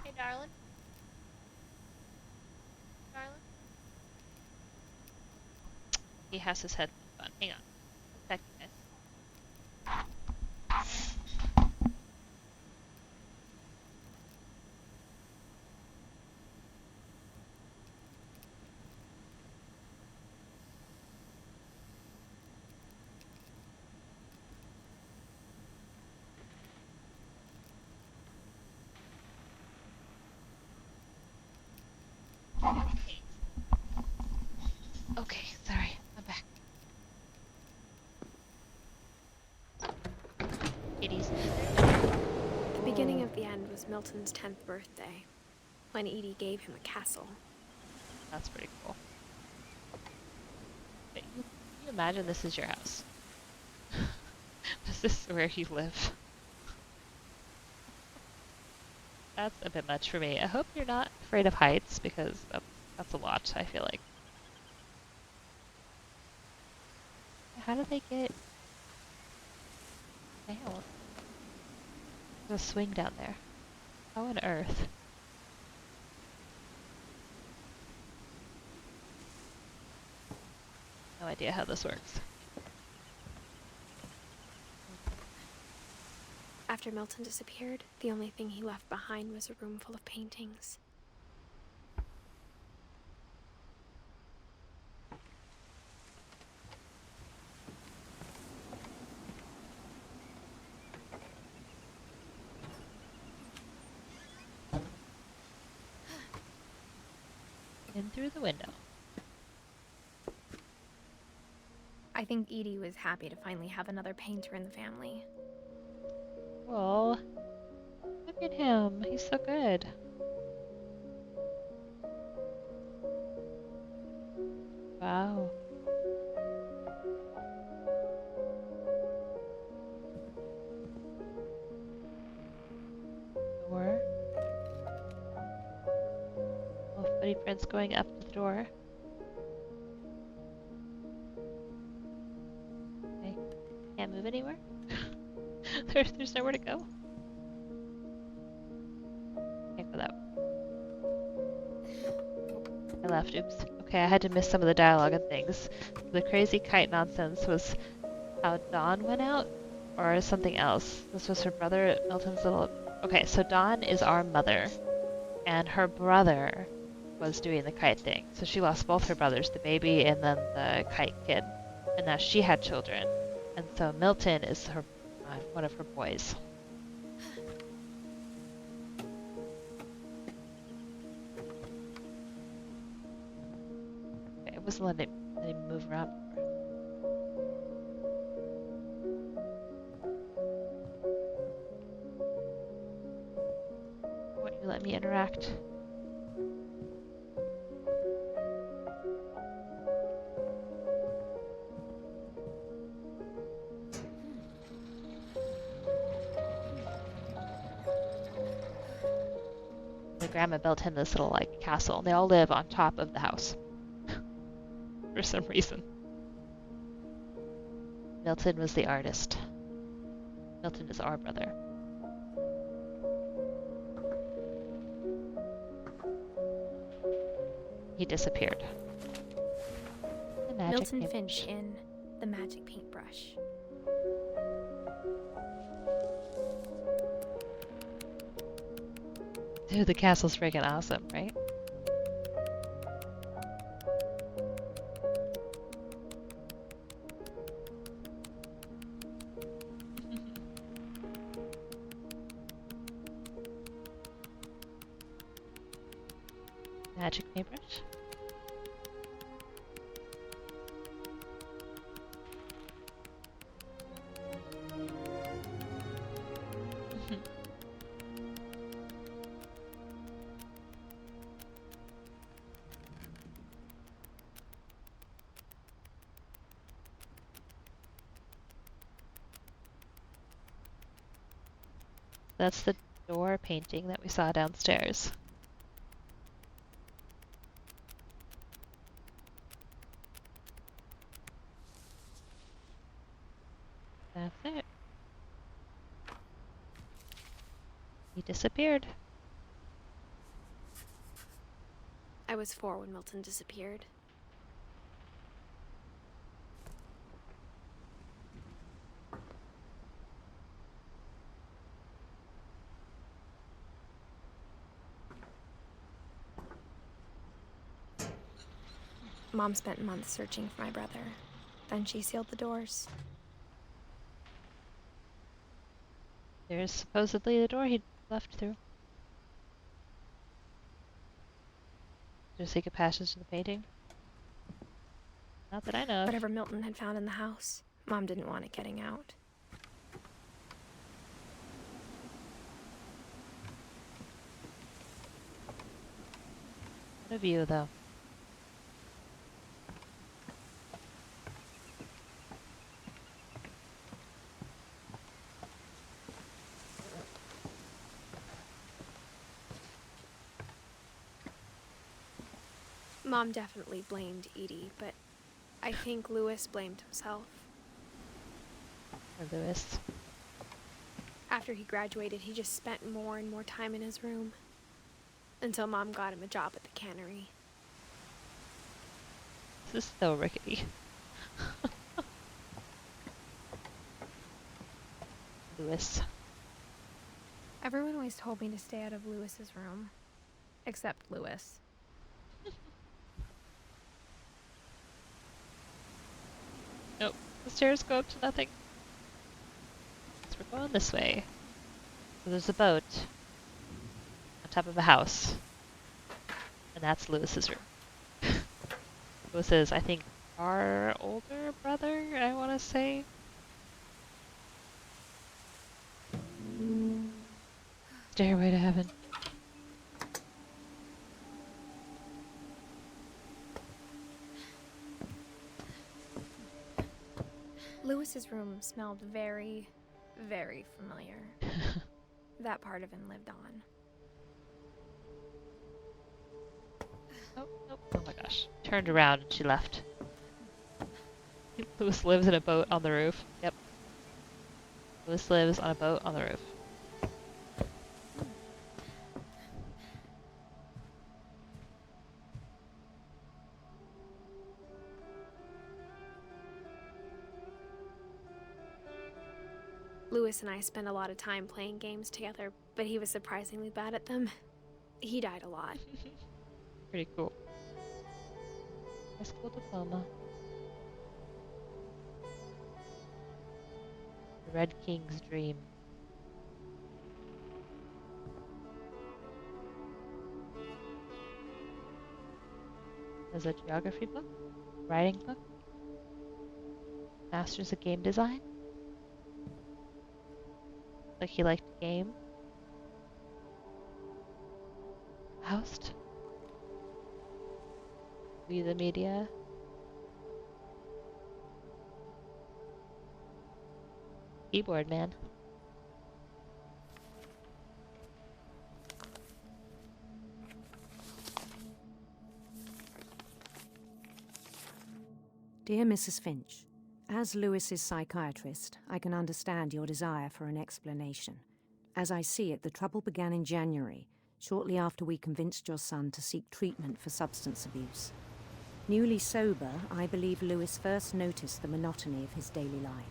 Hey, darling. Darling? He has his headphones on. Hang on. One second, guys. Okay, sorry. I'm back. Kitties. The beginning of the end was Milton's 10th birthday, when Edie gave him a castle. That's pretty cool. Wait, can you imagine this is your house? Is this where you live? That's a bit much for me. I hope you're not afraid of heights, because that's a lot, I feel like. How do they get down? There's a swing down there. How on earth? No idea how this works. After Milton disappeared, the only thing he left behind was a room full of paintings. In through the window. I think Edie was happy to finally have another painter in the family. Oh, look at him. He's so good. Wow. Door. Little footprints going up to the door. Okay. Can't move anywhere? There's nowhere to go. Can't go that way. I left. Oops. Okay, I had to miss some of the dialogue and things. The crazy kite nonsense was how Dawn went out, or something else. This was her brother, Milton's little... Okay, so Dawn is our mother, and her brother was doing the kite thing. So she lost both her brothers, the baby and then the kite kid. And now she had children. And so Milton is her one of her boys. Okay, it wasn't letting me move around. Won't you let me interact? Grandma built him this little like castle, and they all live on top of the house for some reason. Milton was the artist. Milton is our brother. He disappeared. The magic Milton Finch in The Magic Paintbrush. Dude, the castle's freaking awesome, right? Magic paintbrush. That's the door painting that we saw downstairs. That's it. He disappeared. I was 4 when Milton disappeared. Mom spent months searching for my brother. Then she sealed the doors. There's supposedly the door he left through. There's a secret passage in the painting. Not that I know of. Whatever Milton had found in the house, Mom didn't want it getting out. What a view, though. Mom definitely blamed Edie, but I think Louis blamed himself. Or Louis. After he graduated, he just spent more and more time in his room. Until Mom got him a job at the cannery. This is so rickety. Louis. Everyone always told me to stay out of Louis's room. Except Louis. Nope. The stairs go up to nothing. So we're going this way. So there's a boat on top of a house. And that's Lewis's room. Lewis is, I think, our older brother, I want to say. Stairway to heaven. Louis's room smelled very, very familiar. That part of him lived on. Oh my gosh. Turned around and she left. Louis lives in a boat on the roof. Yep. Louis lives on a boat on the roof. Louis and I spent a lot of time playing games together, but he was surprisingly bad at them. He died a lot. Pretty cool. High school diploma. The Red King's dream. There's a geography book, writing book, Masters of Game Design. Like he liked the game. Housed. We the media. Keyboard man. Dear Mrs. Finch, as Lewis's psychiatrist, I can understand your desire for an explanation. As I see it, the trouble began in January, shortly after we convinced your son to seek treatment for substance abuse. Newly sober, I believe Lewis first noticed the monotony of his daily life.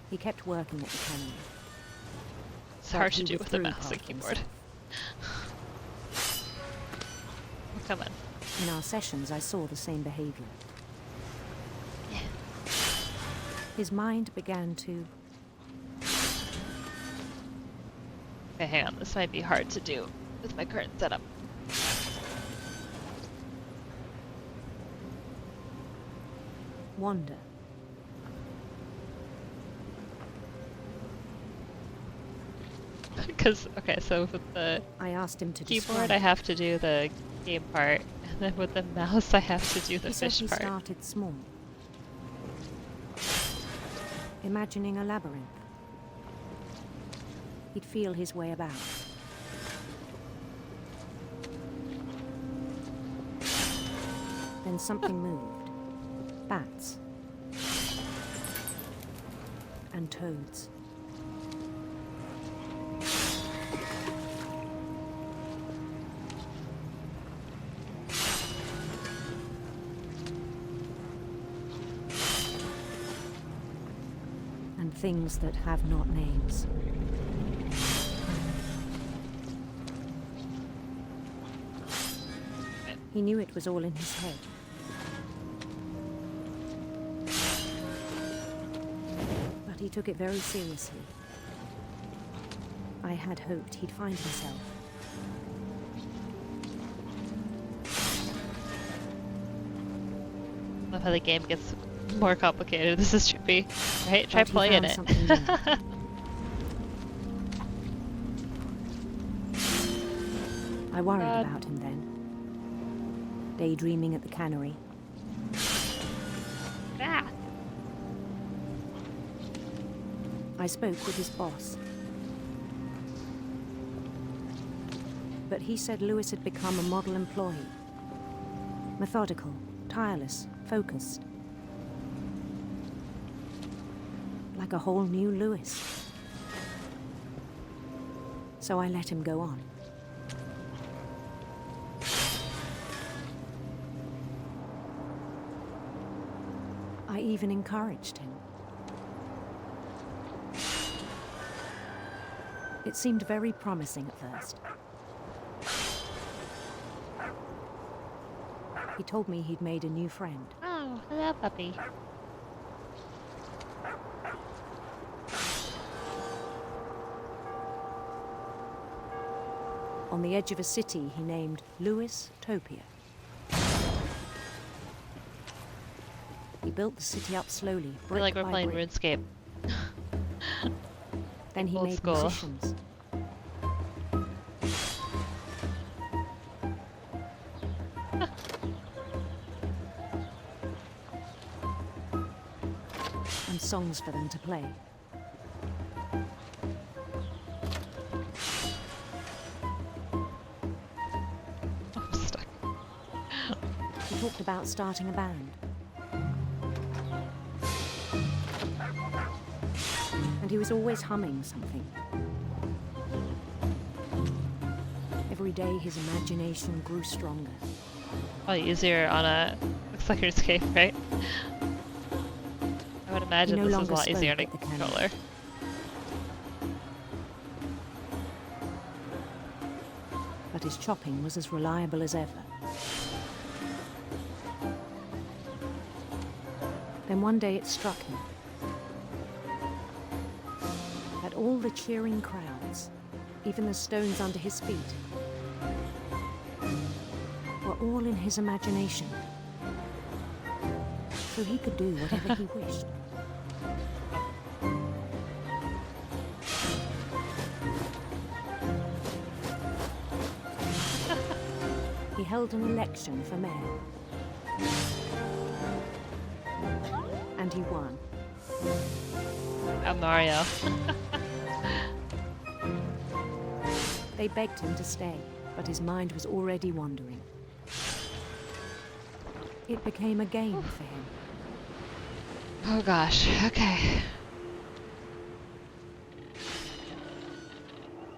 He kept working at the cannery. It's hard to do with a mouse and keyboard. Oh, come on. In our sessions, I saw the same behavior. His mind began to... Okay, hang on. This might be hard to do with my current setup. wander. Because, okay, so with the I asked him to keyboard, I have to do the game part, and then with the mouse, I have to do the he fish said he part. started small. imagining a labyrinth. He'd feel his way about. Then something moved. Bats. And toads. And things that have not names. He knew it was all in his head. But he took it very seriously. I had hoped he'd find himself. Love how the game gets more complicated. This is trippy. Right? Try playing it. I worried about him then. Daydreaming at the cannery. Ah. I spoke with his boss. But he said Lewis had become a model employee. Methodical, tireless, focused. Like a whole new Lewis. So I let him go on. I even encouraged him. It seemed very promising at first. He told me he'd made a new friend. Oh, hello, puppy. On the edge of a city he named Lewis Topia. He built the city up slowly, I feel like we're playing brick. RuneScape. Then he Old made school. musicians. And songs for them to play. I'm stuck. He talked about starting a band. And he was always humming something. Every day his imagination grew stronger. Probably easier on a looks like RuneScape, right? I would imagine no this is a longer lot easier on a spoke at the controller. But his chopping was as reliable as ever. Then one day it struck him that all the cheering crowds, even the stones under his feet, were all in his imagination. So he could do whatever he wished. He held an election for mayor. And he won. Oh, Mario. They begged him to stay, but his mind was already wandering. It became a game for him. Oh gosh, okay.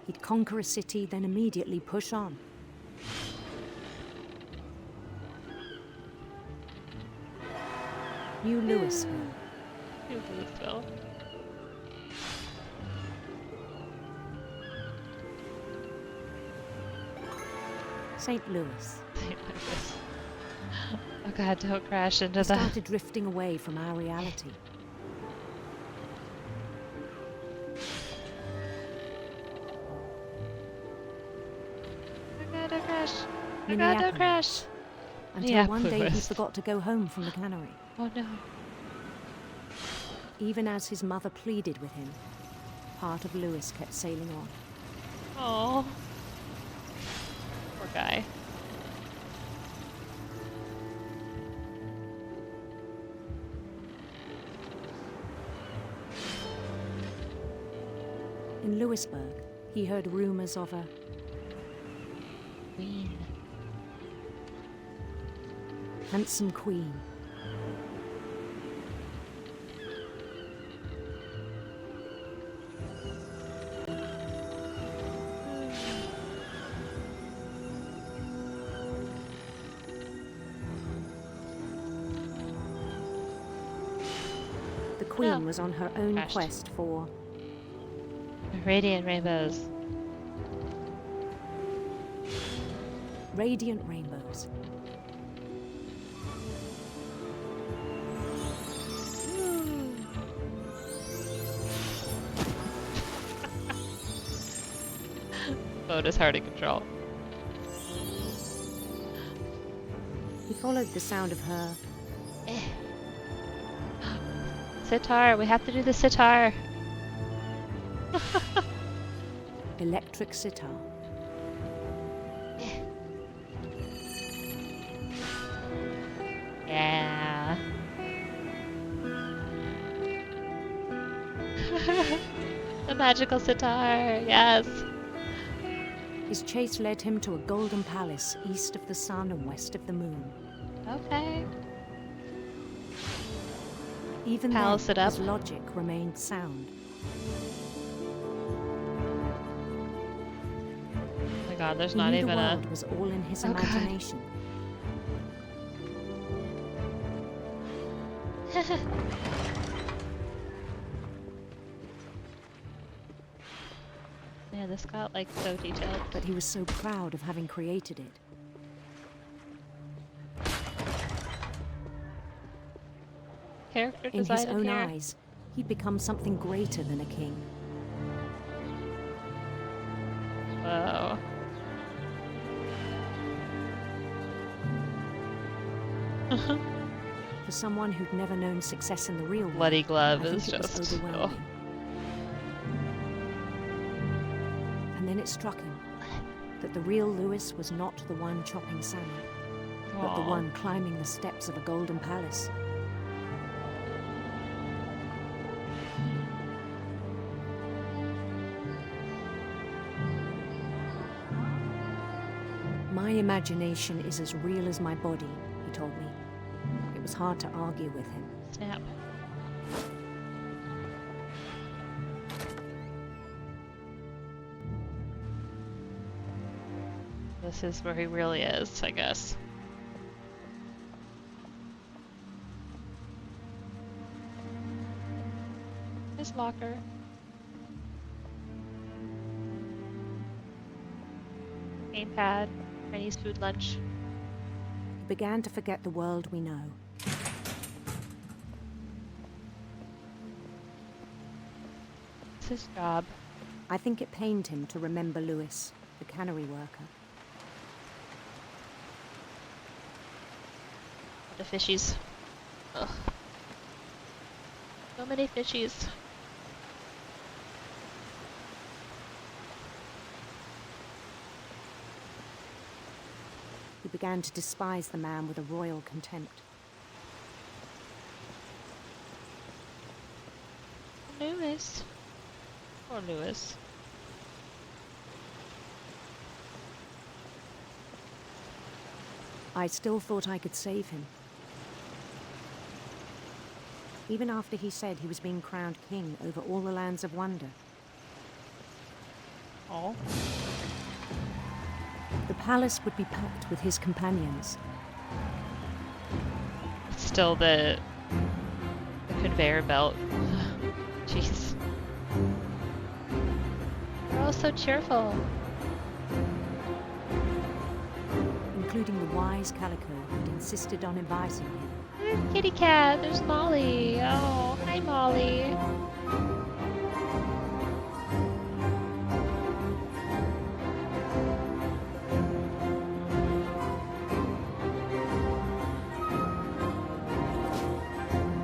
He'd conquer a city, then immediately push on. New Louisville. New Louisville. St. Louis. St. Louis. Oh god, don't crash into We that. started drifting away from our reality. Oh god, don't crash. Oh god, don't crash. Until one day he Minneapolis. forgot to go home from the cannery. Oh no. Even as his mother pleaded with him, part of Lewis kept sailing on. Oh. Poor guy. In Louisburg, he heard rumors of a Queen. handsome queen. The queen was on her own quest for radiant rainbows. radiant rainbows. Boat is hard to control. He followed the sound of her Sitar, we have to do the sitar. electric sitar. Yeah. The magical sitar, yes. His chase led him to a golden palace east of the sun and west of the moon. Okay. Even Palace then, it up. his logic remained sound. Oh my god, there's He not knew even the a... world was all in his Oh, God. imagination. Yeah, this got like so detailed. But he was so proud of having created it. Character In his design own here. eyes, he'd become something greater than a king. Whoa. For someone who'd never known success in the real world, Bloody glove I think is it was just... overwhelming. And then it struck him that the real Lewis was not the one chopping salmon, but the Aw. one climbing the steps of a golden palace. My imagination is as real as my body, he told me. It was hard to argue with him. Snap. This is where he really is, I guess. His locker. Gamepad. Chinese food lunch. He began to forget the world we know. It's his job. I think it pained him to remember Lewis, the cannery worker. The fishies. Ugh. So many fishies. He began to despise the man with a royal contempt. Lewis. Poor Lewis. I still thought I could save him. Even after he said he was being crowned king over all the lands of wonder. Oh. The palace would be packed with his companions. Still the conveyor belt. Jeez. They're all so cheerful. Including the wise Calico who'd insisted on inviting him. There's Kitty Cat, there's Molly. Oh, hi Molly.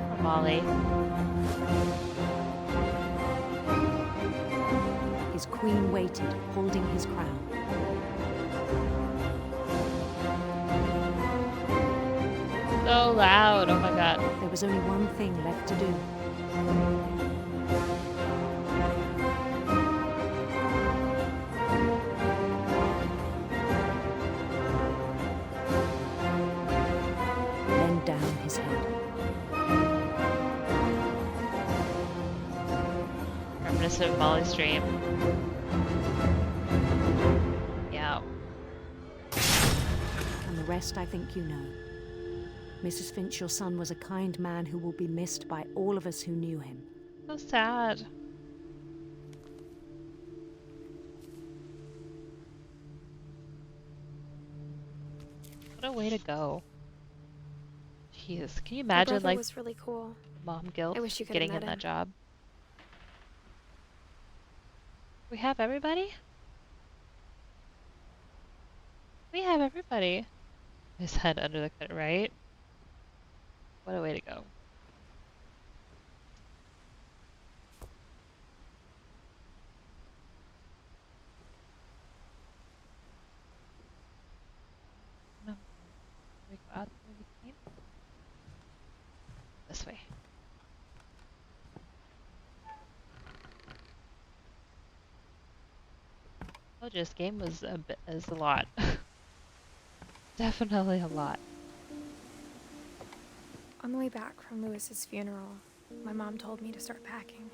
Poor Molly. His queen waited, holding his crown. So loud, oh my god. There was only one thing left to do. innocent Molly's dream. Yeah. And the rest I think you know. Mrs. Finch, your son was a kind man who will be missed by all of us who knew him. So sad. What a way to go. Jeez, can you My imagine brother like was really cool. mom guilt I wish you could getting have in met that him. job? We have everybody? We have everybody. His head under the cut, right? What a way to go. No. We go out the way we came? This way. Oh, this game was is a lot. Definitely a lot. On the way back from Lewis's funeral, my mom told me to start packing.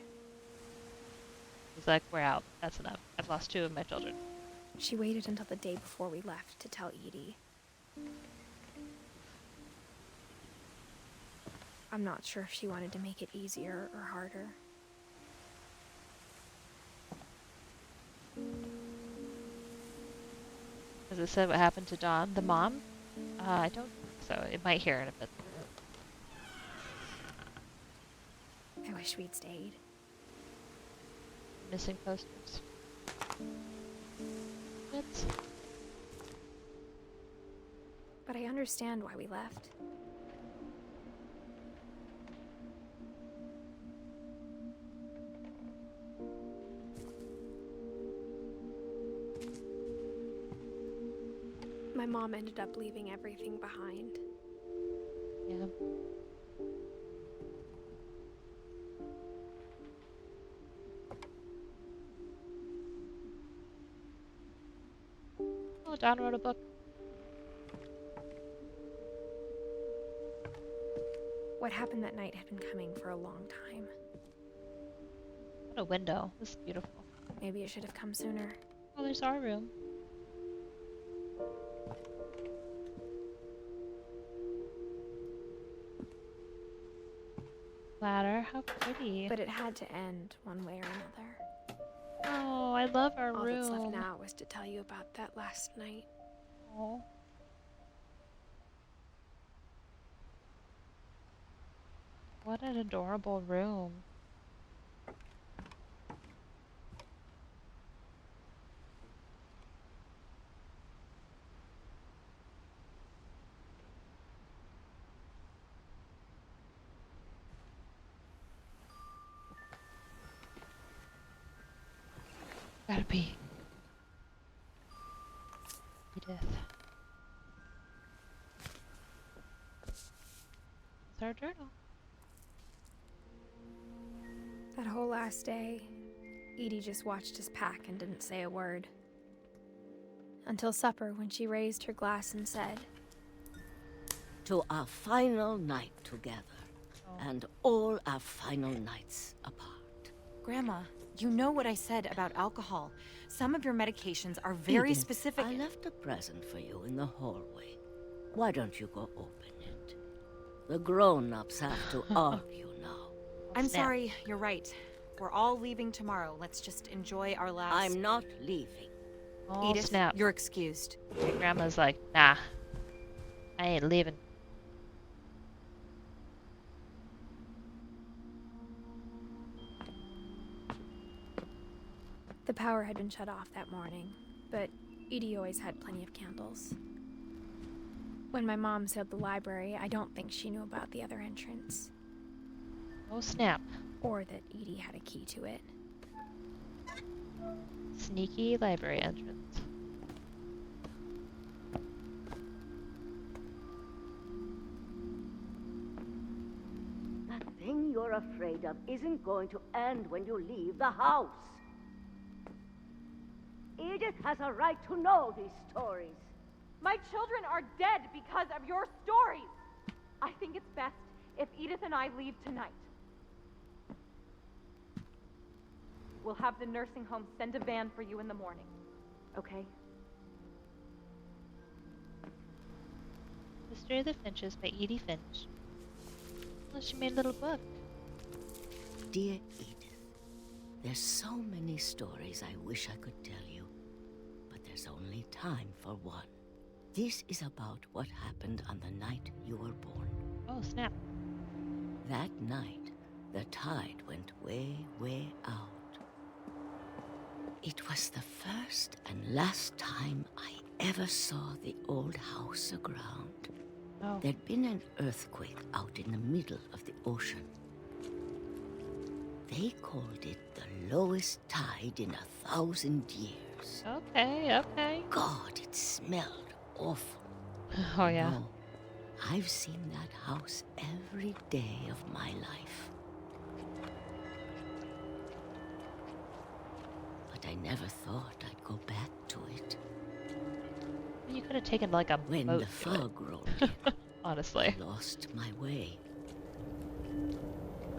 It's like, we're out. That's enough. I've lost 2 of my children. She waited until the day before we left to tell Edie. I'm not sure if she wanted to make it easier or harder. Has it said what happened to Dawn, the mom? I don't think so. It might hear in a bit. I wish we'd stayed. Missing posters. Oops. But I understand why we left. My mom ended up leaving everything behind. Yeah. Oh, Dawn wrote a book. What happened that night had been coming for a long time. What a window. This is beautiful. Maybe it should have come sooner. Oh, there's our room. Ladder, how pretty. But it had to end one way or another. Oh, I love our All room. that's left now was to tell you about that last night. Oh. What an adorable room. Gotta be. Edith. It's our journal. That whole last day, Edie just watched us pack and didn't say a word. Until supper, when she raised her glass and said, "To our final night together, and all our final nights apart." Grandma, you know what I said about alcohol. Some of your medications are very Edith, specific. I left a present for you in the hallway. Why don't you go open it? The grown-ups have to argue now. I'm sorry, you're right. We're all leaving tomorrow. Let's just enjoy our last... I'm not leaving. Oh, Edith, snap. you're excused. My grandma's like, nah. I ain't leaving. the power had been shut off that morning, but Edie always had plenty of candles. When my mom sealed the library, I don't think she knew about the other entrance. Oh snap. Or that Edie had a key to it. Sneaky library entrance. That thing you're afraid of isn't going to end when you leave the house. Edith has a right to know these stories. My children are dead because of your stories. I think it's best if Edith and I leave tonight. We'll have the nursing home send a van for you in the morning. Okay? The Story of the Finches by Edith Finch. Well, she made a little book. Dear Edith, there's so many stories I wish I could tell you, but there's only time for one. This is about what happened on the night you were born. Oh, snap. That night, the tide went way, way out. It was the first and last time I ever saw the old house aground. Oh. There'd been an earthquake out in the middle of the ocean. They called it the lowest tide in 1,000 years. Okay, okay. God, it smelled awful. Oh, yeah. No, I've seen that house every day of my life. But I never thought I'd go back to it. You could have taken like a When boat the to fog it. rolled in, Honestly. I lost my way.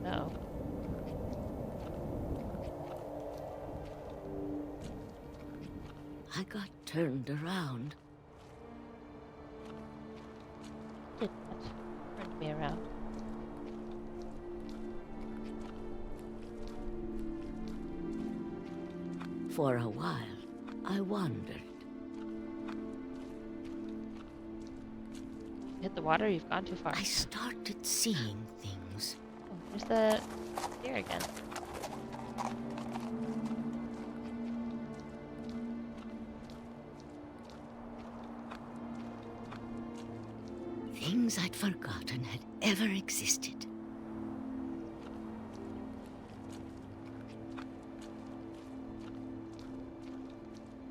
No. I got turned around. Did that. Turned me around. For a while, I wandered. Hit the water, you've gone too far. I started seeing things. Oh, there's the deer again. Things I'd forgotten had ever existed.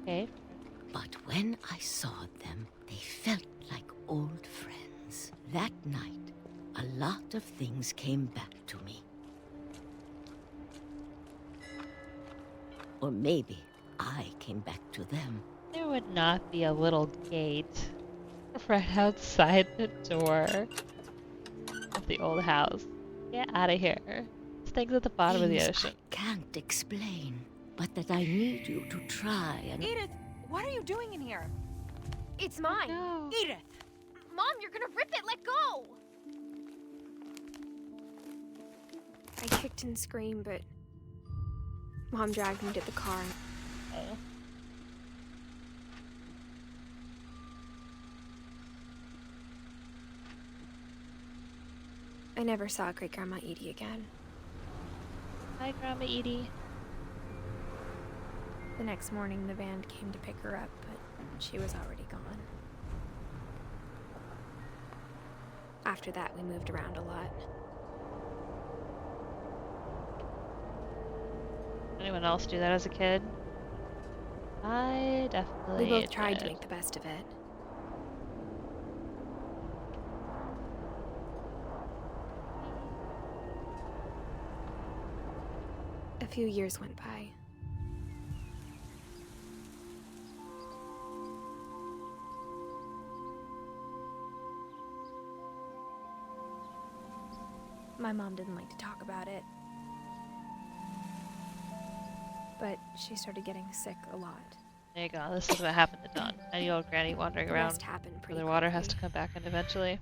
Okay. But when I saw them, they felt like old friends. That night, a lot of things came back to me. Or maybe I came back to them. There would not be a little gate right outside the door of the old house. Get out of here. This thing's at the bottom of the Things ocean. I can't explain, but that I need you to try and... Edith, what are you doing in here? It's mine. No. Edith! Mom, you're gonna rip it. Let go. I kicked and screamed, but Mom dragged me to the car. Oh. I never saw Great Grandma Edie again. Hi, Grandma Edie. The next morning, the van came to pick her up, but she was already gone. After that, we moved around a lot. Anyone else do that as a kid? I definitely We both tried to did. make the best of it. A few years went by. My mom didn't like to talk about it. But she started getting sick a lot. There you go. This is what happened to Dawn. Any old granny wandering The around rest happened where pretty the water has to quickly. come back in eventually.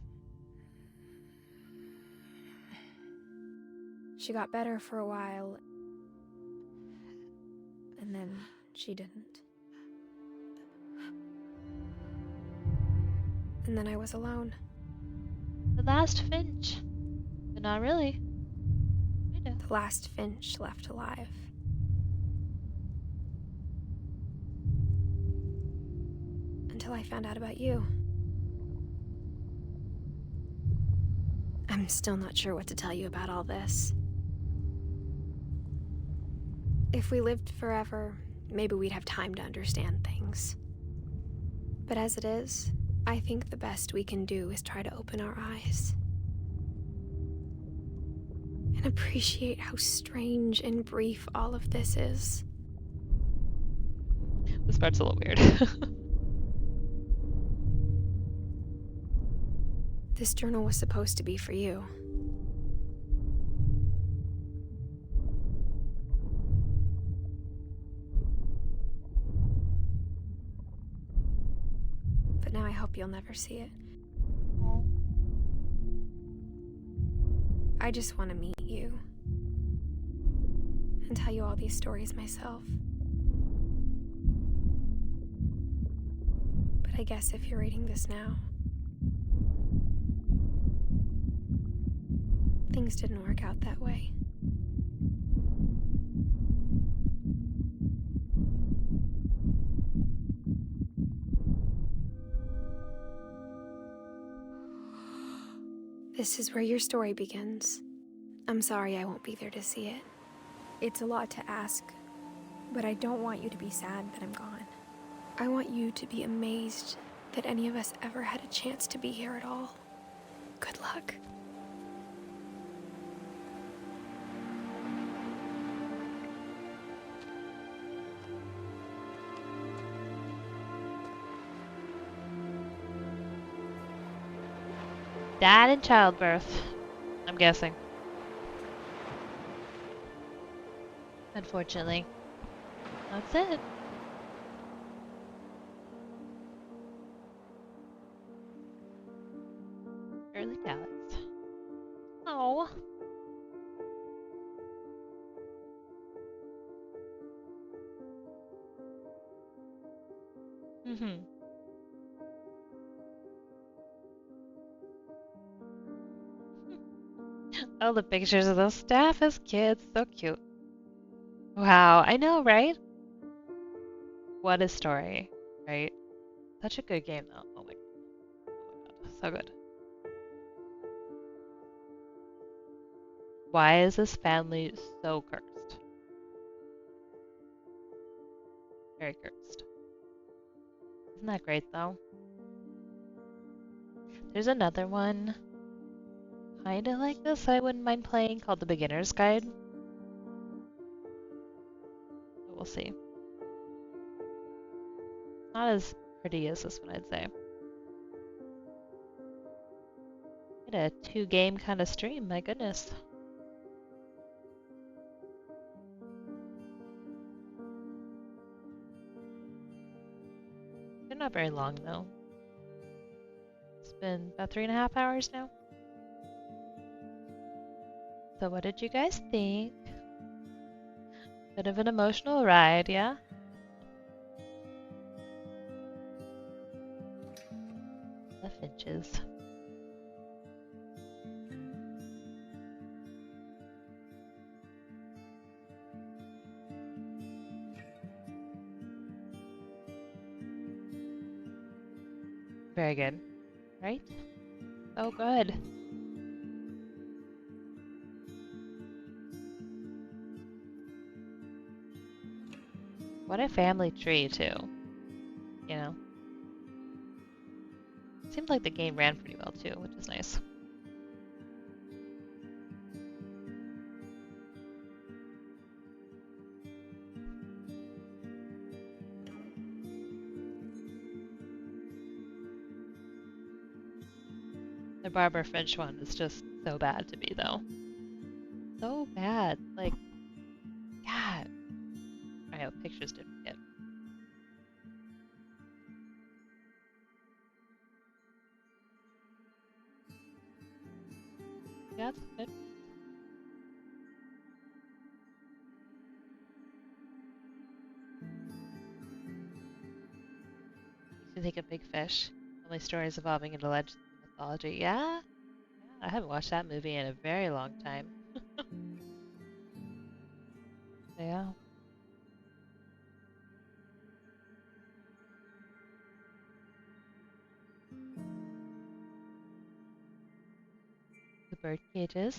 She got better for a while, and then she didn't. And then I was alone. The last Finch. But not really. The last Finch left alive. Until I found out about you. I'm still not sure what to tell you about all this. If we lived forever, maybe we'd have time to understand things. But as it is, I think the best we can do is try to open our eyes. And appreciate how strange and brief all of this is. This part's a little weird. This journal was supposed to be for you. but now I hope you'll never see it. I just want to meet you and tell you all these stories myself. But I guess if you're reading this now, things didn't work out that way. This is where your story begins. I'm sorry I won't be there to see it. It's a lot to ask, but I don't want you to be sad that I'm gone. I want you to be amazed that any of us ever had a chance to be here at all. Good luck. Died in childbirth, I'm guessing. Unfortunately. That's it. Early Dallas. Oh. Mm-hmm. Oh, the pictures of those staff as kids. So cute. Wow, I know, right? What a story, right? Such a good game, though. Oh my god. So good. Why is this family so cursed? Very cursed. Isn't that great, though? There's another one, kinda like this, I wouldn't mind playing, called The Beginner's Guide. But we'll see. Not as pretty as this one, I'd say. Had a 2-game kind of stream, my goodness. They're not very long, though. It's been about 3.5 hours now. So what did you guys think? Bit of an emotional ride, yeah? The Finches. Very good. Right? So good. What a family tree, too. You know? Seemed like the game ran pretty well, too, which is nice. The Barbara Finch one is just so bad to me, though. So bad. Like, God. I hope pictures didn't get. Yeah, that's good. You think a big fish. Only stories evolving into legends and mythology. Yeah? I haven't watched that movie in a very long time. Yeah. The bird cages.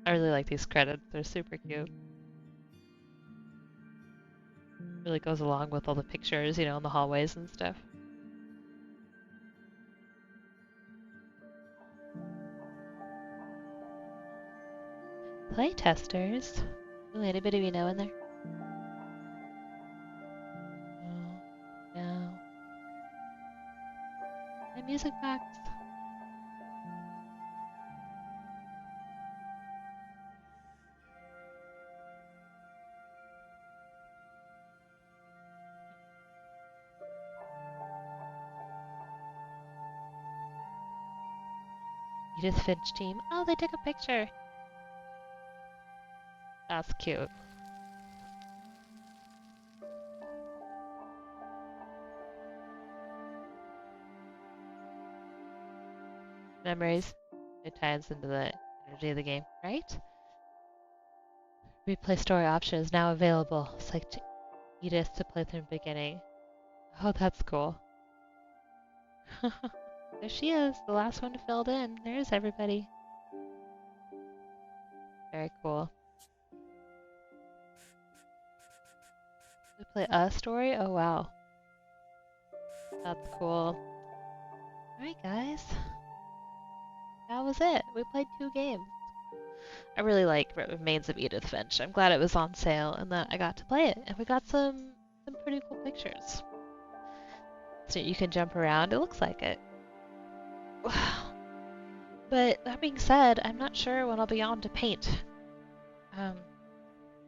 I really like these credits. They're super cute. Really goes along with all the pictures, you know, in the hallways and stuff. Playtesters. Really, anybody we know in there? No. My music box. Edith Finch team. Oh, they took a picture. That's cute. Memories. It ties into the energy of the game, right? Replay story option is now available. Select Edith to play from the beginning. Oh, that's cool. There she is, the last one filled in. There's everybody. Very cool. We play a story? Oh, wow. That's cool. Alright, guys. That was it. We played 2 games. I really like Remains of Edith Finch. I'm glad it was on sale and that I got to play it. And we got some pretty cool pictures. So you can jump around. It looks like it. But that being said, I'm not sure when I'll be on to paint.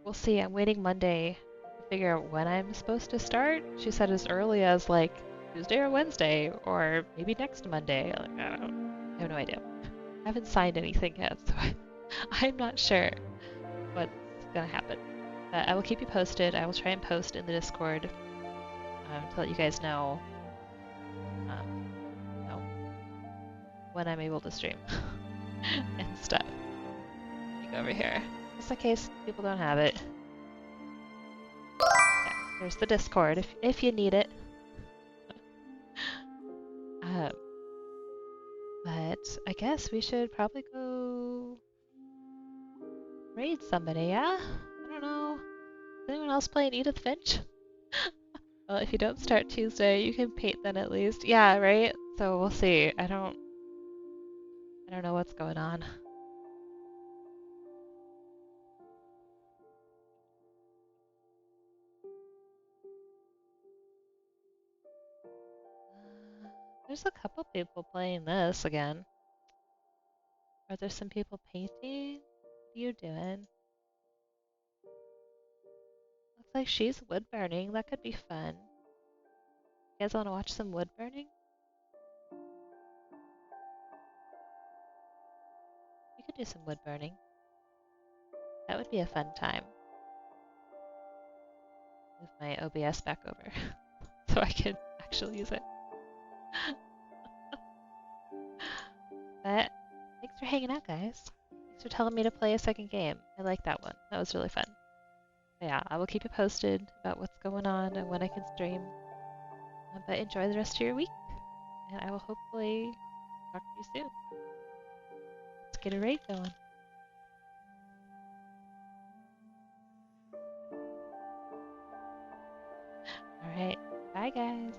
We'll see. I'm waiting Monday to figure out when I'm supposed to start. She said as early as like Tuesday or Wednesday, or maybe next Monday. Like, I have no idea. I haven't signed anything yet, so I'm not sure what's gonna happen. But I will keep you posted. I will try and post in the Discord to let you guys know, when I'm able to stream and stuff. Let me go over here, just in case people don't have it. Yeah, there's the Discord if you need it. But I guess we should probably go raid somebody, yeah? I don't know. Is anyone else playing Edith Finch? Well, if you don't start Tuesday, you can paint then at least. Yeah, right? So we'll see. I don't know what's going on. There's a couple people playing this again. Are there some people painting? What are you doing? Looks like she's wood burning. That could be fun. You guys want to watch some wood burning? We could do some wood burning. That would be a fun time. Move my OBS back over so I can actually use it. But thanks for hanging out, guys. Thanks for telling me to play a second game. I like that one. That was really fun. But yeah, I will keep you posted about what's going on and when I can stream. But enjoy the rest of your week, and I will hopefully talk to you soon. Let's get a raid going. Alright, bye guys.